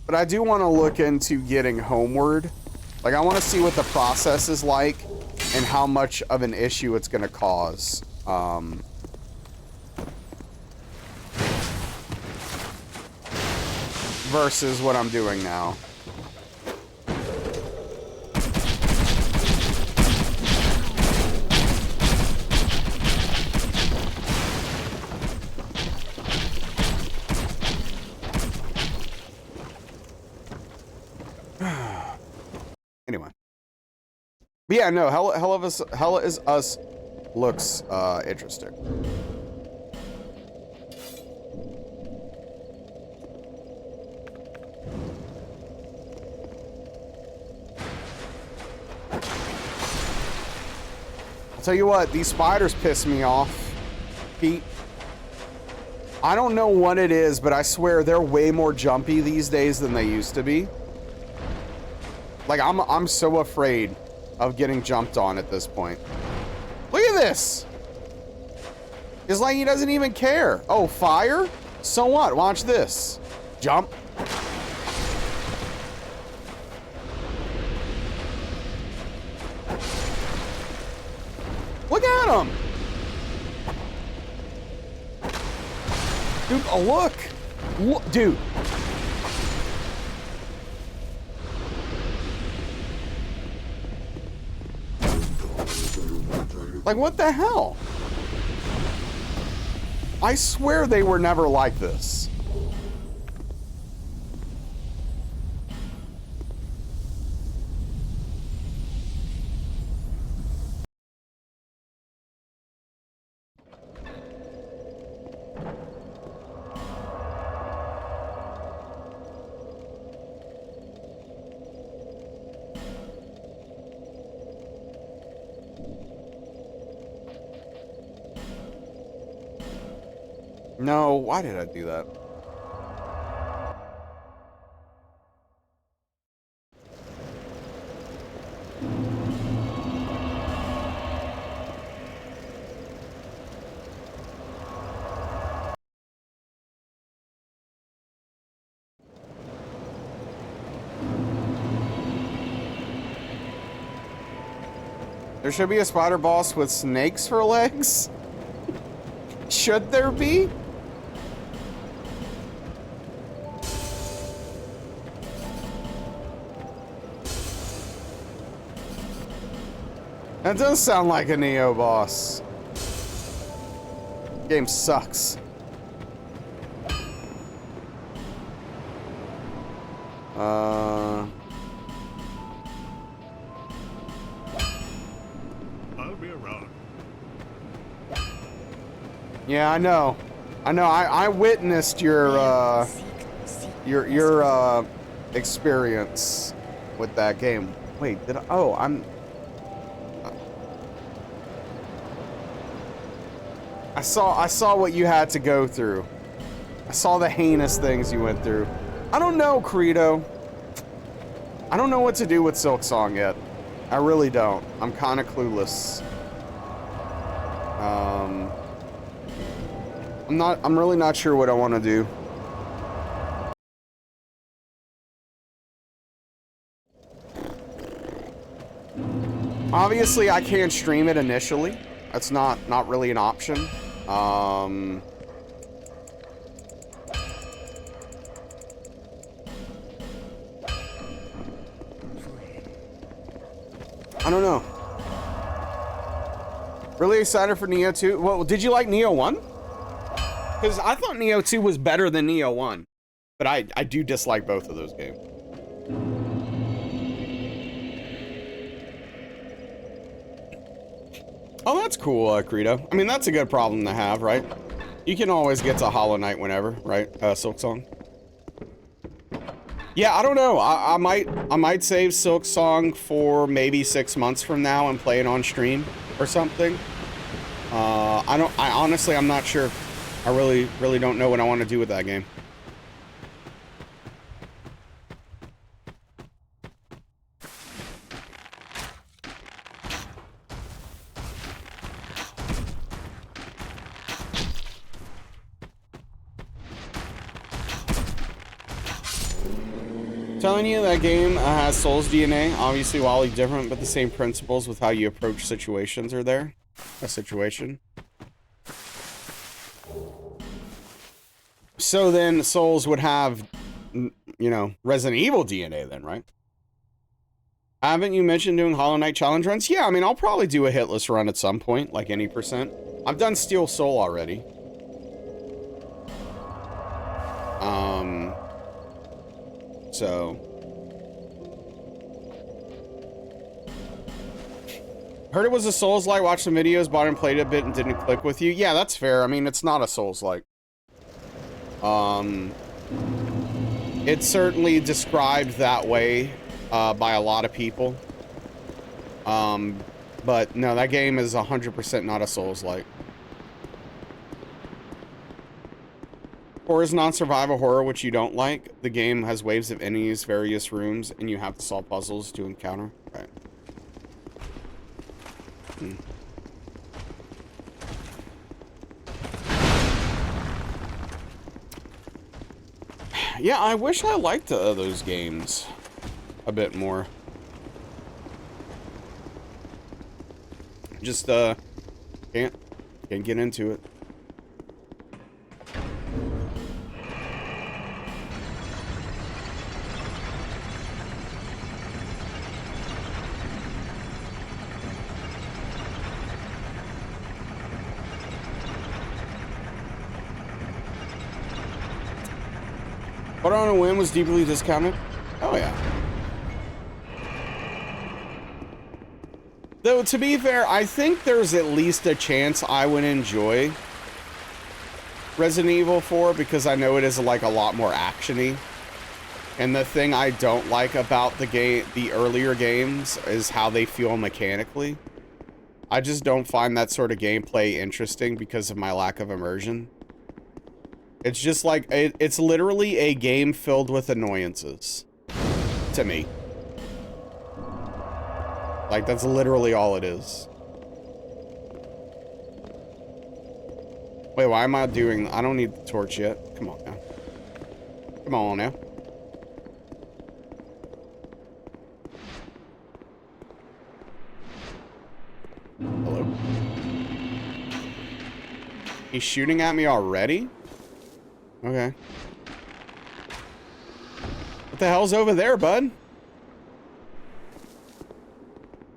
but I do want to look into getting Homeward. Like, I want to see what the process is like and how much of an issue it's going to cause. Versus what I'm doing now. Anyway. But yeah, no, Hella is Us looks interesting. I'll tell you what, these spiders piss me off, Pete. I don't know what it is, but I swear they're way more jumpy these days than they used to be. Like, I'm so afraid of getting jumped on at this point. Look at this. It's like he doesn't even care. Oh, fire? So what? Watch this. Jump. Look at him. Dude, oh, look. Look, dude. Like, what the hell? I swear they were never like this. No, why did I do that? There should be a spider boss with snakes for legs? Should there be? That does sound like a Neo boss. Game sucks. I'll be around. Yeah, I know. I witnessed your experience with that game. Wait, did I? Oh, I saw what you had to go through. I saw the heinous things you went through. I don't know, Credo. I don't know what to do with Silk Song yet. I really don't. I'm kind of clueless. I'm really not sure what I want to do. Obviously, I can't stream it initially. That's not really an option. I don't know. Really excited for Neo 2. Well, did you like Neo 1? Because I thought Neo 2 was better than Neo 1. But I do dislike both of those games. Oh, that's cool, Credo. I mean, that's a good problem to have, right? You can always get to Hollow Knight whenever, right? Silk Song. Yeah, I don't know. I might save Silk Song for maybe 6 months from now and play it on stream or something. Honestly, I'm not sure. I really don't know what I want to do with that game. Telling you that game has Souls DNA, obviously wildly different, but the same principles with how you approach situations are there. A situation. So then Souls would have, you know, Resident Evil DNA then, right? Haven't you mentioned doing Hollow Knight challenge runs? Yeah, I mean, I'll probably do a hitless run at some point, like any percent. I've done Steel Soul already. So heard it was a Souls-like, watched some videos, bought and played a bit and didn't click with you. Yeah, that's fair. I mean, it's not a Souls-like. It's certainly described that way by a lot of people. But no, that game is 100% not a Souls-like. Horror is non-survival horror, which you don't like. The game has waves of enemies, various rooms, and you have to solve puzzles to encounter. Right. Yeah, I wish I liked those games a bit more. Just can't get into it. But on a Whim was deeply discounted. Oh yeah. Though to be fair, I think there's at least a chance I would enjoy Resident Evil 4 because I know it is like a lot more actiony. And the thing I don't like about the earlier games is how they feel mechanically. I just don't find that sort of gameplay interesting because of my lack of immersion. It's just like, it's literally a game filled with annoyances. To me. Like, that's literally all it is. Wait, why am I doing... I don't need the torch yet. Come on now. Come on now. He's shooting at me already? Okay. What the hell's over there, bud?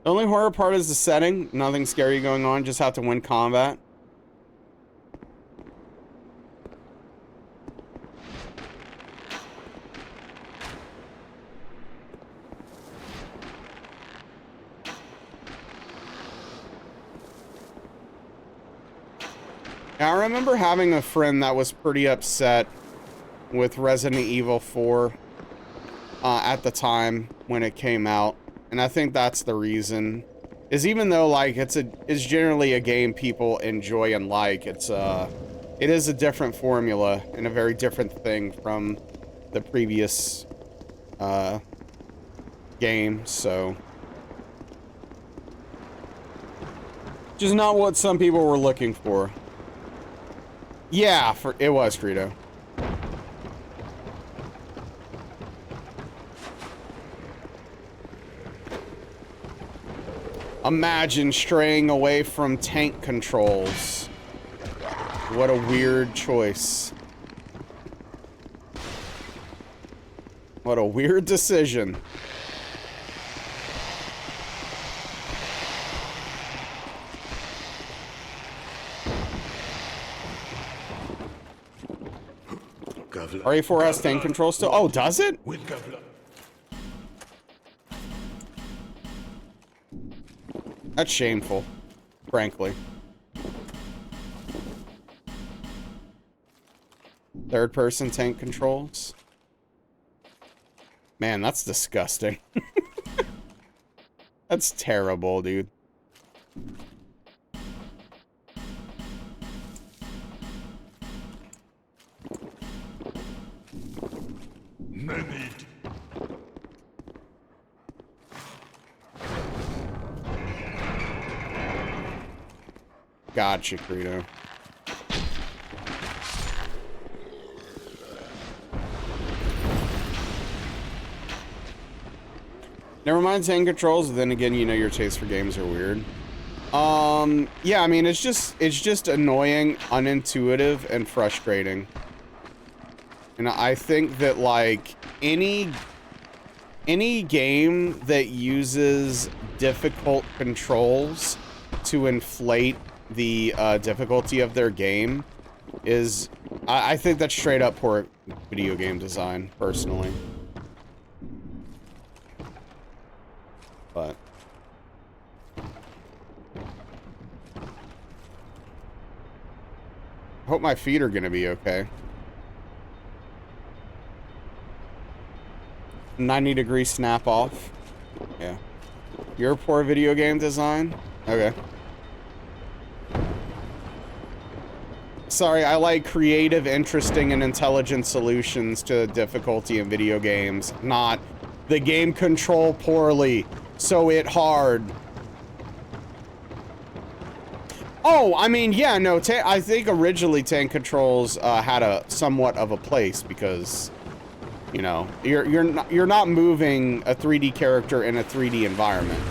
The only horror part is the setting. Nothing scary going on. Just have to win combat. Now, I remember having a friend that was pretty upset with Resident Evil 4 at the time when it came out, and I think that's the reason. Is even though like it's generally a game people enjoy and like, it is a different formula and a very different thing from the previous game, so just not what some people were looking for. Yeah, it was Frito. Imagine straying away from tank controls. What a weird choice. What a weird decision. RE4 has tank control still? Oh, does it? That's shameful, frankly. Third person tank controls? Man, that's disgusting. That's terrible, dude. Gotcha, Credo. Never mind tank controls, then again, you know your taste for games are weird. Yeah, I mean, it's just annoying, unintuitive, and frustrating. And I think that, like, any game that uses difficult controls to inflate the difficulty of their game is, I think that's straight up poor video game design, personally. But I hope my feet are gonna be okay. 90-degree snap off. Yeah. Your poor video game design? Okay. Sorry, I like creative, interesting, and intelligent solutions to difficulty in video games, not the game control poorly, so it hard. Oh, I mean, yeah, no, I think originally tank controls had a somewhat of a place because, you know, you're not moving a 3D character in a 3D environment.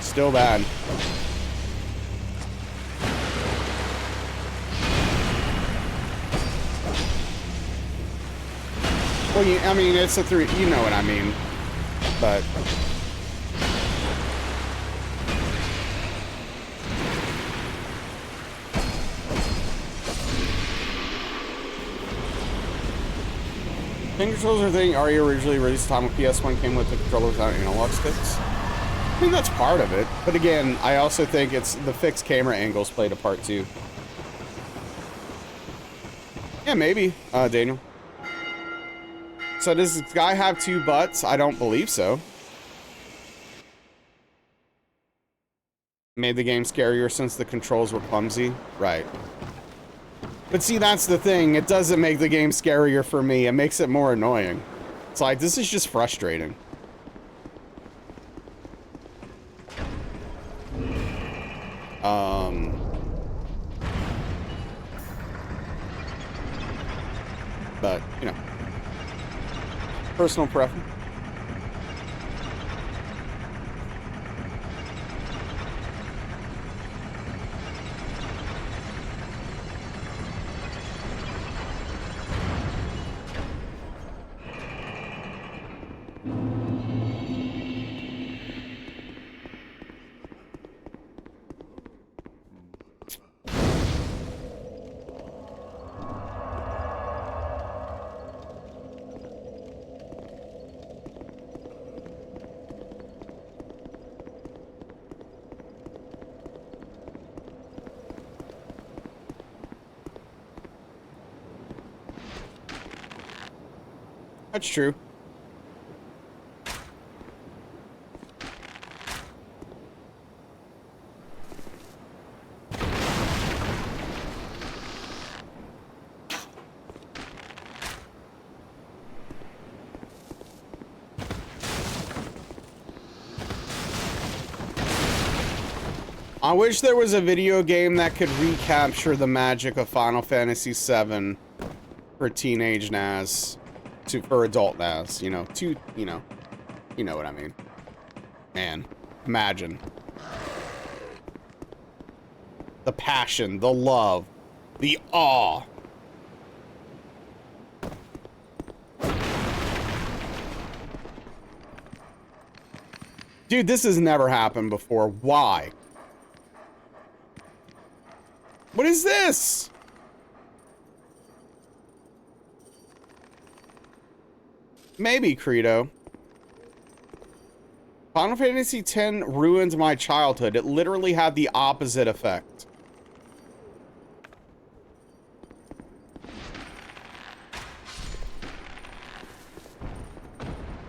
Still bad. Well, I mean, it's a 3, you know what I mean, but... Tank controls are a thing. RE originally released time when PS1 came with the controller without analog sticks. I mean, that's part of it, but again, I also think it's the fixed camera angles played a part too. Yeah, maybe, Daniel. So does this guy have 2 butts? I don't believe so. Made the game scarier since the controls were clumsy? Right. But see, that's the thing. It doesn't make the game scarier for me. It makes it more annoying. It's like, this is just frustrating. But, you know, personal preference. That's true. I wish there was a video game that could recapture the magic of Final Fantasy VII for teenage NAS. For adult NAS, you know, you know what I mean. Man, imagine. The passion, the love, the awe. Dude, this has never happened before. Why? What is this? Maybe, Credo. Final Fantasy X ruined my childhood. It literally had the opposite effect.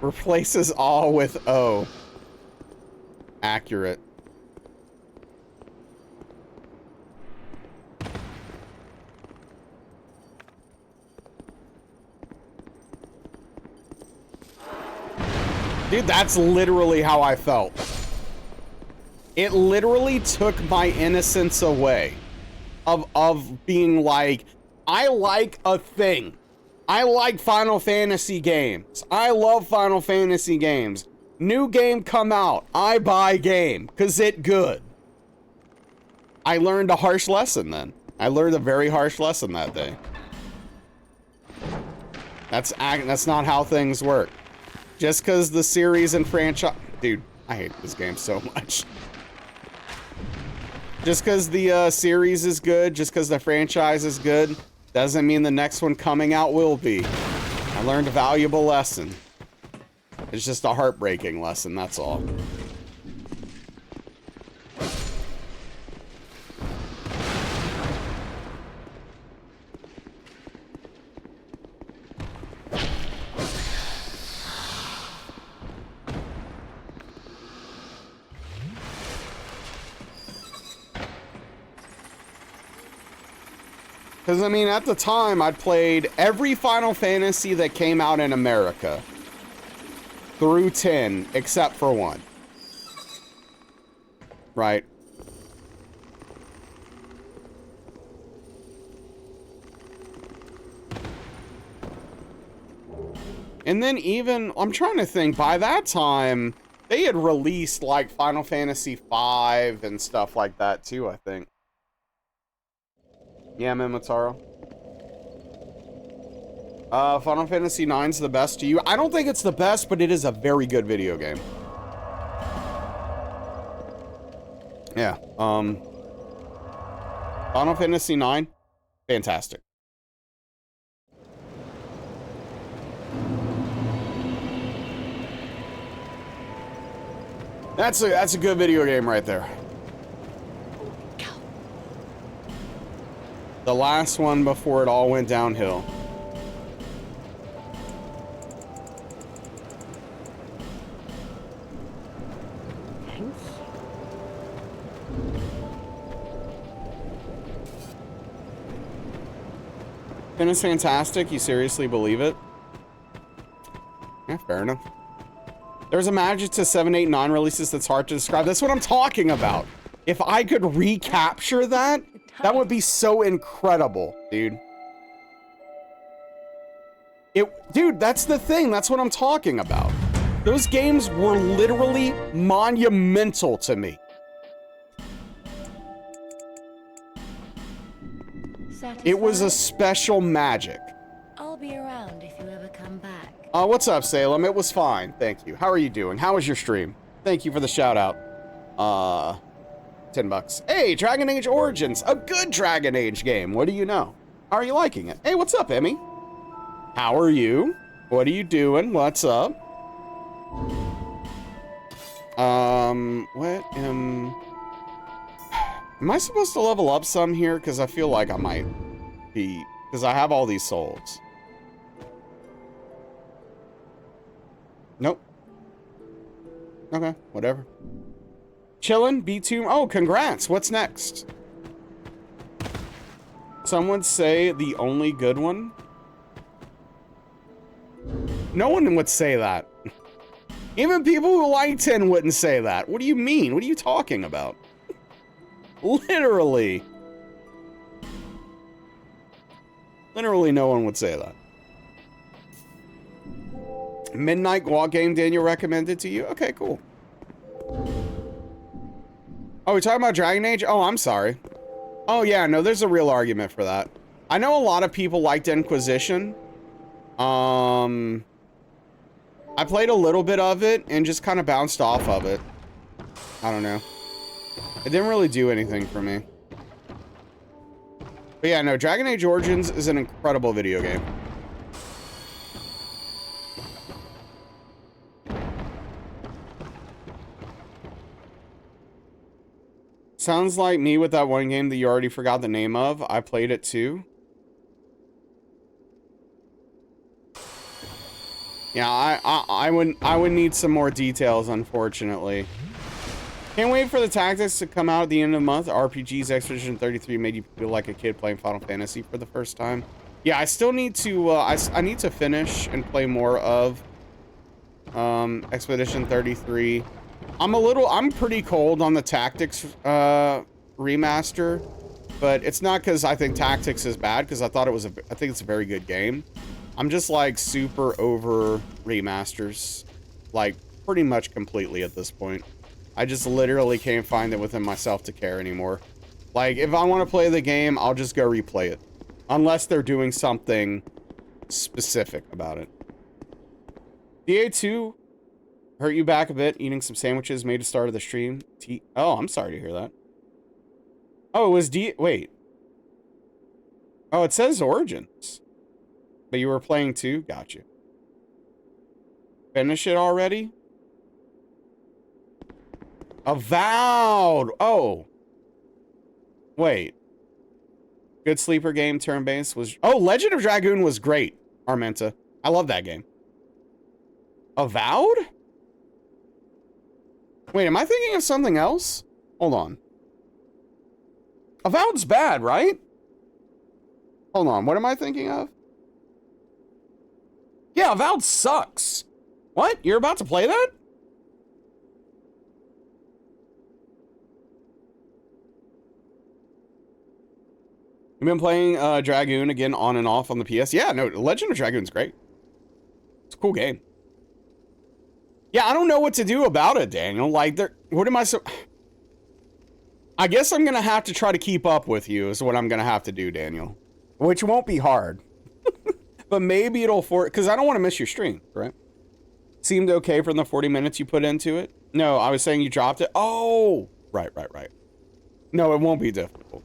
Replaces all with O. Accurate. Dude, that's literally how I felt. It literally took my innocence away of being like, I like a thing. I like Final Fantasy games. I love Final Fantasy games. New game come out. I buy game because it good. I learned a harsh lesson then. I learned a very harsh lesson that day. That's not how things work. Just because the series and franchise... Dude, I hate this game so much. Just because the series is good, just because the franchise is good, doesn't mean the next one coming out will be. I learned a valuable lesson. It's just a heartbreaking lesson, that's all. Because, I mean, at the time, I'd played every Final Fantasy that came out in America. Through 10, except for 1. Right? And then even, I'm trying to think, by that time, they had released, like, Final Fantasy V and stuff like that, too, I think. Yeah, Mimitaro. Final Fantasy IX's the best to you. I don't think it's the best, but it is a very good video game. Yeah, Final Fantasy IX, fantastic. That's a good video game right there. The last one before it all went downhill. Thanks. Finn is fantastic. You seriously believe it? Yeah, fair enough. There's a magic to 7, 8, 9 releases that's hard to describe. That's what I'm talking about. If I could recapture that, that would be so incredible, dude. Dude, that's the thing. That's what I'm talking about. Those games were literally monumental to me. It was a Satisfied? special magic. I'll be around if you ever come back. What's up, Salem? It was fine. Thank you. How are you doing? How was your stream? Thank you for the shout out. $10. Hey, Dragon Age Origins. A good Dragon Age game. What do you know? How are you liking it? Hey, what's up, Emmy? How are you? What are you doing? What's up? What am I supposed to level up some here? Because I feel like I might be, because I have all these souls. Nope. Okay, whatever. Chillin', B2. Oh, congrats. What's next? Some would say the only good one. No one would say that. Even people who like 10 wouldn't say that. What do you mean? What are you talking about? Literally. Literally no one would say that. Midnight Walk game Daniel recommended to you? Okay, cool. Oh, we're talking about Dragon Age? Oh, I'm sorry. Oh, yeah, no, there's a real argument for that. I know a lot of people liked Inquisition. I played a little bit of it and just kind of bounced off of it. I don't know. It didn't really do anything for me. But yeah, no, Dragon Age Origins is an incredible video game. Sounds like me with that one game that you already forgot the name of. I played it too. Yeah, I would need some more details, unfortunately. Can't wait for the tactics to come out at the end of the month. RPG's Expedition 33 made you feel like a kid playing Final Fantasy for the first time. Yeah, I still need to, I need to finish and play more of Expedition 33. I'm pretty cold on the Tactics remaster, but it's not because I think Tactics is bad, because I think it's a very good game. I'm just like super over remasters, like pretty much completely at this point. I just literally can't find it within myself to care anymore. Like, if I want to play the game, I'll just go replay it. Unless they're doing something specific about it. DA2 hurt you back a bit, eating some sandwiches made to start of the stream. Oh, I'm sorry to hear that. Oh, it was wait. Oh, it says Origins. But you were playing too? Gotcha. Finish it already? Avowed! Oh. Wait. Good sleeper game, turn-based was... Oh, Legend of Dragoon was great, Armenta. I love that game. Avowed? Wait, am I thinking of something else? Hold on. Avowed's bad, right? Hold on, what am I thinking of? Yeah, Avowed sucks. What? You're about to play that? You've been playing Dragoon again on and off on the PS? Yeah, no, Legend of Dragoon's great. It's a cool game. Yeah, I don't know what to do about it, Daniel. Like, what am I so... I guess I'm gonna have to try to keep up with you is what I'm gonna have to do, Daniel. Which won't be hard. But maybe it'll because I don't want to miss your stream, right? Seemed okay from the 40 minutes you put into it. No, I was saying you dropped it. Oh, right. No, it won't be difficult.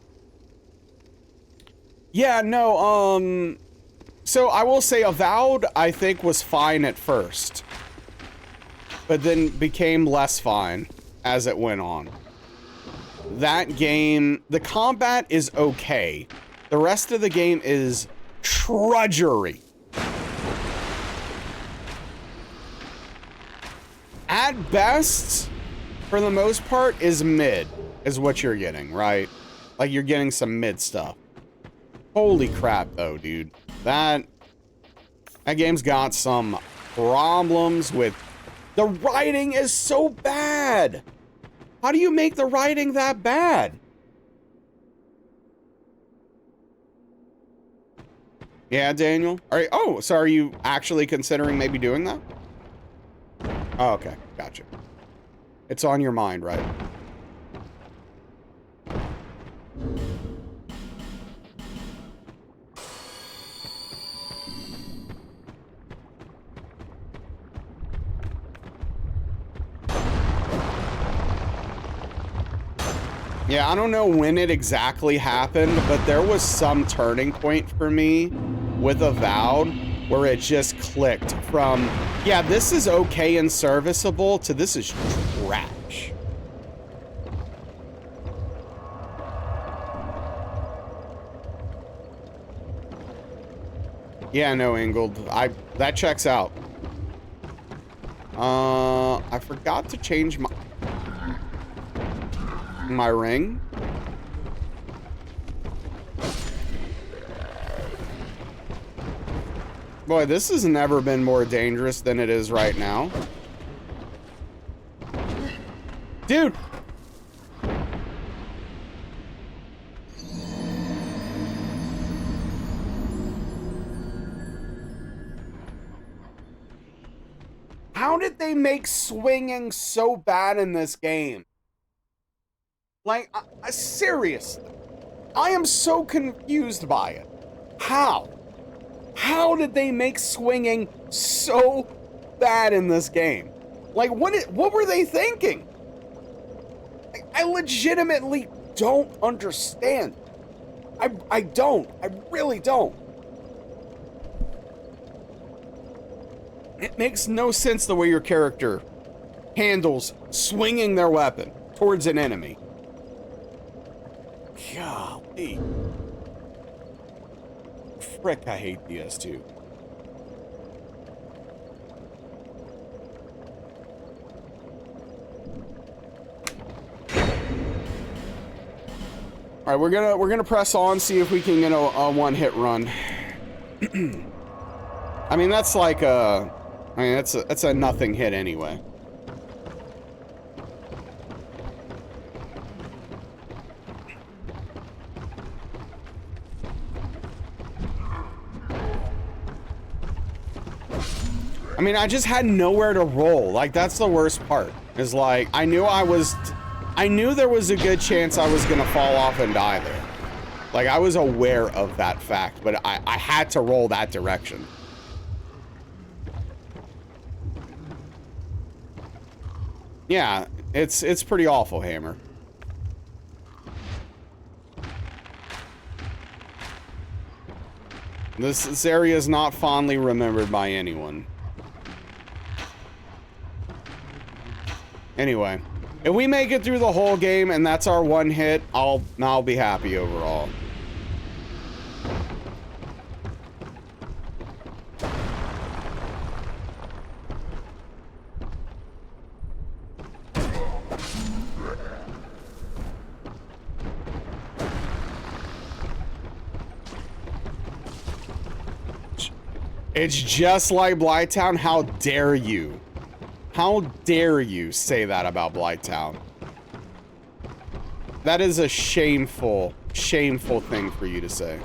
Yeah, no, so I will say Avowed, I think, was fine at first. But then became less fine as it went on. That game, the combat is okay. The rest of the game is trudgery. At best, for the most part, is mid, is what you're getting, right? Like, you're getting some mid stuff. Holy crap, though, dude. That game's got some problems with... The writing is so bad! How do you make the writing that bad? Yeah, Daniel. All right. Oh, so are you actually considering maybe doing that? Oh, okay. Gotcha. It's on your mind, right? Yeah, I don't know when it exactly happened, but there was some turning point for me with Avowed where it just clicked from, yeah, this is okay and serviceable to this is trash. Yeah, no, Ingold. That checks out. I forgot to change my ring. Boy, this has never been more dangerous than it is right now. Dude! How did they make swinging so bad in this game? Like, seriously. I am so confused by it. How? How did they make swinging so bad in this game? Like, what were they thinking? I legitimately don't understand. I don't. I really don't. It makes no sense the way your character handles swinging their weapon towards an enemy. Golly. Frick, I hate DS2. All right, we're gonna press on, see if we can get a one-hit run. I mean, that's like that's a nothing hit anyway. I mean, I just had nowhere to roll. Like, that's the worst part. Is like, I knew there was a good chance I was gonna fall off and die there. Like, I was aware of that fact, but I had to roll that direction. Yeah, it's pretty awful, Hammer. This area is not fondly remembered by anyone. Anyway, if we make it through the whole game and that's our one hit, I'll be happy overall. It's just like Blighttown. How dare you? How dare you say that about Blighttown? That is a shameful, shameful thing for you to say.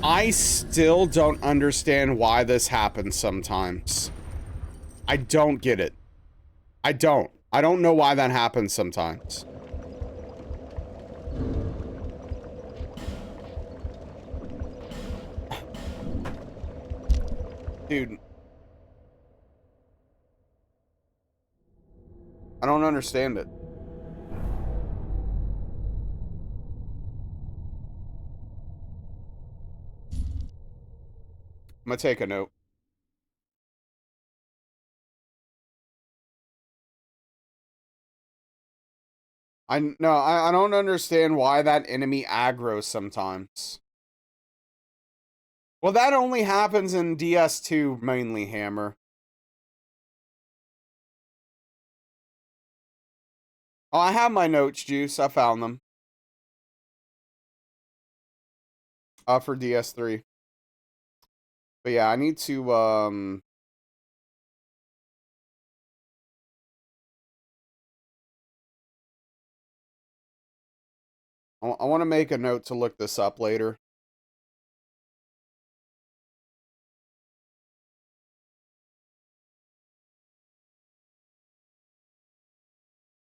I still don't understand why this happens sometimes. I don't get it. I don't. I don't know why that happens sometimes. Dude. I don't understand it. I'm gonna take a note. I don't understand why that enemy aggroes sometimes. Well, that only happens in DS2 mainly, Hammer. Oh, I have my notes, Juice. I found them. For DS3. But yeah, I need to, I want to make a note to look this up later.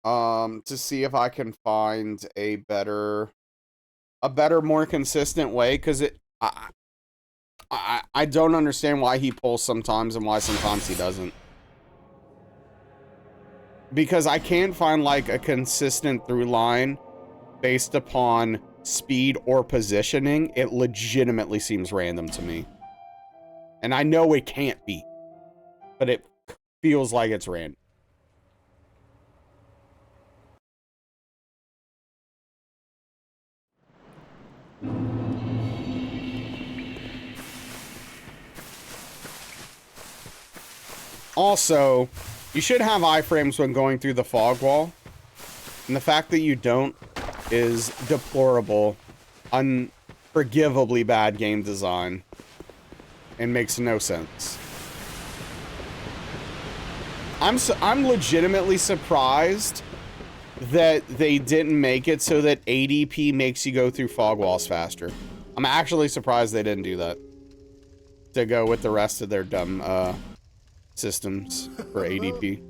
To see if I can find a better, more consistent way, because I don't understand why he pulls sometimes and why sometimes he doesn't. Because I can't find like a consistent through line based upon speed or positioning. It legitimately seems random to me. And I know it can't be, but it feels like it's random. Also, you should have iframes when going through the fog wall. And the fact that you don't is deplorable, unforgivably bad game design. And makes no sense. I'm legitimately surprised that they didn't make it so that ADP makes you go through fog walls faster. I'm actually surprised they didn't do that. To go with the rest of their dumb, systems for ADP.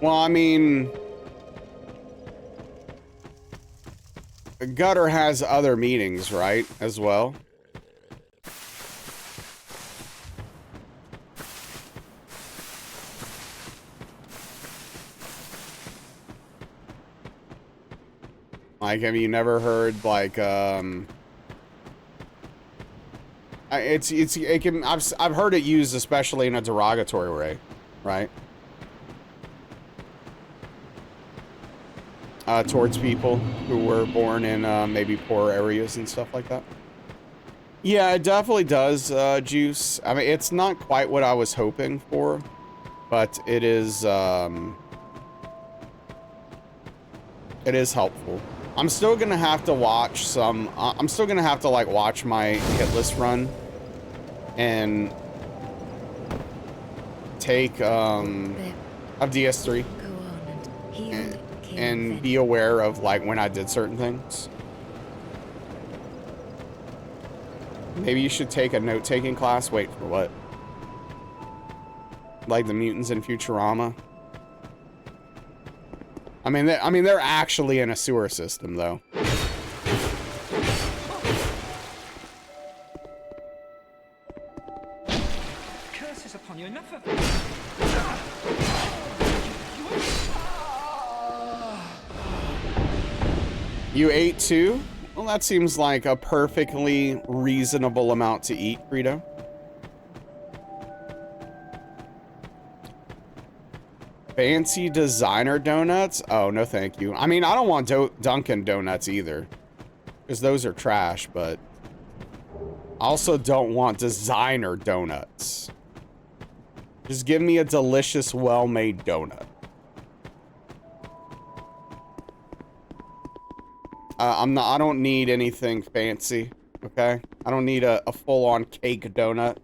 Well, I mean, Gutter has other meetings, right, as well? Like, have you never heard, like, I've heard it used especially in a derogatory way, right? Towards people who were born in maybe poor areas and stuff like that. Yeah, it definitely does, Juice. I mean, it's not quite what I was hoping for, but it is helpful. I'm still gonna have to watch some. I'm still gonna have to like watch my hitless run and take a DS3 and be aware of like when I did certain things. Maybe you should take a note-taking class. Wait, for what? Like the mutants in Futurama? I mean, they're actually in a sewer system, though. Curses upon you, enough of this. You ate too? Well, that seems like a perfectly reasonable amount to eat, Frito. Fancy designer donuts? Oh, no thank you. I mean, I don't want Dunkin' Donuts either, because those are trash, but I also don't want designer donuts. Just give me a delicious, well-made donut. I don't need anything fancy, okay? I don't need a full-on cake donut.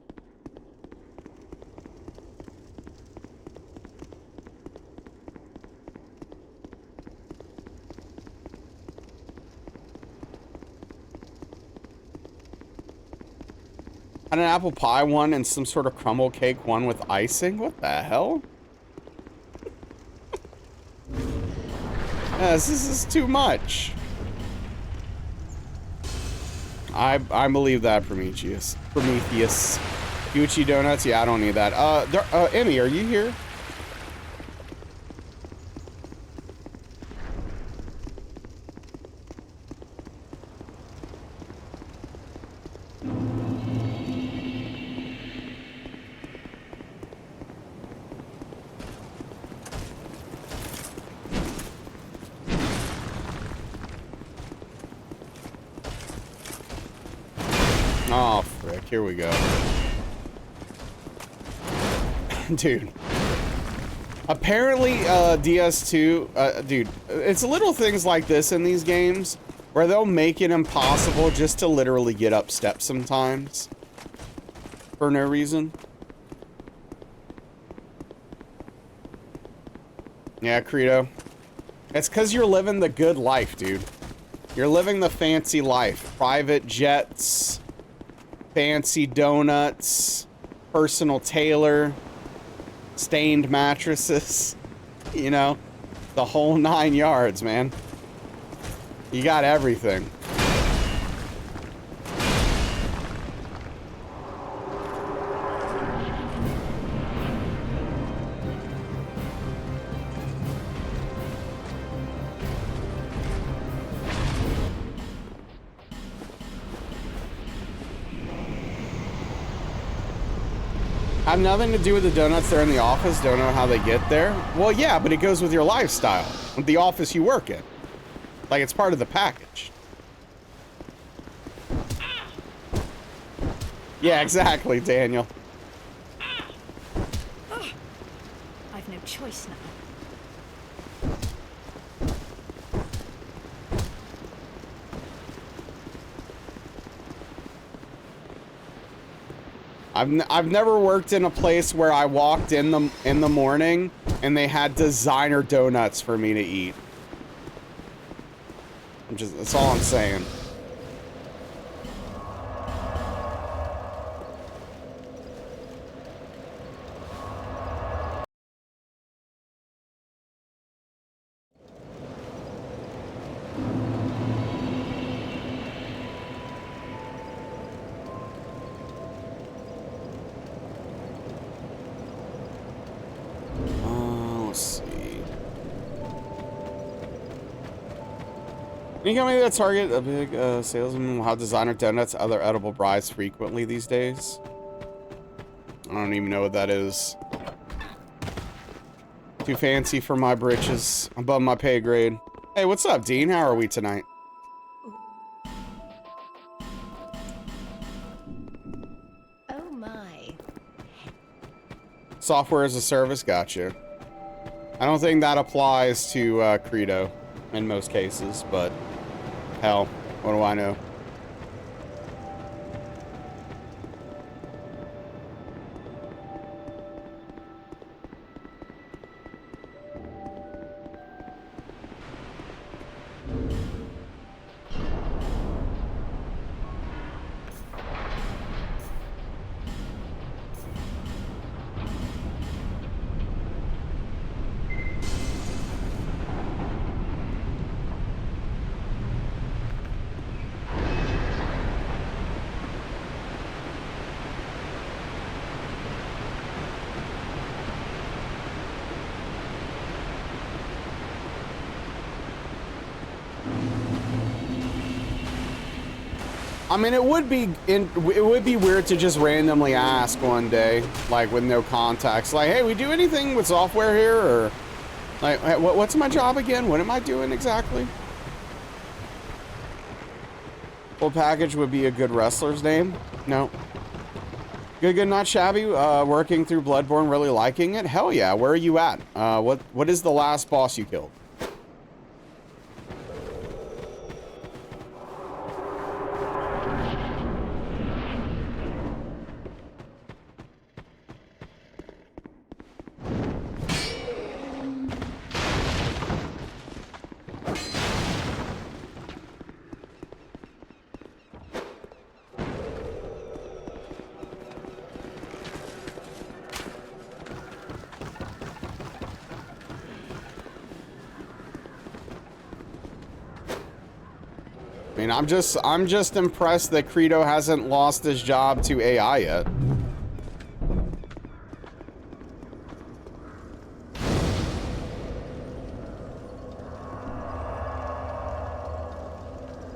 Had an apple pie one and some sort of crumble cake one with icing? What the hell? Yes, this is too much. I believe that, Prometheus. Prometheus. Gucci donuts? Yeah, I don't need that. Emmy, are you here? Oh, frick. Here we go. Dude. Apparently, DS2... dude, it's little things like this in these games where they'll make it impossible just to literally get up steps sometimes. For no reason. Yeah, Credo. It's because you're living the good life, dude. You're living the fancy life. Private jets... fancy donuts, personal tailor, stained mattresses, you know, the whole 9 yards, man. You got everything. Have nothing to do with the donuts. They're in the office. Don't know how they get there. Well, yeah, but it goes with your lifestyle. With the office you work in. Like, it's part of the package. Yeah, exactly, Daniel. I've no choice now. I've never worked in a place where I walked in the morning and they had designer donuts for me to eat. That's all I'm saying. Let's see. Can you tell me that Target, a big salesman, will have designer donuts, other edible bribes frequently these days? I don't even know what that is. Too fancy for my britches. Above my pay grade. Hey, what's up, Dean? How are we tonight? Oh my. Software as a service, gotcha. I don't think that applies to Credo in most cases, but hell, what do I know? I mean, it would be weird to just randomly ask one day, like with no context, like, "Hey, we do anything with software here?" Or like, hey, "What's my job again? What am I doing exactly?" Full package would be a good wrestler's name. No. Good, not shabby. Working through Bloodborne, really liking it. Hell yeah. Where are you at? What is the last boss you killed? mean, I'm just impressed that Credo hasn't lost his job to AI yet.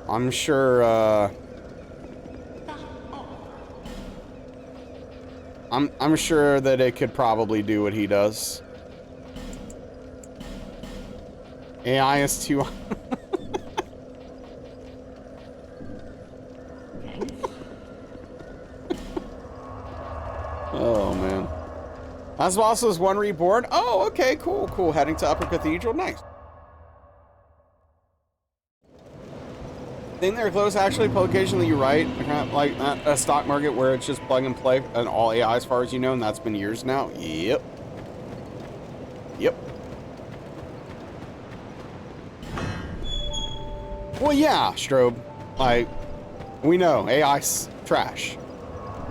I'm sure, I'm sure that it could probably do what he does. AI is too... Oh, man. As also is one reborn. Oh, okay, cool, cool. Heading to Upper Cathedral. Nice. Think they're close, actually. Occasionally, you're right. Kind of like a stock market where it's just plug and play and all AI as far as you know, and that's been years now. Yep. Yep. Well, yeah, Strobe. Like, we know AI's trash.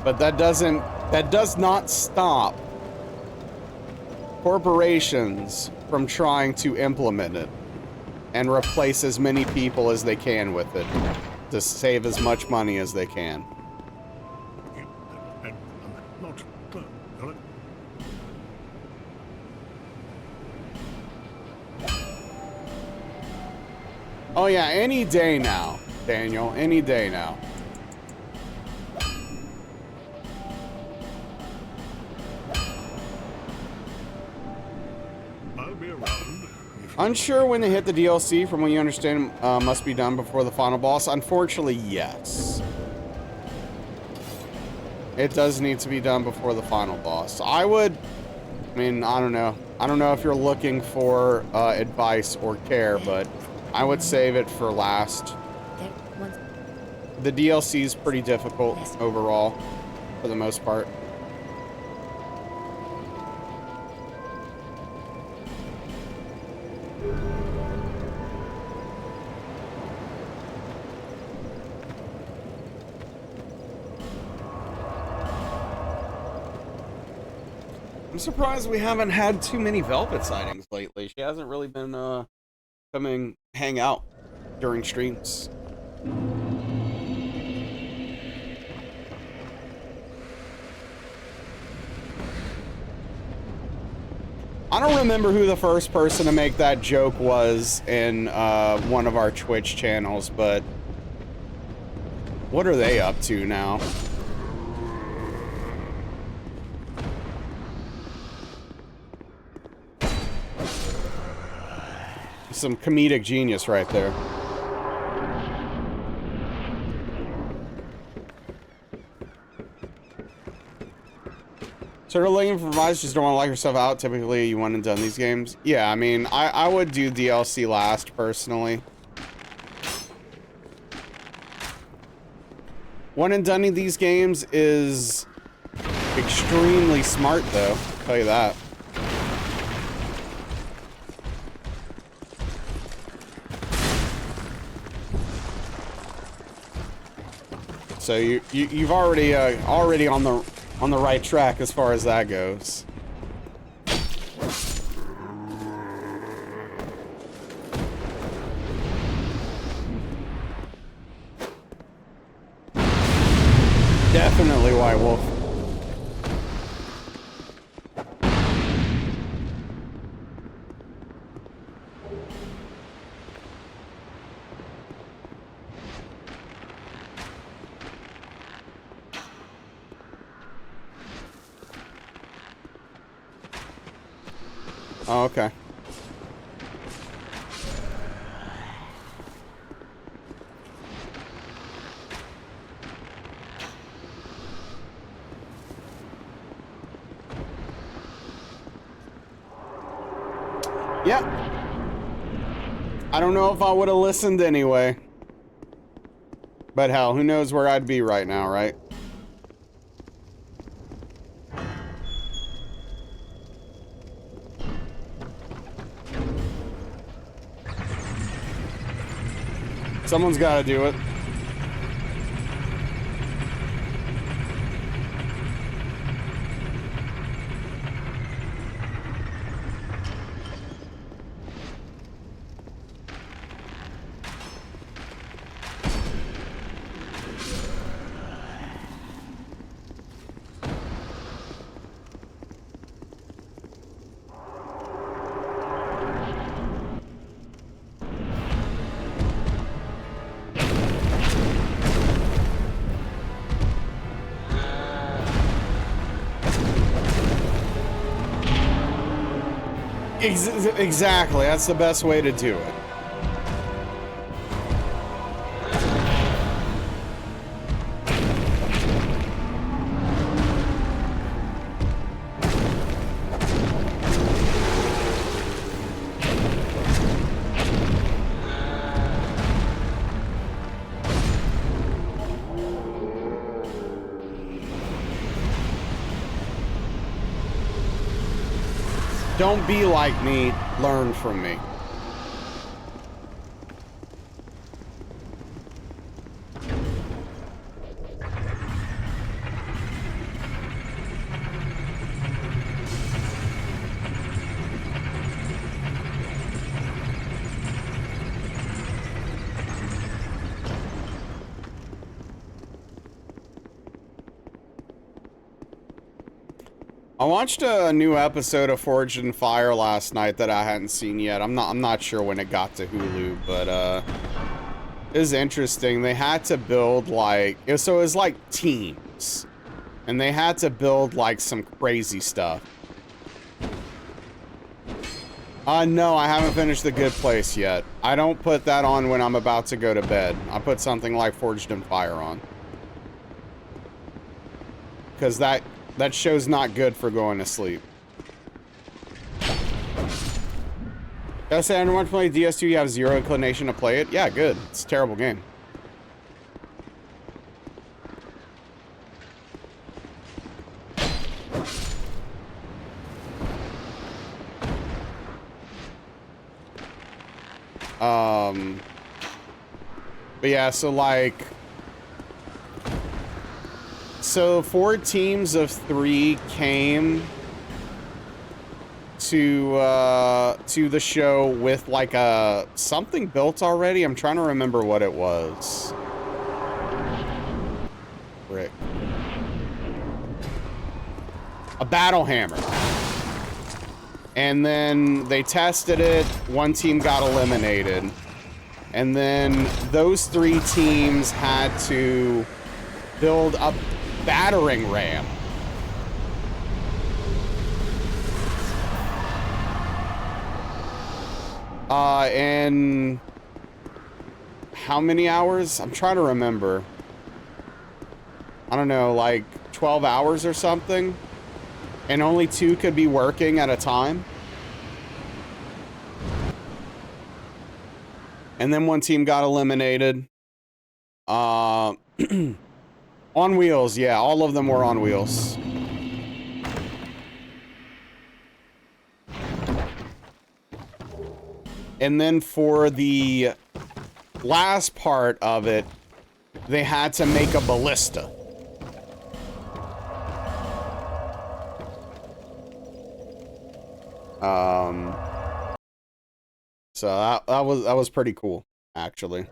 But that does not stop corporations from trying to implement it and replace as many people as they can with it to save as much money as they can. Oh yeah, any day now, Daniel. Any day now. I'll be around. Unsure when they hit the DLC, from what you understand, must be done before the final boss. Unfortunately, yes. It does need to be done before the final boss. I mean, I don't know. I don't know if you're looking for advice or care, but I would save it for last. The DLC is pretty difficult overall, for the most part. I'm surprised we haven't had too many Velvet sightings lately. She hasn't really been coming hang out during streams. I don't remember who the first person to make that joke was in one of our Twitch channels, but what are they up to now? Some comedic genius right there. So you're looking for advice, just don't want to lock yourself out. Typically, you want and done these games. Yeah, I mean, I would do DLC last, personally. One and done these games is extremely smart, though. I'll tell you that. So you've already on the right track as far as that goes. Definitely White Wolf. Oh, okay. Yep. I don't know if I would have listened anyway. But hell, who knows where I'd be right now, right? Someone's got to do it. Exactly. That's the best way to do it. Don't be like me, learn from me. I watched a new episode of Forged in Fire last night that I hadn't seen yet. I'm not sure when it got to Hulu, but it was interesting. They had to build like it was like teams. And they had to build like some crazy stuff. No, I haven't finished The Good Place yet. I don't put that on when I'm about to go to bed. I put something like Forged in Fire on. Because that show's not good for going to sleep. Did I say I don't want to play DS2? You have zero inclination to play it? Yeah, good. It's a terrible game. But yeah, so like, so 4 teams of 3 came to the show with like something built already. I'm trying to remember what it was. Frick. A battle hammer. And then they tested it. 1 team got eliminated. And then those 3 teams had to build a battering ram. And how many hours? I'm trying to remember. I don't know, like 12 hours or something. And only 2 could be working at a time. And then 1 team got eliminated. On wheels, yeah, all of them were on wheels. And then for the last part of it, they had to make a ballista. So that was pretty cool, actually.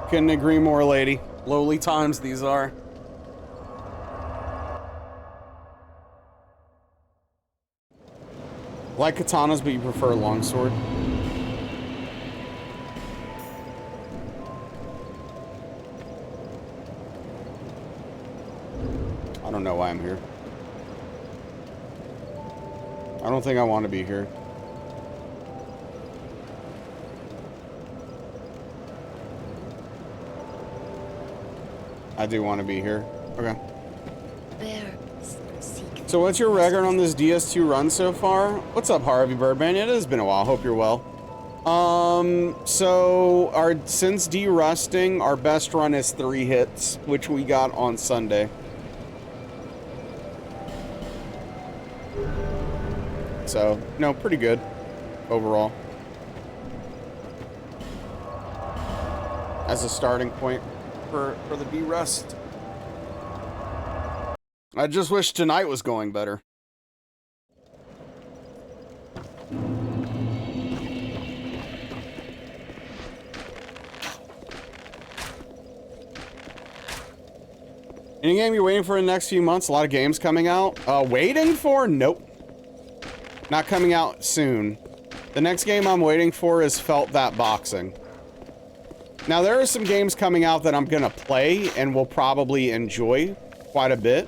Couldn't agree more, lady. Lowly times these are. Like katanas, but you prefer a longsword. I don't know why I'm here. I don't think I want to be here. I do want to be here. Okay. So what's your record on this DS2 run so far? What's up, Harvey Birdman? It has been a while. Hope you're well. So since derusting, our best run is 3 hits, which we got on Sunday. So, no, pretty good overall. As a starting point for the derust. I just wish tonight was going better. Any game you're waiting for in the next few months? A lot of games coming out. Waiting for? Nope. Not coming out soon. The next game I'm waiting for is Felt That Boxing. Now, there are some games coming out that I'm gonna play and will probably enjoy quite a bit.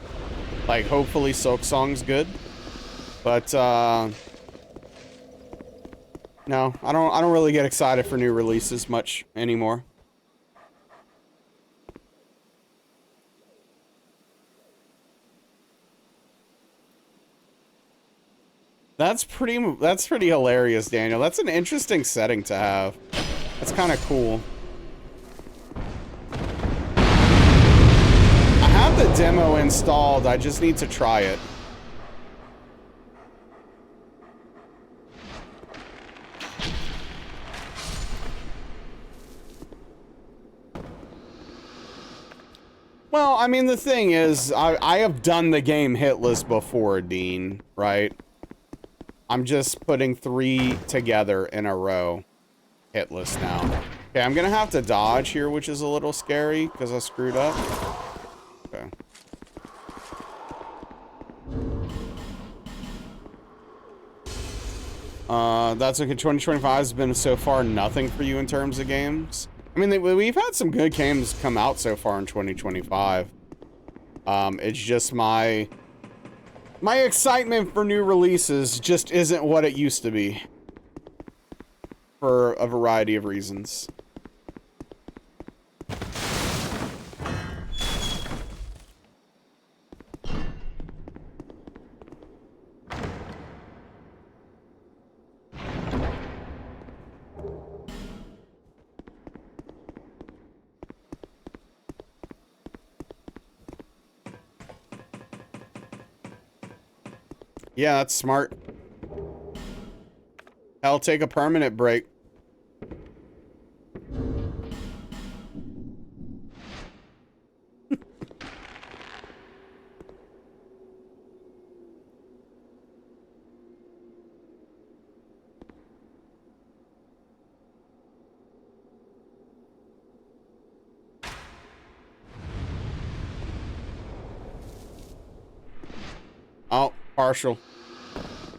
Like, hopefully Silk Song's good. But, no, I don't really get excited for new releases much anymore. That's pretty hilarious, Daniel. That's an interesting setting to have. That's kind of cool. I have the demo installed. I just need to try it. Well, I mean, the thing is, I have done the game hitless before, Dean, right? I'm just putting 3 together in a row. Hitless now. Okay, I'm gonna have to dodge here, which is a little scary, because I screwed up. Okay. That's okay. 2025 has been so far nothing for you in terms of games. I mean, we've had some good games come out so far in 2025. It's just my excitement for new releases just isn't what it used to be. For a variety of reasons. Yeah, that's smart. I'll take a permanent break. Oh, partial.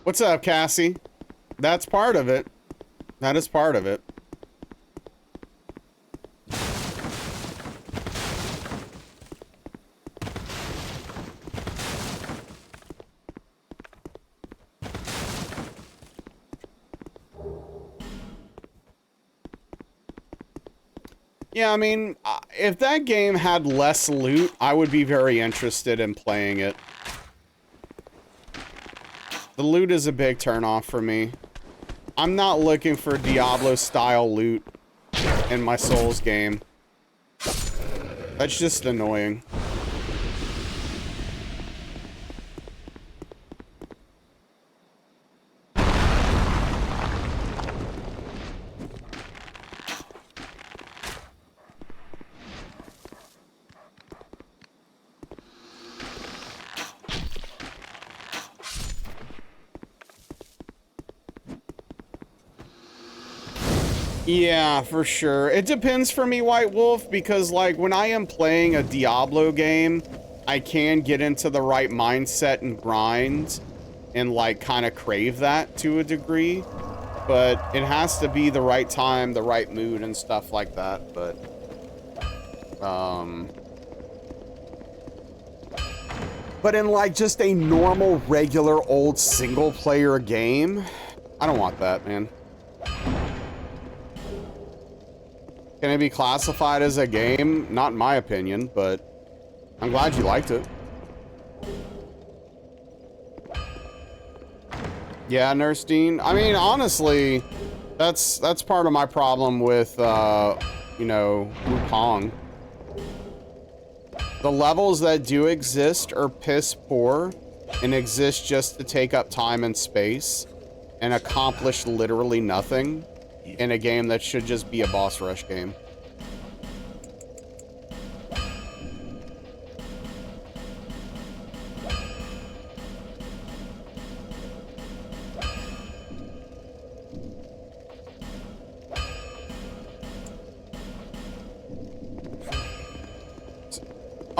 What's up, Cassie? That's part of it. That is part of it. Yeah, I mean, if that game had less loot, I would be very interested in playing it. The loot is a big turnoff for me. I'm not looking for Diablo-style loot in my Souls game. That's just annoying. Yeah, for sure. It depends for me, White Wolf, because, like, when I am playing a Diablo game, I can get into the right mindset and grind and, like, kind of crave that to a degree. But it has to be the right time, the right mood, and stuff like that. But in, like, just a normal, regular, old single-player game, I don't want that, man. Can it be classified as a game? Not in my opinion, but I'm glad you liked it. Yeah, Nurse Dean. I mean, honestly, that's part of my problem with, you know, Wukong. The levels that do exist are piss poor and exist just to take up time and space and accomplish literally nothing in a game that should just be a boss rush game.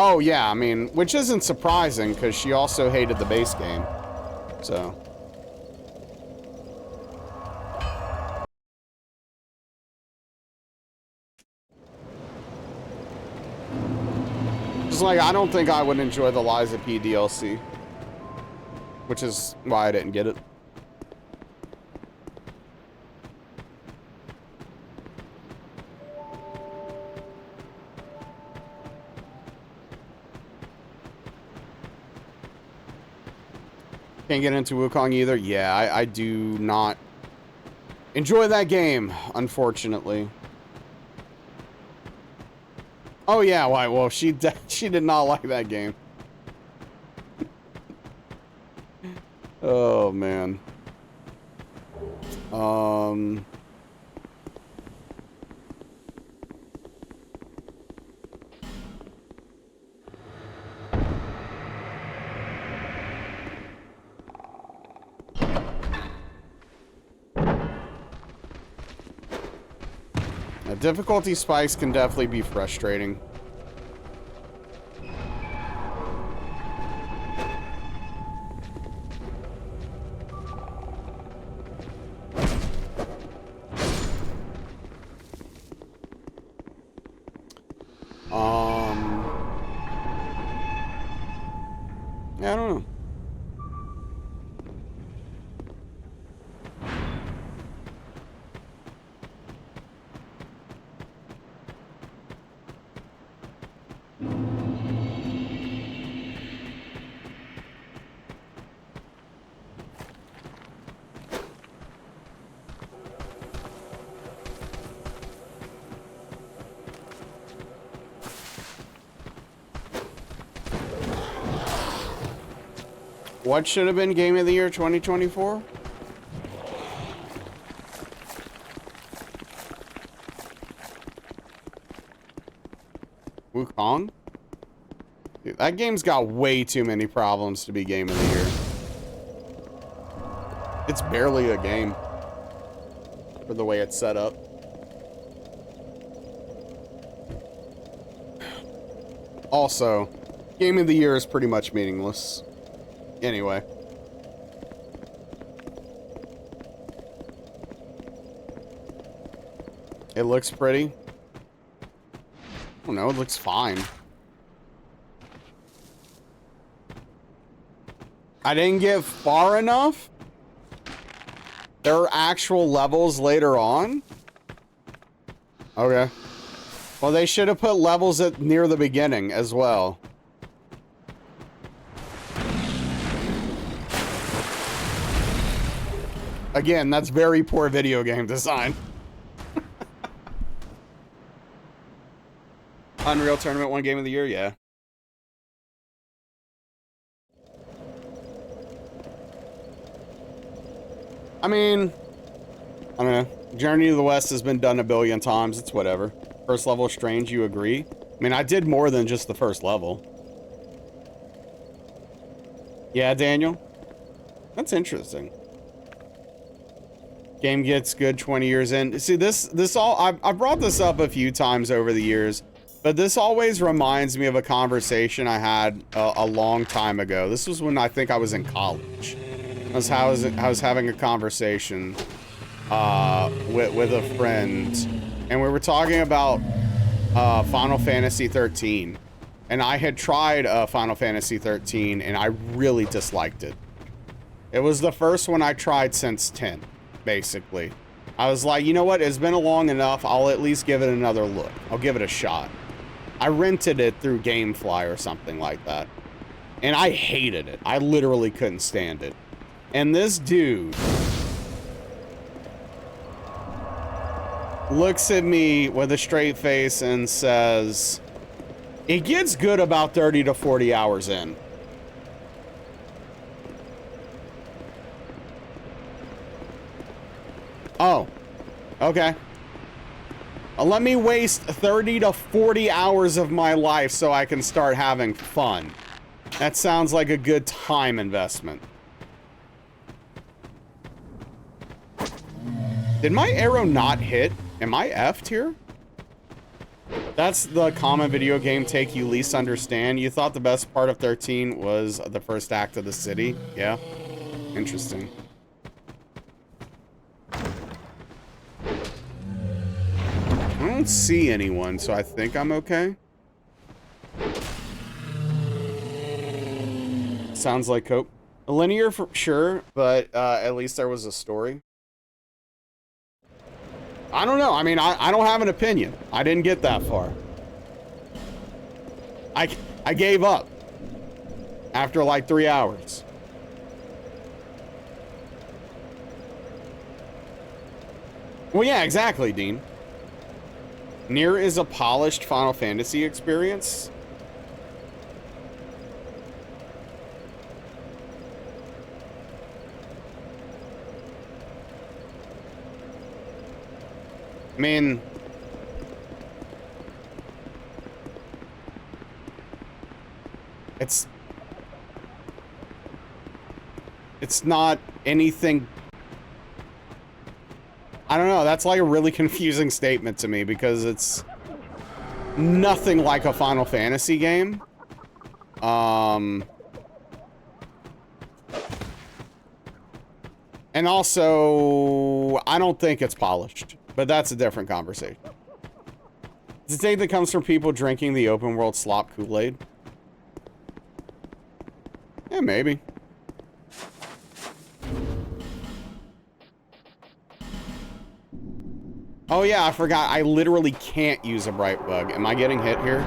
Oh, yeah, I mean, which isn't surprising, because she also hated the base game. So. Just like, I don't think I would enjoy the Liza P DLC. Which is why I didn't get it. Can't get into Wukong either. Yeah, I do not enjoy that game, unfortunately. Oh yeah, why? Well, she did not like that game. Oh man. Difficulty spikes can definitely be frustrating. Yeah, I don't know. What should have been Game of the Year 2024? Wukong? Dude, that game's got way too many problems to be Game of the Year. It's barely a game for the way it's set up. Also, Game of the Year is pretty much meaningless. Anyway. It looks pretty. I don't know, it looks fine. I didn't get far enough. There are actual levels later on. Okay. Well, they should have put levels at near the beginning as well. Again, that's very poor video game design. Unreal Tournament won Game of the Year, yeah. I mean, I don't know. Journey to the West has been done a billion times. It's whatever. First level of Strange, you agree? I mean, I did more than just the first level. Yeah, Daniel? That's interesting. Game gets good 20 years in. See, this all, I've brought this up a few times over the years, but this always reminds me of a conversation I had a long time ago. This was when I think I was in college. I was having a conversation with a friend, and we were talking about Final Fantasy 13. And I had tried Final Fantasy 13, and I really disliked it. It was the first one I tried since 10. Basically, I was like, you know what? It's been long enough. I'll at least give it another look. I'll give it a shot. I rented it through Gamefly or something like that. And I hated it. I literally couldn't stand it. And this dude looks at me with a straight face and says, it gets good about 30 to 40 hours in. Oh, okay. Let me waste 30 to 40 hours of my life so I can start having fun. That sounds like a good time investment. Did my arrow not hit? Am I effed here? That's the common video game take you least understand. You thought the best part of 13 was the first act of the city? Yeah. Interesting. I don't see anyone, so I think I'm okay. Sounds like Cope. Linear for sure, but at least there was a story. I don't know. I mean, I don't have an opinion. I didn't get that far. I gave up after like 3 hours. Well, yeah, exactly, Dean. Nier is a polished Final Fantasy experience. I mean, it's not anything. I don't know. That's like a really confusing statement to me because it's nothing like a Final Fantasy game. And also, I don't think it's polished, but that's a different conversation. It's a take that comes from people drinking the open world slop Kool-Aid. Yeah, maybe. Oh yeah, I forgot. I literally can't use a bright bug. Am I getting hit here?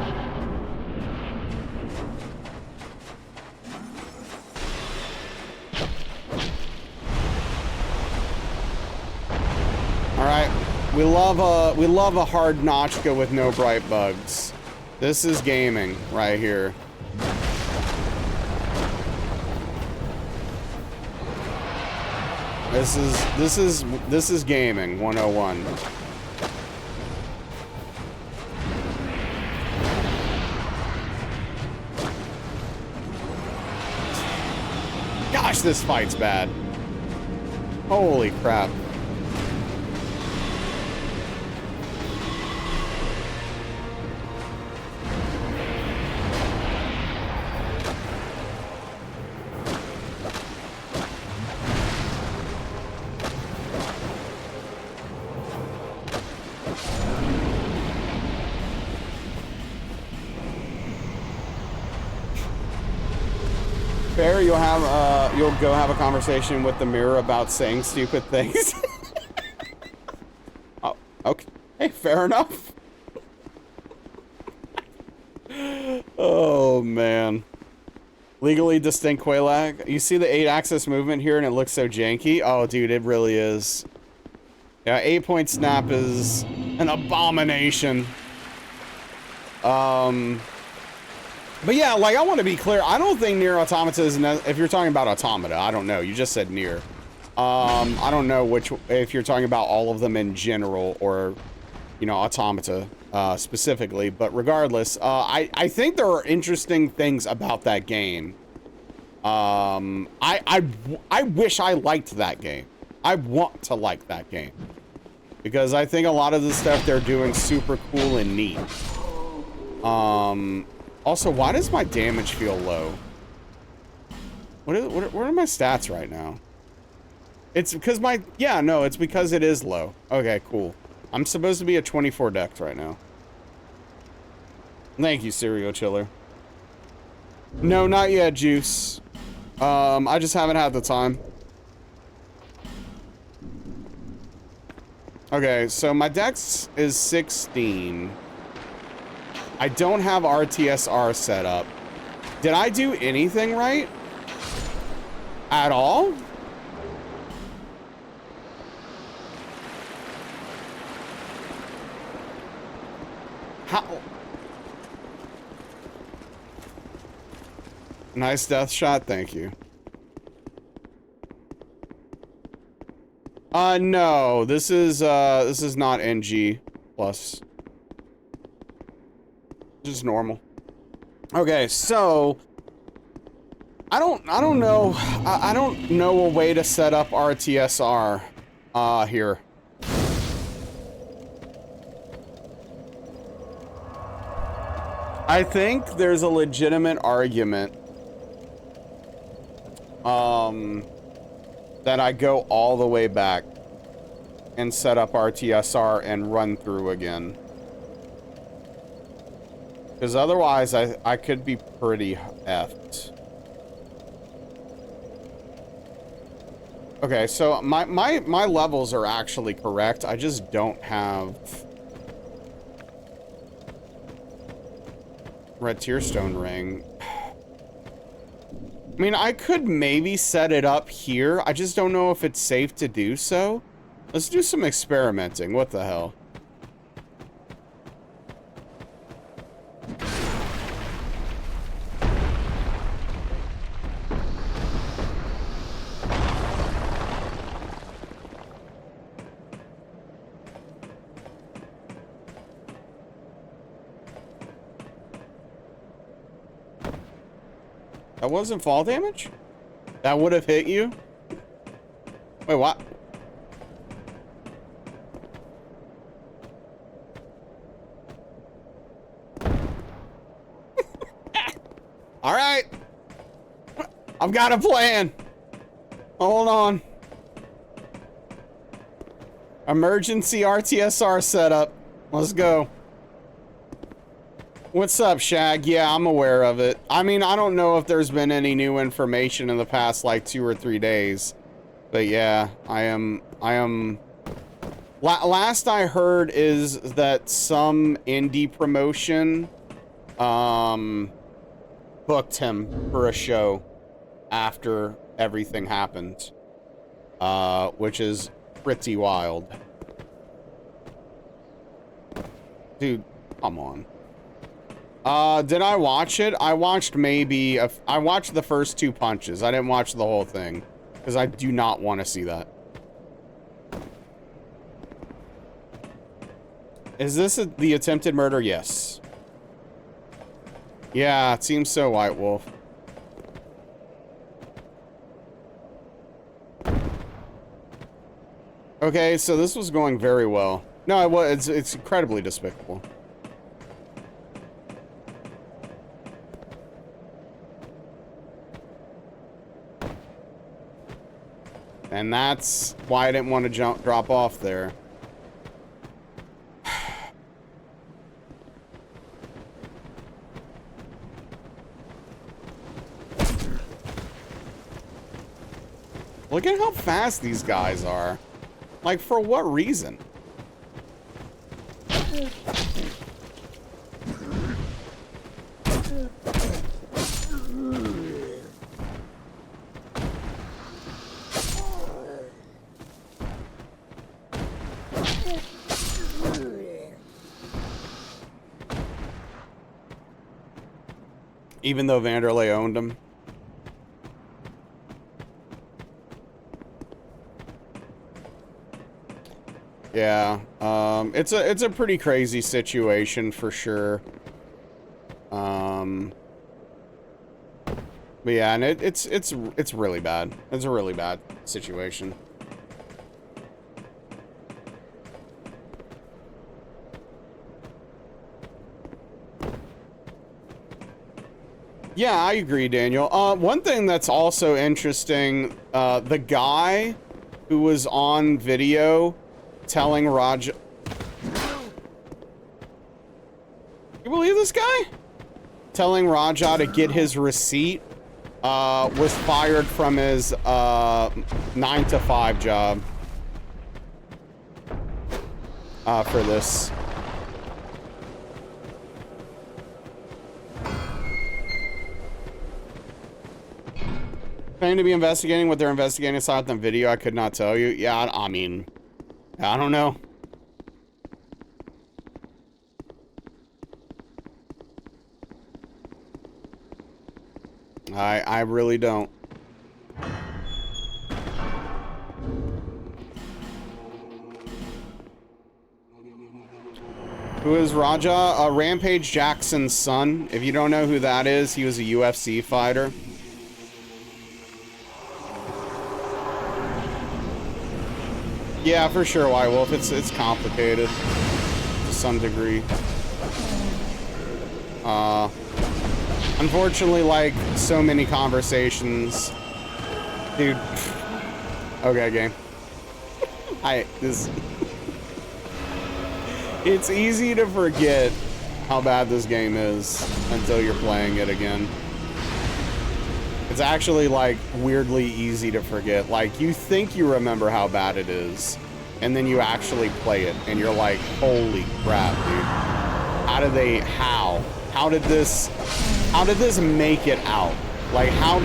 All right, we love a hard notchka with no bright bugs. This is gaming right here. This is gaming 101. Gosh, this fight's bad. Holy crap. Fair, you'll go have a conversation with the mirror about saying stupid things. Oh, okay. Hey, fair enough. Oh man. Legally distinct Quelaag. You see the 8-axis movement here and it looks so janky? Oh dude, it really is. Yeah, 8-point snap is an abomination. But yeah, like, I want to be clear. I don't think Nier Automata is, if you're talking about Automata, I don't know. You just said Nier. I don't know if you're talking about all of them in general or, you know, Automata specifically. But regardless, I think there are interesting things about that game. I wish I liked that game. I want to like that game. Because I think a lot of the stuff they're doing super cool and neat. Also, why does my damage feel low? What are my stats right now? It's because it's because it is low. Okay, cool. I'm supposed to be at 24 dex right now. Thank you, Cereal Chiller. No, not yet, Juice. I just haven't had the time. Okay, so my dex is 16. I don't have RTSR set up. Did I do anything right? At all? How? Nice death shot, thank you. No, this is not NG plus. Just normal. Okay, so I don't know a way to set up RTSR here. I think there's a legitimate argument that I go all the way back and set up RTSR and run through again. Because otherwise I could be pretty effed. Okay, so my levels are actually correct. I just don't have Red Tearstone Ring. I mean, I could maybe set it up here. I just don't know if it's safe to do so. Let's do some experimenting. What the hell? That wasn't fall damage? That would have hit you? Wait, what? All right. I've got a plan. Hold on. Emergency RTSR setup. Let's go. What's up, Shag? Yeah, I'm aware of it. I mean, I don't know if there's been any new information in the past, like, 2 or 3 days. But yeah, I am... Last I heard is that some indie promotion, booked him for a show after everything happened. Which is pretty wild. Dude, come on. Did I watch it? I watched maybe... I watched the first 2 punches. I didn't watch the whole thing. Because I do not want to see that. Is this the attempted murder? Yes. Yeah, it seems so, White Wolf. Okay, so this was going very well. No, it was, it's incredibly despicable. And that's why I didn't want to drop off there. Look at how fast these guys are. Like, for what reason? Even though Vanderlei owned him. Yeah, it's a pretty crazy situation for sure. But yeah, and it's really bad. It's a really bad situation. Yeah, I agree, Daniel. One thing that's also interesting, the guy who was on video telling Raja... You believe this guy? Telling Raja to get his receipt, was fired from his, 9-to-5 job. For this. Claim to be investigating what they're investigating aside from video, I could not tell you. Yeah, I mean, I don't know. I really don't. Who is Raja? Rampage Jackson's son. If you don't know who that is, he was a UFC fighter. Yeah, for sure, White Wolf. It's complicated to some degree. Unfortunately, like so many conversations, dude. Okay, game. It's easy to forget how bad this game is until you're playing it again. It's actually like weirdly easy to forget. Like you think you remember how bad it is, and then you actually play it and you're like, holy crap, dude. How did this make it out? Like how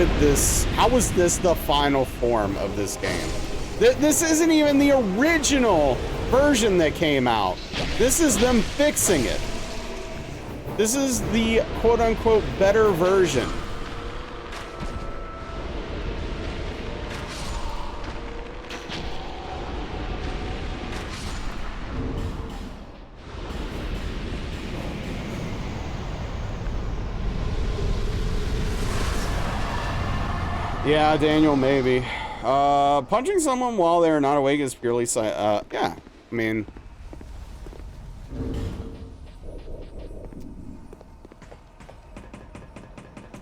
was this the final form of this game? This isn't even the original version that came out. This is them fixing it. This is the quote unquote better version. Yeah, Daniel, maybe. Punching someone while they're not awake is purely yeah, I mean...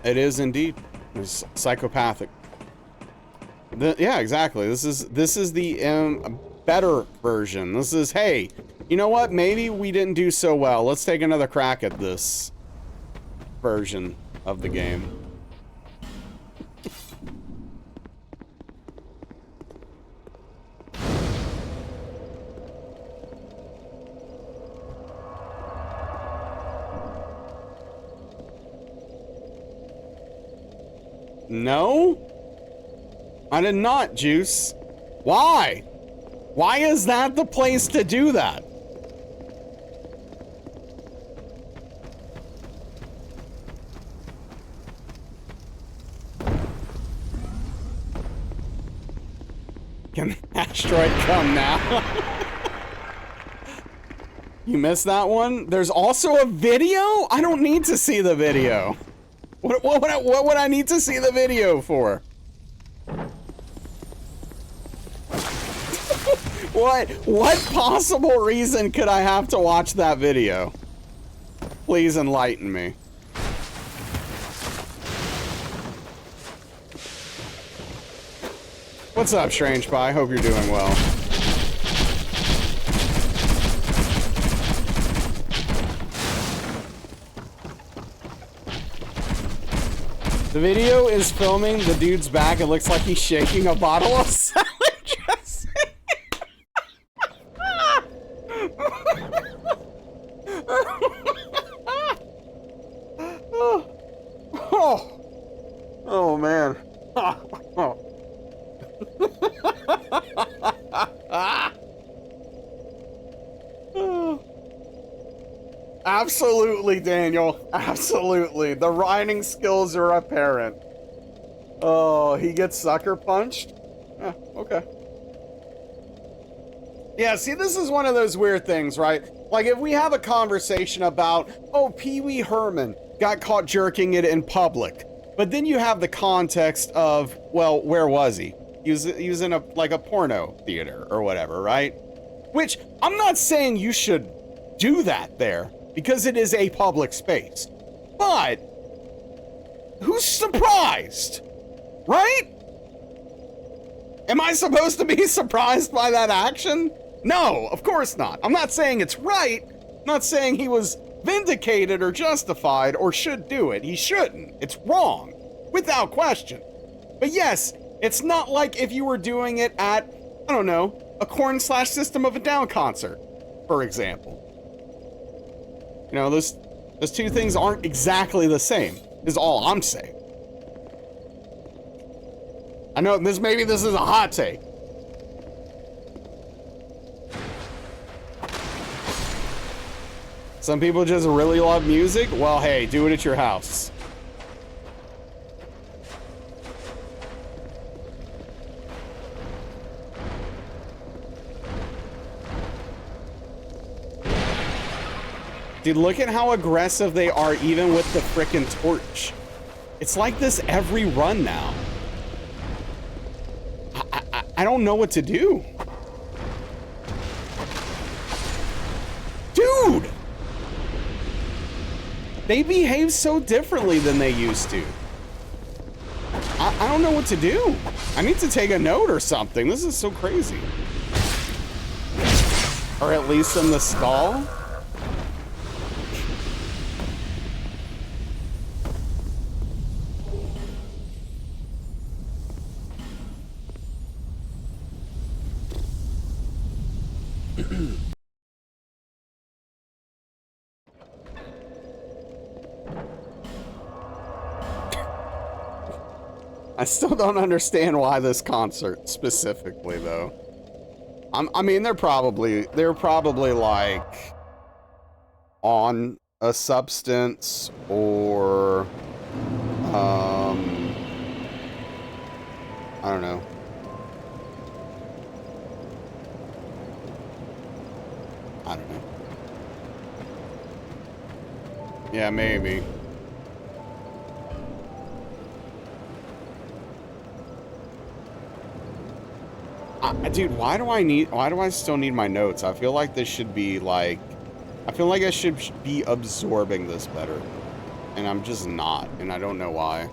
It is indeed. It's psychopathic. Yeah, exactly. This is the better version. This is, hey, you know what? Maybe we didn't do so well. Let's take another crack at this version of the game. No? I did not, Juice. Why? Why is that the place to do that? Can Asteroid come now? You missed that one? There's also a video? I don't need to see the video. What would I need to see the video for? What possible reason could I have to watch that video? Please enlighten me. What's up, Strange Pie? Hope you're doing well. The video is filming the dude's back. It looks like he's shaking a bottle of salad dressing. Oh man. Absolutely, Daniel. Absolutely. The writing skills are apparent. Oh, he gets sucker punched? Yeah, okay. Yeah, see, this is one of those weird things, right? Like, if we have a conversation about, oh, Pee Wee Herman got caught jerking it in public, but then you have the context of, well, where was he? He was in a porno theater or whatever, right? Which, I'm not saying you should do that there, because it is a public space. But, who's surprised? Right? Am I supposed to be surprised by that action? No, of course not. I'm not saying it's right. I'm not saying he was vindicated or justified or should do it. He shouldn't. It's wrong, without question. But yes, it's not like if you were doing it at, I don't know, a Korn/System of a Down concert, for example. You know, those two things aren't exactly the same, is all I'm saying. I know maybe this is a hot take. Some people just really love music. Well, hey, do it at your house. Dude, look at how aggressive they are even with the frickin' torch. It's like this every run now. I don't know what to do. Dude! They behave so differently than they used to. I don't know what to do. I need to take a note or something. This is so crazy. Or at least in the stall. I still don't understand why this concert specifically, though. I mean, they're probably like on a substance or I don't know. I don't know. Yeah, maybe. Dude, why do I still need my notes? I feel like this should be like, I feel like I should be absorbing this better. And I'm just not, and I don't know why.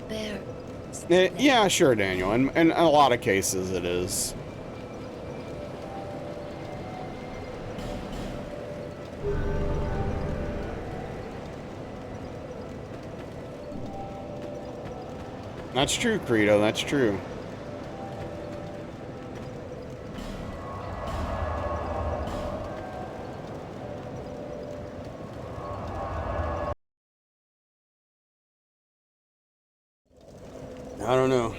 There. Yeah, sure, Daniel. And in a lot of cases it is. That's true, Credo. That's true. I don't know.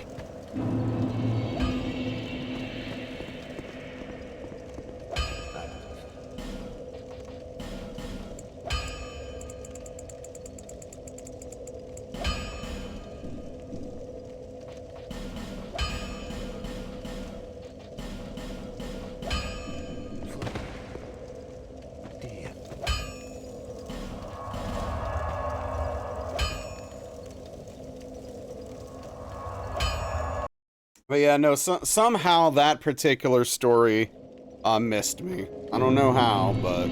But yeah, no, somehow that particular story missed me. I don't know how, but...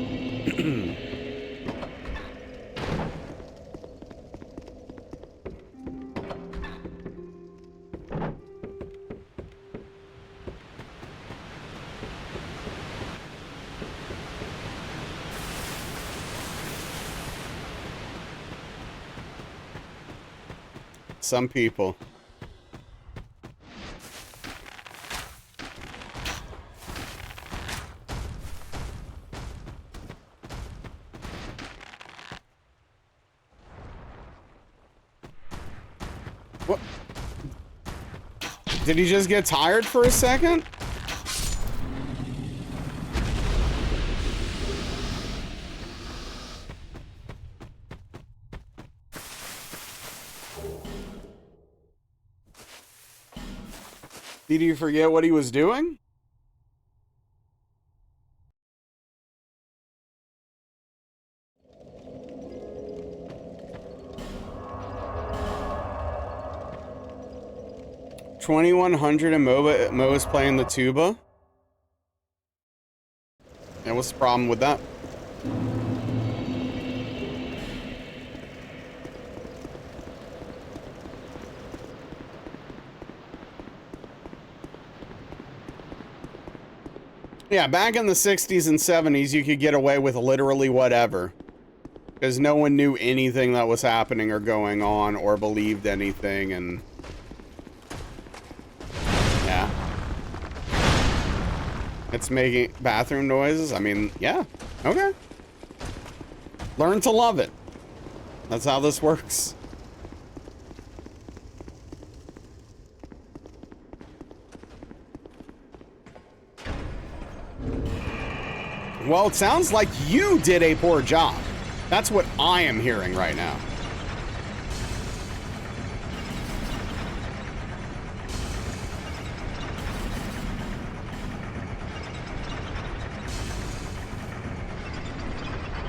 Some people. What? Did he just get tired for a second? Did you forget what he was doing? $2,100 and Mo is playing the tuba. And what's the problem with that? Yeah, back in the 60s and 70s, you could get away with literally whatever. Because no one knew anything that was happening or going on or believed anything, and... yeah. It's making bathroom noises? I mean, yeah. Okay. Learn to love it. That's how this works. Well, it sounds like you did a poor job. That's what I am hearing right now.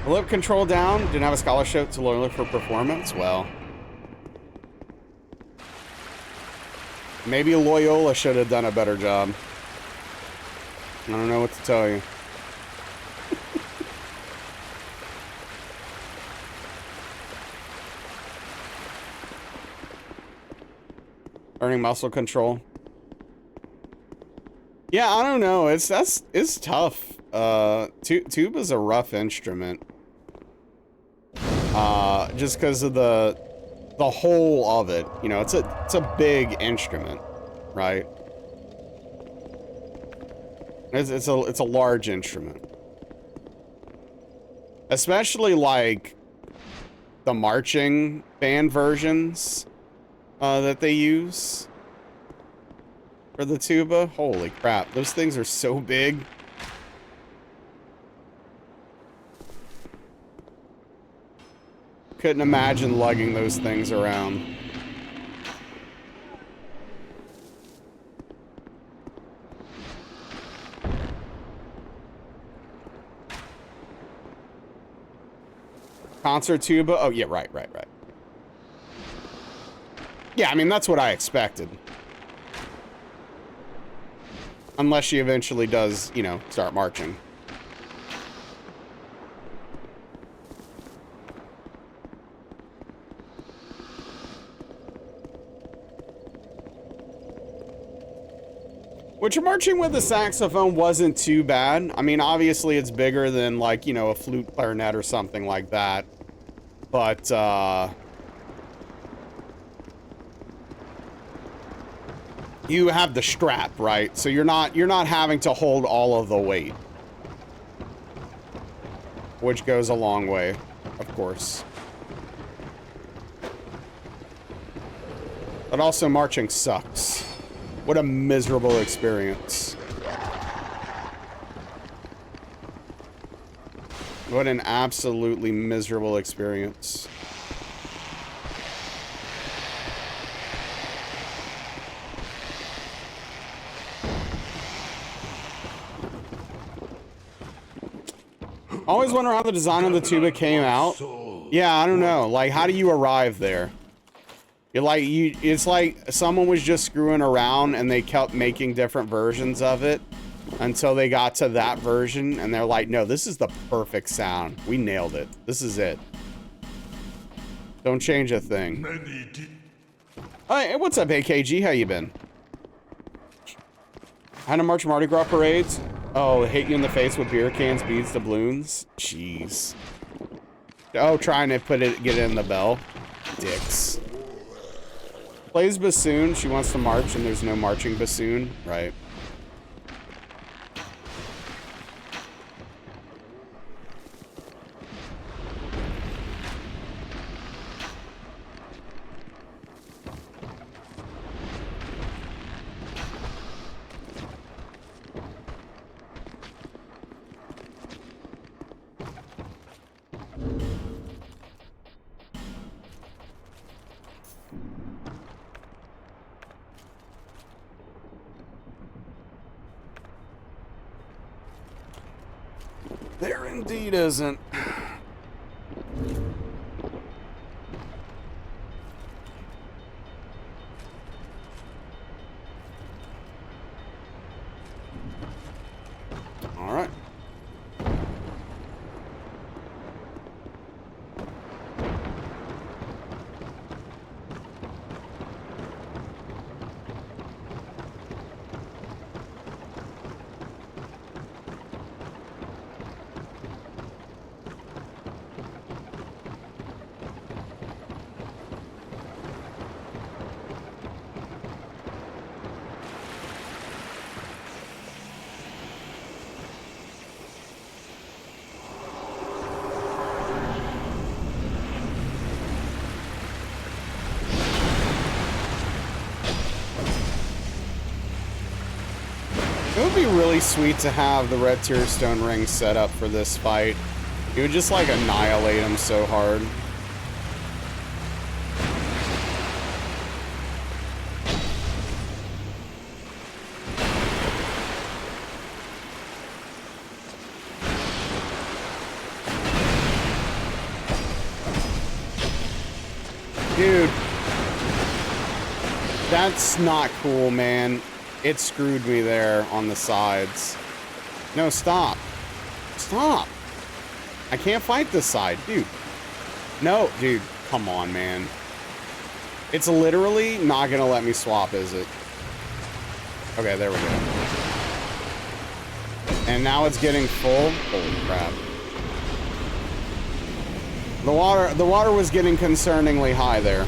Lip control down. Didn't have a scholarship to Loyola for performance. Well, maybe Loyola should have done a better job. I don't know what to tell you. Learning muscle control. Yeah, I don't know. It's tough. Tuba's a rough instrument. Just because of the whole of it. You know, it's a big instrument, right? It's a large instrument. Especially like the marching band versions that they use for the tuba. Holy crap, those things are so big. Couldn't imagine lugging those things around. Concert tuba? Oh, yeah, right. Yeah, I mean, that's what I expected. Unless she eventually does, you know, start marching. Which marching with the saxophone wasn't too bad. I mean, obviously it's bigger than, like, you know, a flute clarinet or something like that. But, you have the strap, right? So you're not having to hold all of the weight. Which goes a long way, of course. But also marching sucks. What a miserable experience. What an absolutely miserable experience. Always wonder how the design of the tuba came out. Yeah, I don't know. Like, how do you arrive there? It's like someone was just screwing around and they kept making different versions of it until they got to that version and they're like, no, this is the perfect sound. We nailed it. This is it. Don't change a thing. Hey, what's up, AKG? How you been? How to march Mardi Gras parades? Oh, hit you in the face with beer cans, beads, doubloons. Jeez. Oh, trying to get it in the bell. Dicks. Plays bassoon. She wants to march and there's no marching bassoon. Right. There indeed isn't. All right. It would be really sweet to have the red tier stone ring set up for this fight. It would just like annihilate him so hard. Dude, that's not cool, man. It screwed me there on the sides. No, stop. Stop. I can't fight this side, dude. No, dude, come on, man. It's literally not gonna let me swap, is it? Okay, there we go. And now it's getting full. Holy crap. The water was getting concerningly high there.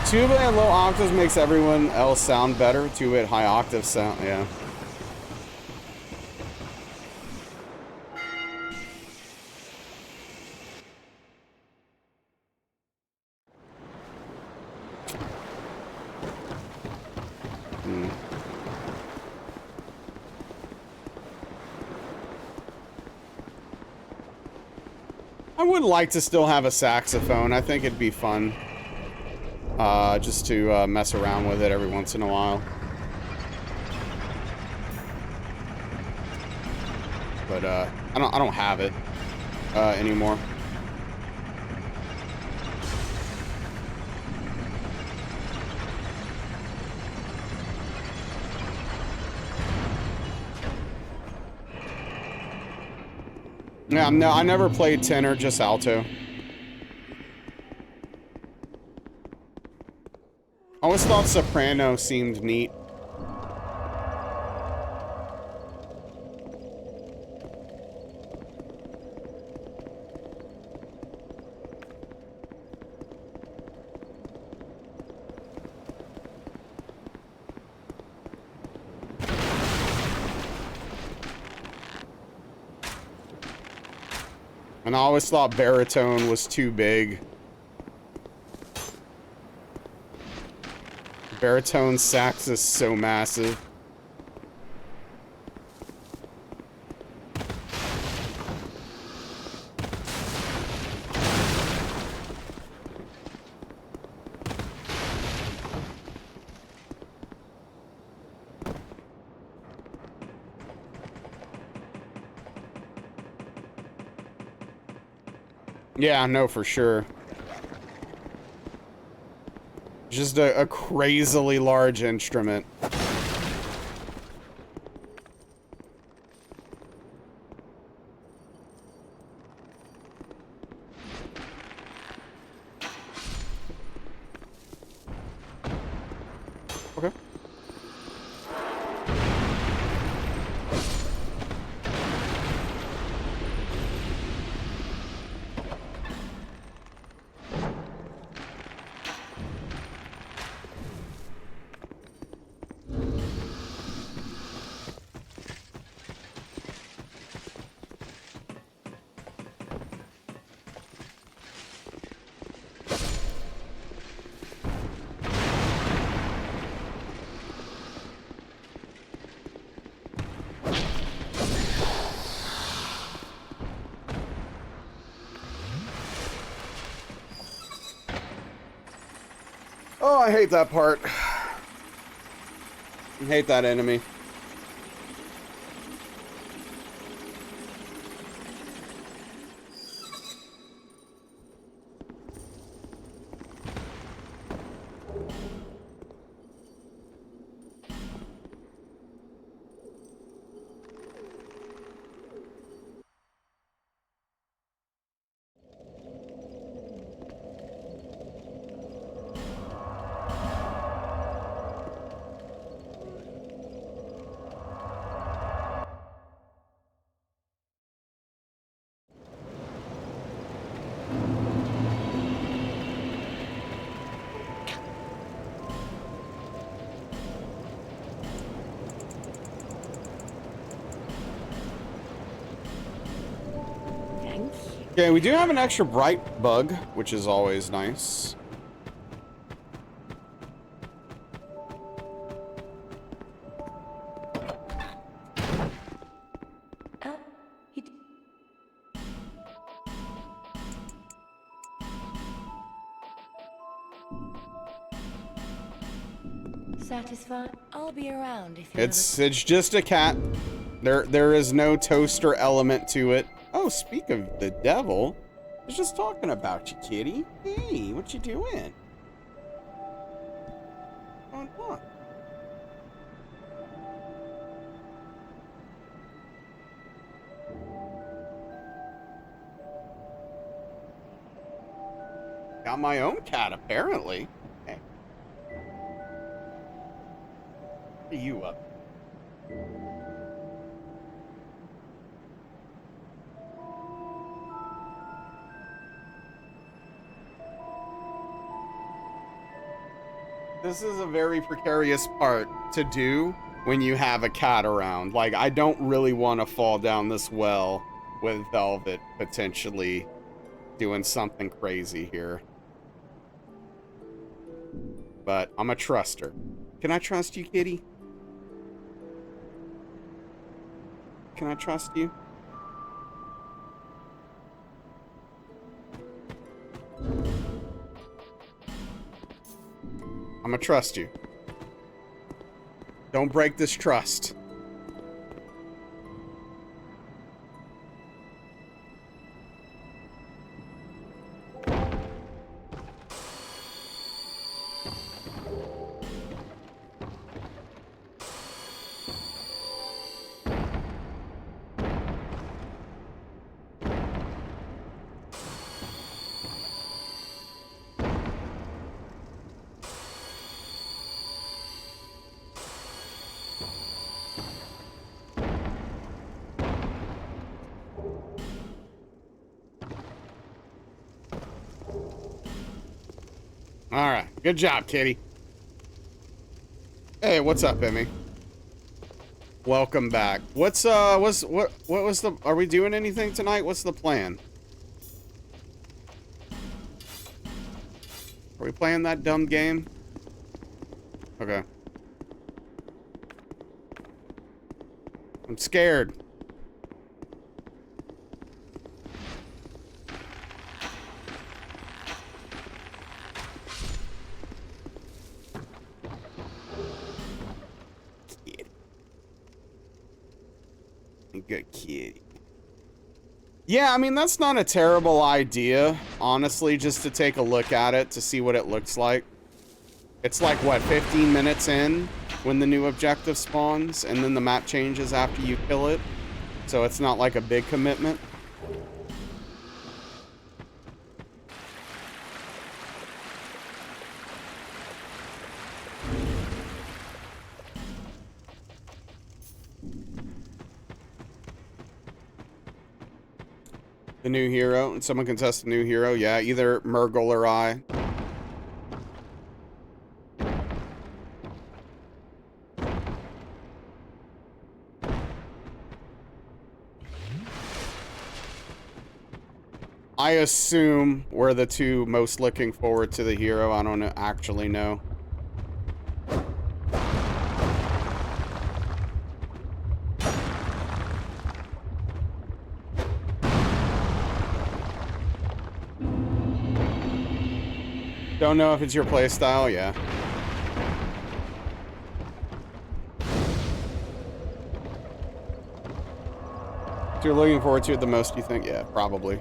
Tuba and low octaves makes everyone else sound better. Tuba at high octave sound, yeah. I would like to still have a saxophone. I think it'd be fun. Just to mess around with it every once in a while. But I don't have it anymore. Yeah, no, I never played tenor, just alto. I always thought soprano seemed neat. And I always thought baritone was too big. Baritone sax is so massive. Yeah, no, for sure. Just a crazily large instrument. Okay. Oh, I hate that part. I hate that enemy. Okay, we do have an extra bright bug, which is always nice. Oh, he... Satisfied? I'll be around if you It's just a cat. There is no toaster element to it. Oh, speak of the devil, I was just talking about you, kitty. Hey, what you doing? What? Got my own cat, apparently. Hey. What are you up? This is a very precarious part to do when you have a cat around. Like, I don't really want to fall down this well with Velvet potentially doing something crazy here. But I'm a truster. Can I trust you, kitty? Can I trust you? I'm gonna trust you. Don't break this trust. All right, good job, kitty. Hey, what's up, Emmy? Welcome back. What was the? Are we doing anything tonight? What's the plan? Are we playing that dumb game? Okay. I'm scared. Good kitty. Yeah, I mean, that's not a terrible idea, honestly, just to take a look at it to see what it looks like. It's like, what, 15 minutes in when the new objective spawns, and then the map changes after you kill it. So it's not like a big commitment. The new hero, and someone can test the new hero. Yeah, either Murgle or I. I assume we're the two most looking forward to the hero. I don't actually know. Don't know if it's your playstyle, yeah. So you're looking forward to it the most, you think? Yeah, probably.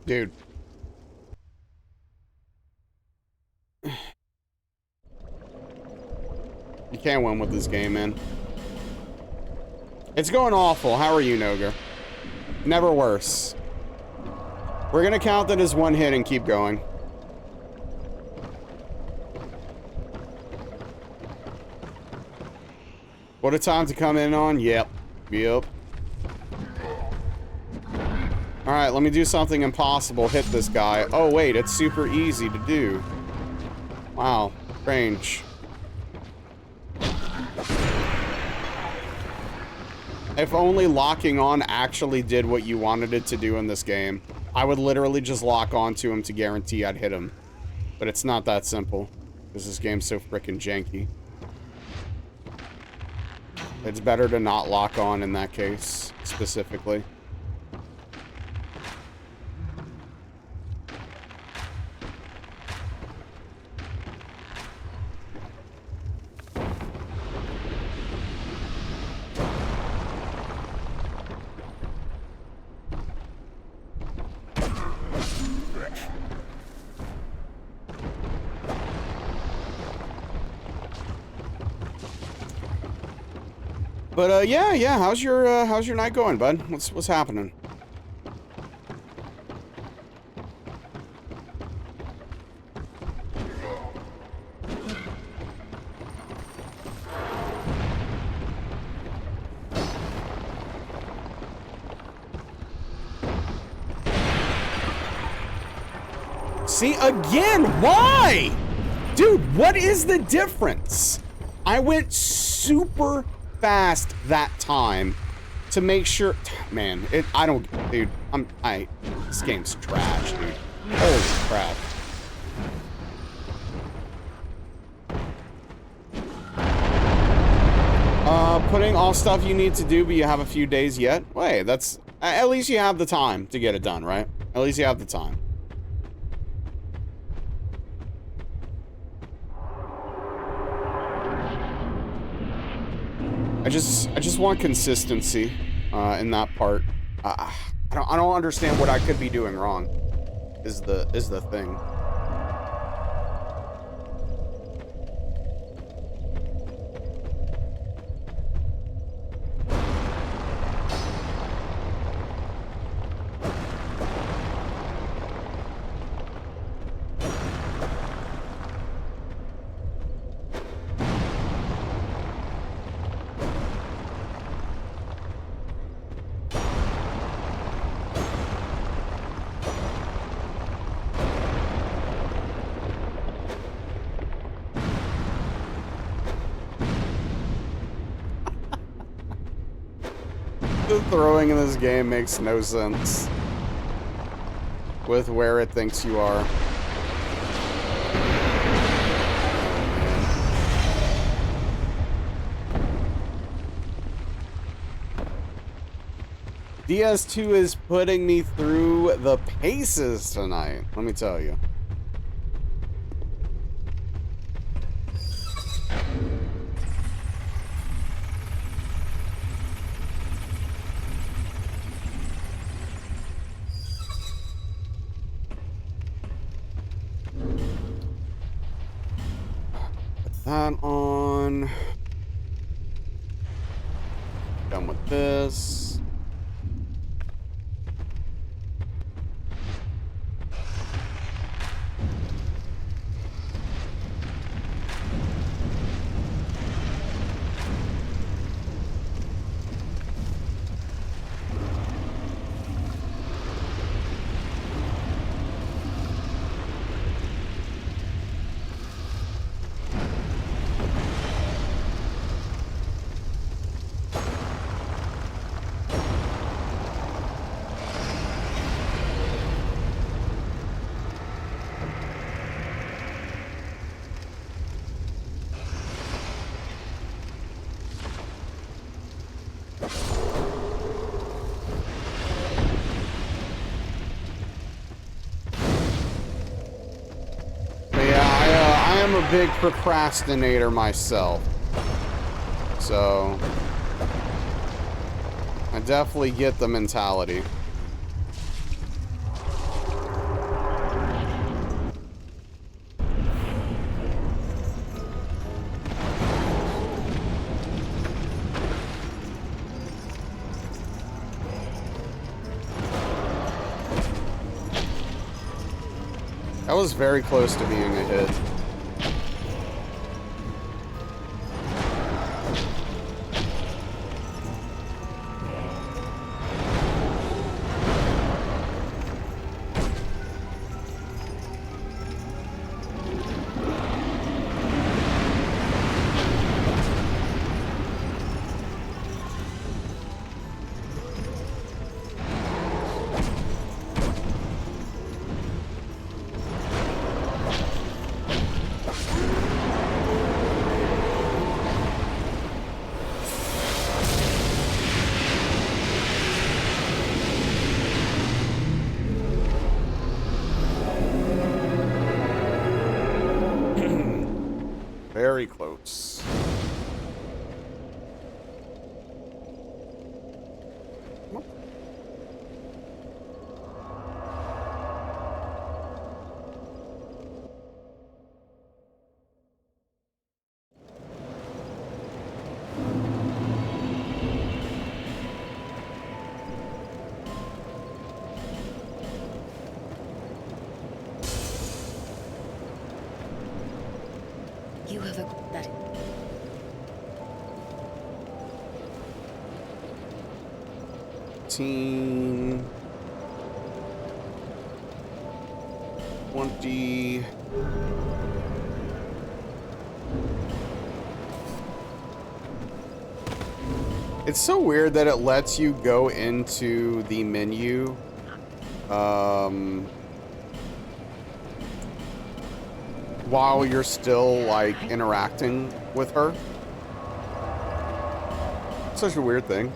Dude. You can't win with this game, man. It's going awful. How are you, Noger? Never worse. We're gonna count that as one hit and keep going. What a time to come in on? Yep. Yep. Alright, let me do something impossible. Hit this guy. Oh, wait, it's super easy to do. Wow. Strange. If only locking on actually did what you wanted it to do in this game, I would literally just lock onto him to guarantee I'd hit him. But it's not that simple, because this game's so freaking janky. It's better to not lock on in that case, specifically. But yeah. How's your night going, bud? What's happening? See, again, why? Dude, what is the difference? I went super fast that time to make sure, man, dude, this game's trash, dude. Holy crap. Putting all stuff you need to do, but you have a few days yet? Wait, at least you have the time to get it done, right? At least you have the time. I just want consistency in that part. I don't understand what I could be doing wrong. Is the thing. The throwing in this game makes no sense with where it thinks you are. DS2 is putting me through the paces tonight, let me tell you. That on. Done with this. I'm a big procrastinator myself, so I definitely get the mentality. That was very close to being a hit. Very close. 15, 20. It's so weird that it lets you go into the menu while you're still like interacting with her. Such a weird thing.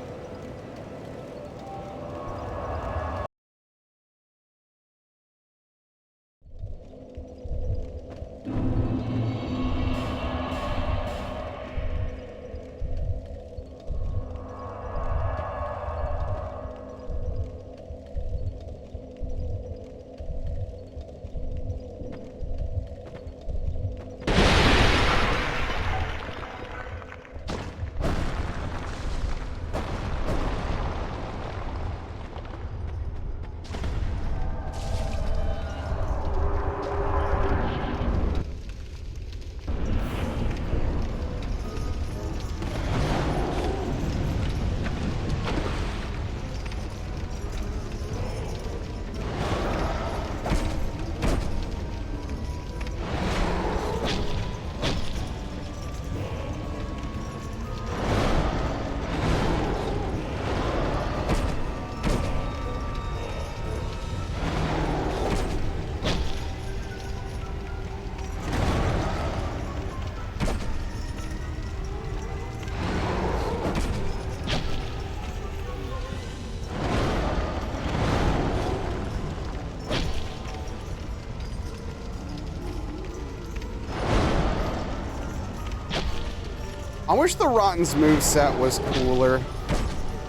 I wish the Rotten's moveset was cooler.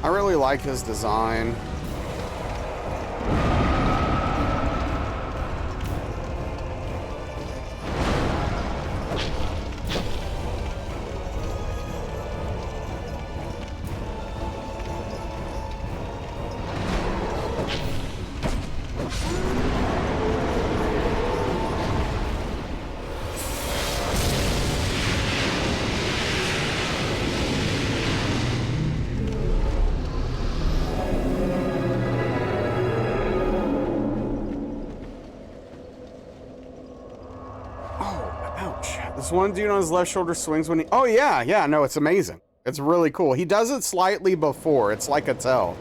I really like his design. This one dude on his left shoulder swings when he... Oh, yeah, no, it's amazing. It's really cool. He does it slightly before. It's like a tell.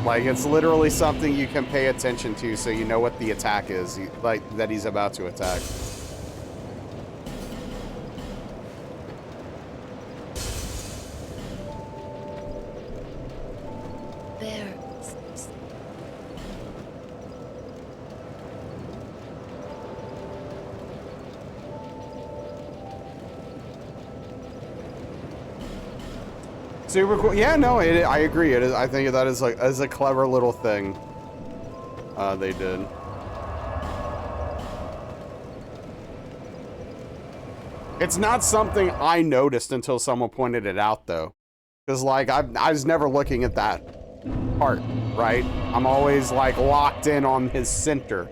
Like, it's literally something you can pay attention to so you know what the attack is, like, that he's about to attack. There. Super cool. Yeah, no, I agree. It is. I think that is like a clever little thing they did. It's not something I noticed until someone pointed it out, though, because like I was never looking at that part. Right? I'm always like locked in on his center,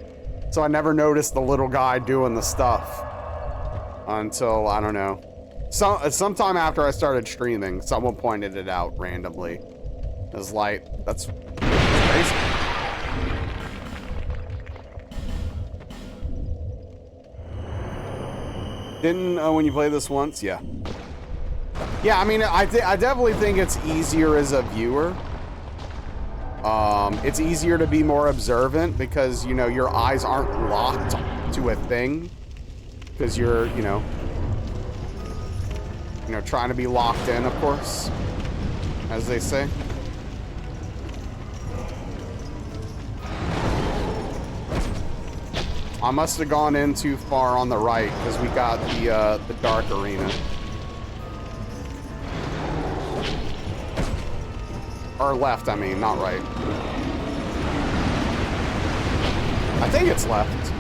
so I never noticed the little guy doing the stuff until I don't know. Sometime after I started streaming, someone pointed it out randomly. It was like, that's crazy. Didn't, when you play this once? Yeah. Yeah, I mean, I definitely think it's easier as a viewer. It's easier to be more observant because, you know, your eyes aren't locked to a thing. Because you're, you know, trying to be locked in, of course, as they say. I must have gone in too far on the right because we got the dark arena. Or left, I mean, not right. I think it's left.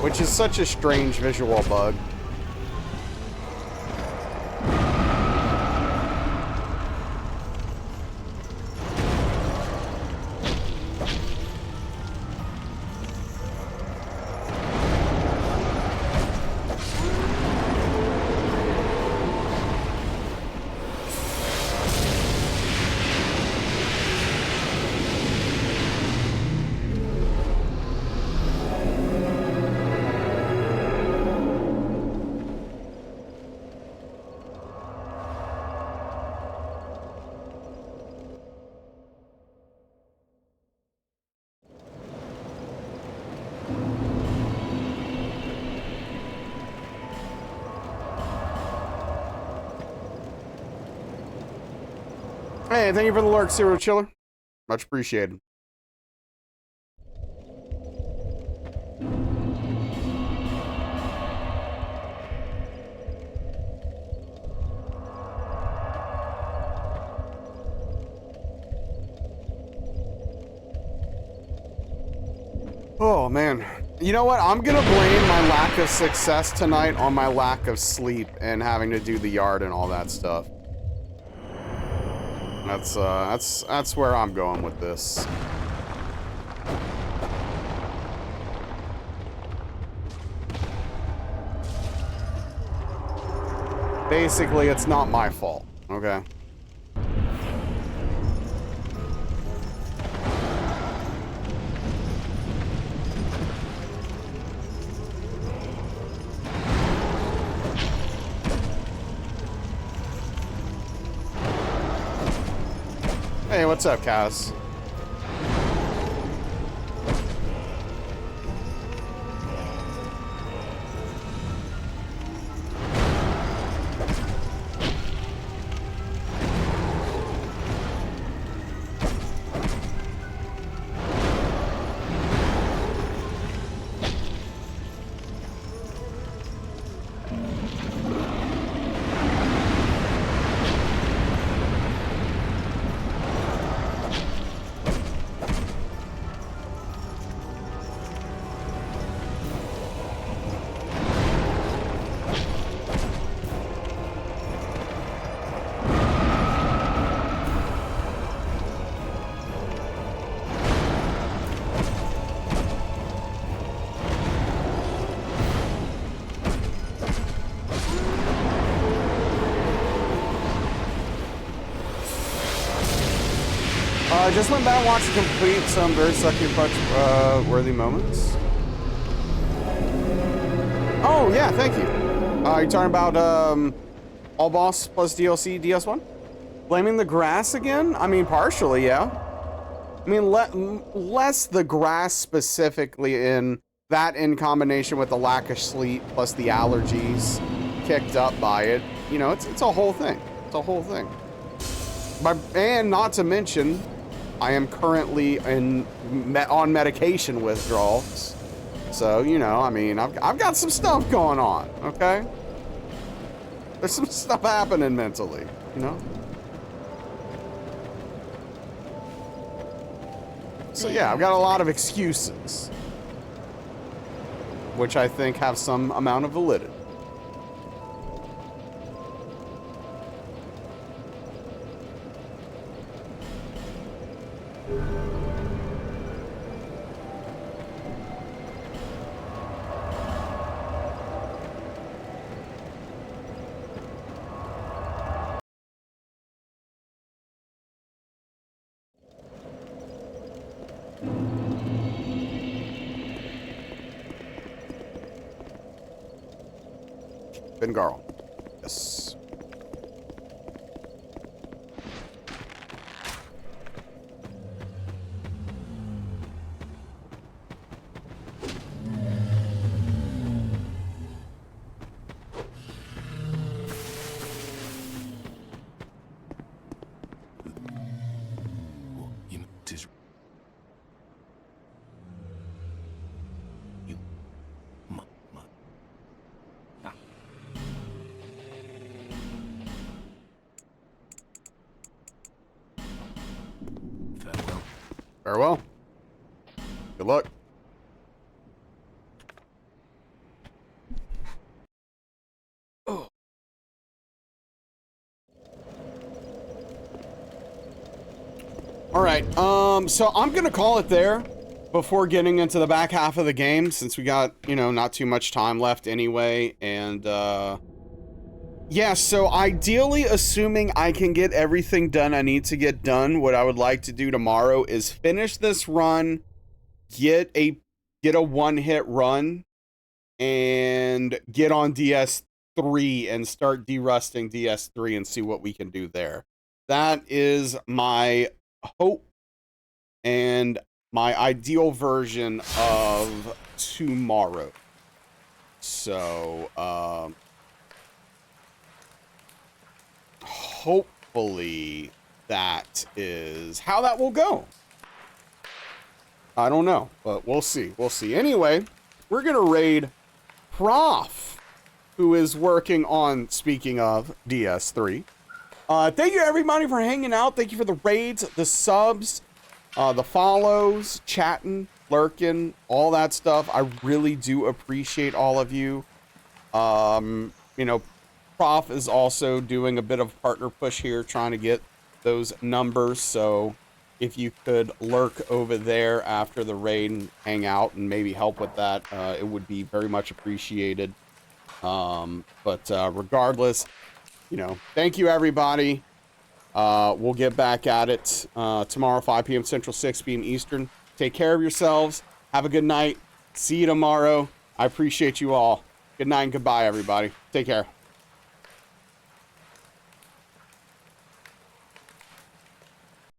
Which is such a strange visual bug. Hey, thank you for the lurk, Serial Chiller. Much appreciated. Oh, man. You know what? I'm gonna blame my lack of success tonight on my lack of sleep and having to do the yard and all that stuff. That's where I'm going with this. Basically, it's not my fault, okay? Hey, what's up, Kaz? I just went back and watched to complete some very sucky punch worthy moments. Oh yeah, thank you. You're talking about All Boss plus DLC DS1? Blaming the grass again? I mean, partially, yeah. I mean, less the grass specifically in that in combination with the lack of sleep plus the allergies kicked up by it. You know, it's a whole thing. It's a whole thing. And not to mention, I am currently on medication withdrawals. So, you know, I mean, I've got some stuff going on, okay? There's some stuff happening mentally, you know? So yeah, I've got a lot of excuses, which I think have some amount of validity. Bengal. Yes. Farewell. Good luck. Oh. All right. So I'm gonna call it there before getting into the back half of the game, since we got, you know, not too much time left anyway. And yeah, so ideally, assuming I can get everything done I need to get done, what I would like to do tomorrow is finish this run, get a one-hit run, and get on DS3 and start derusting DS3 and see what we can do there. That is my hope and my ideal version of tomorrow. So, hopefully that is how that will go. I don't know, but we'll see. We'll see. Anyway, we're going to raid Prof, who is working on, speaking of, DS3. Thank you, everybody, for hanging out. Thank you for the raids, the subs, the follows, chatting, lurking, all that stuff. I really do appreciate all of you. You know, Prof is also doing a bit of partner push here, trying to get those numbers. So if you could lurk over there after the raid and hang out and maybe help with that, it would be very much appreciated. But regardless, you know, thank you, everybody. We'll get back at it tomorrow, 5 p.m. Central, 6 p.m. Eastern. Take care of yourselves. Have a good night. See you tomorrow. I appreciate you all. Good night and goodbye, everybody. Take care.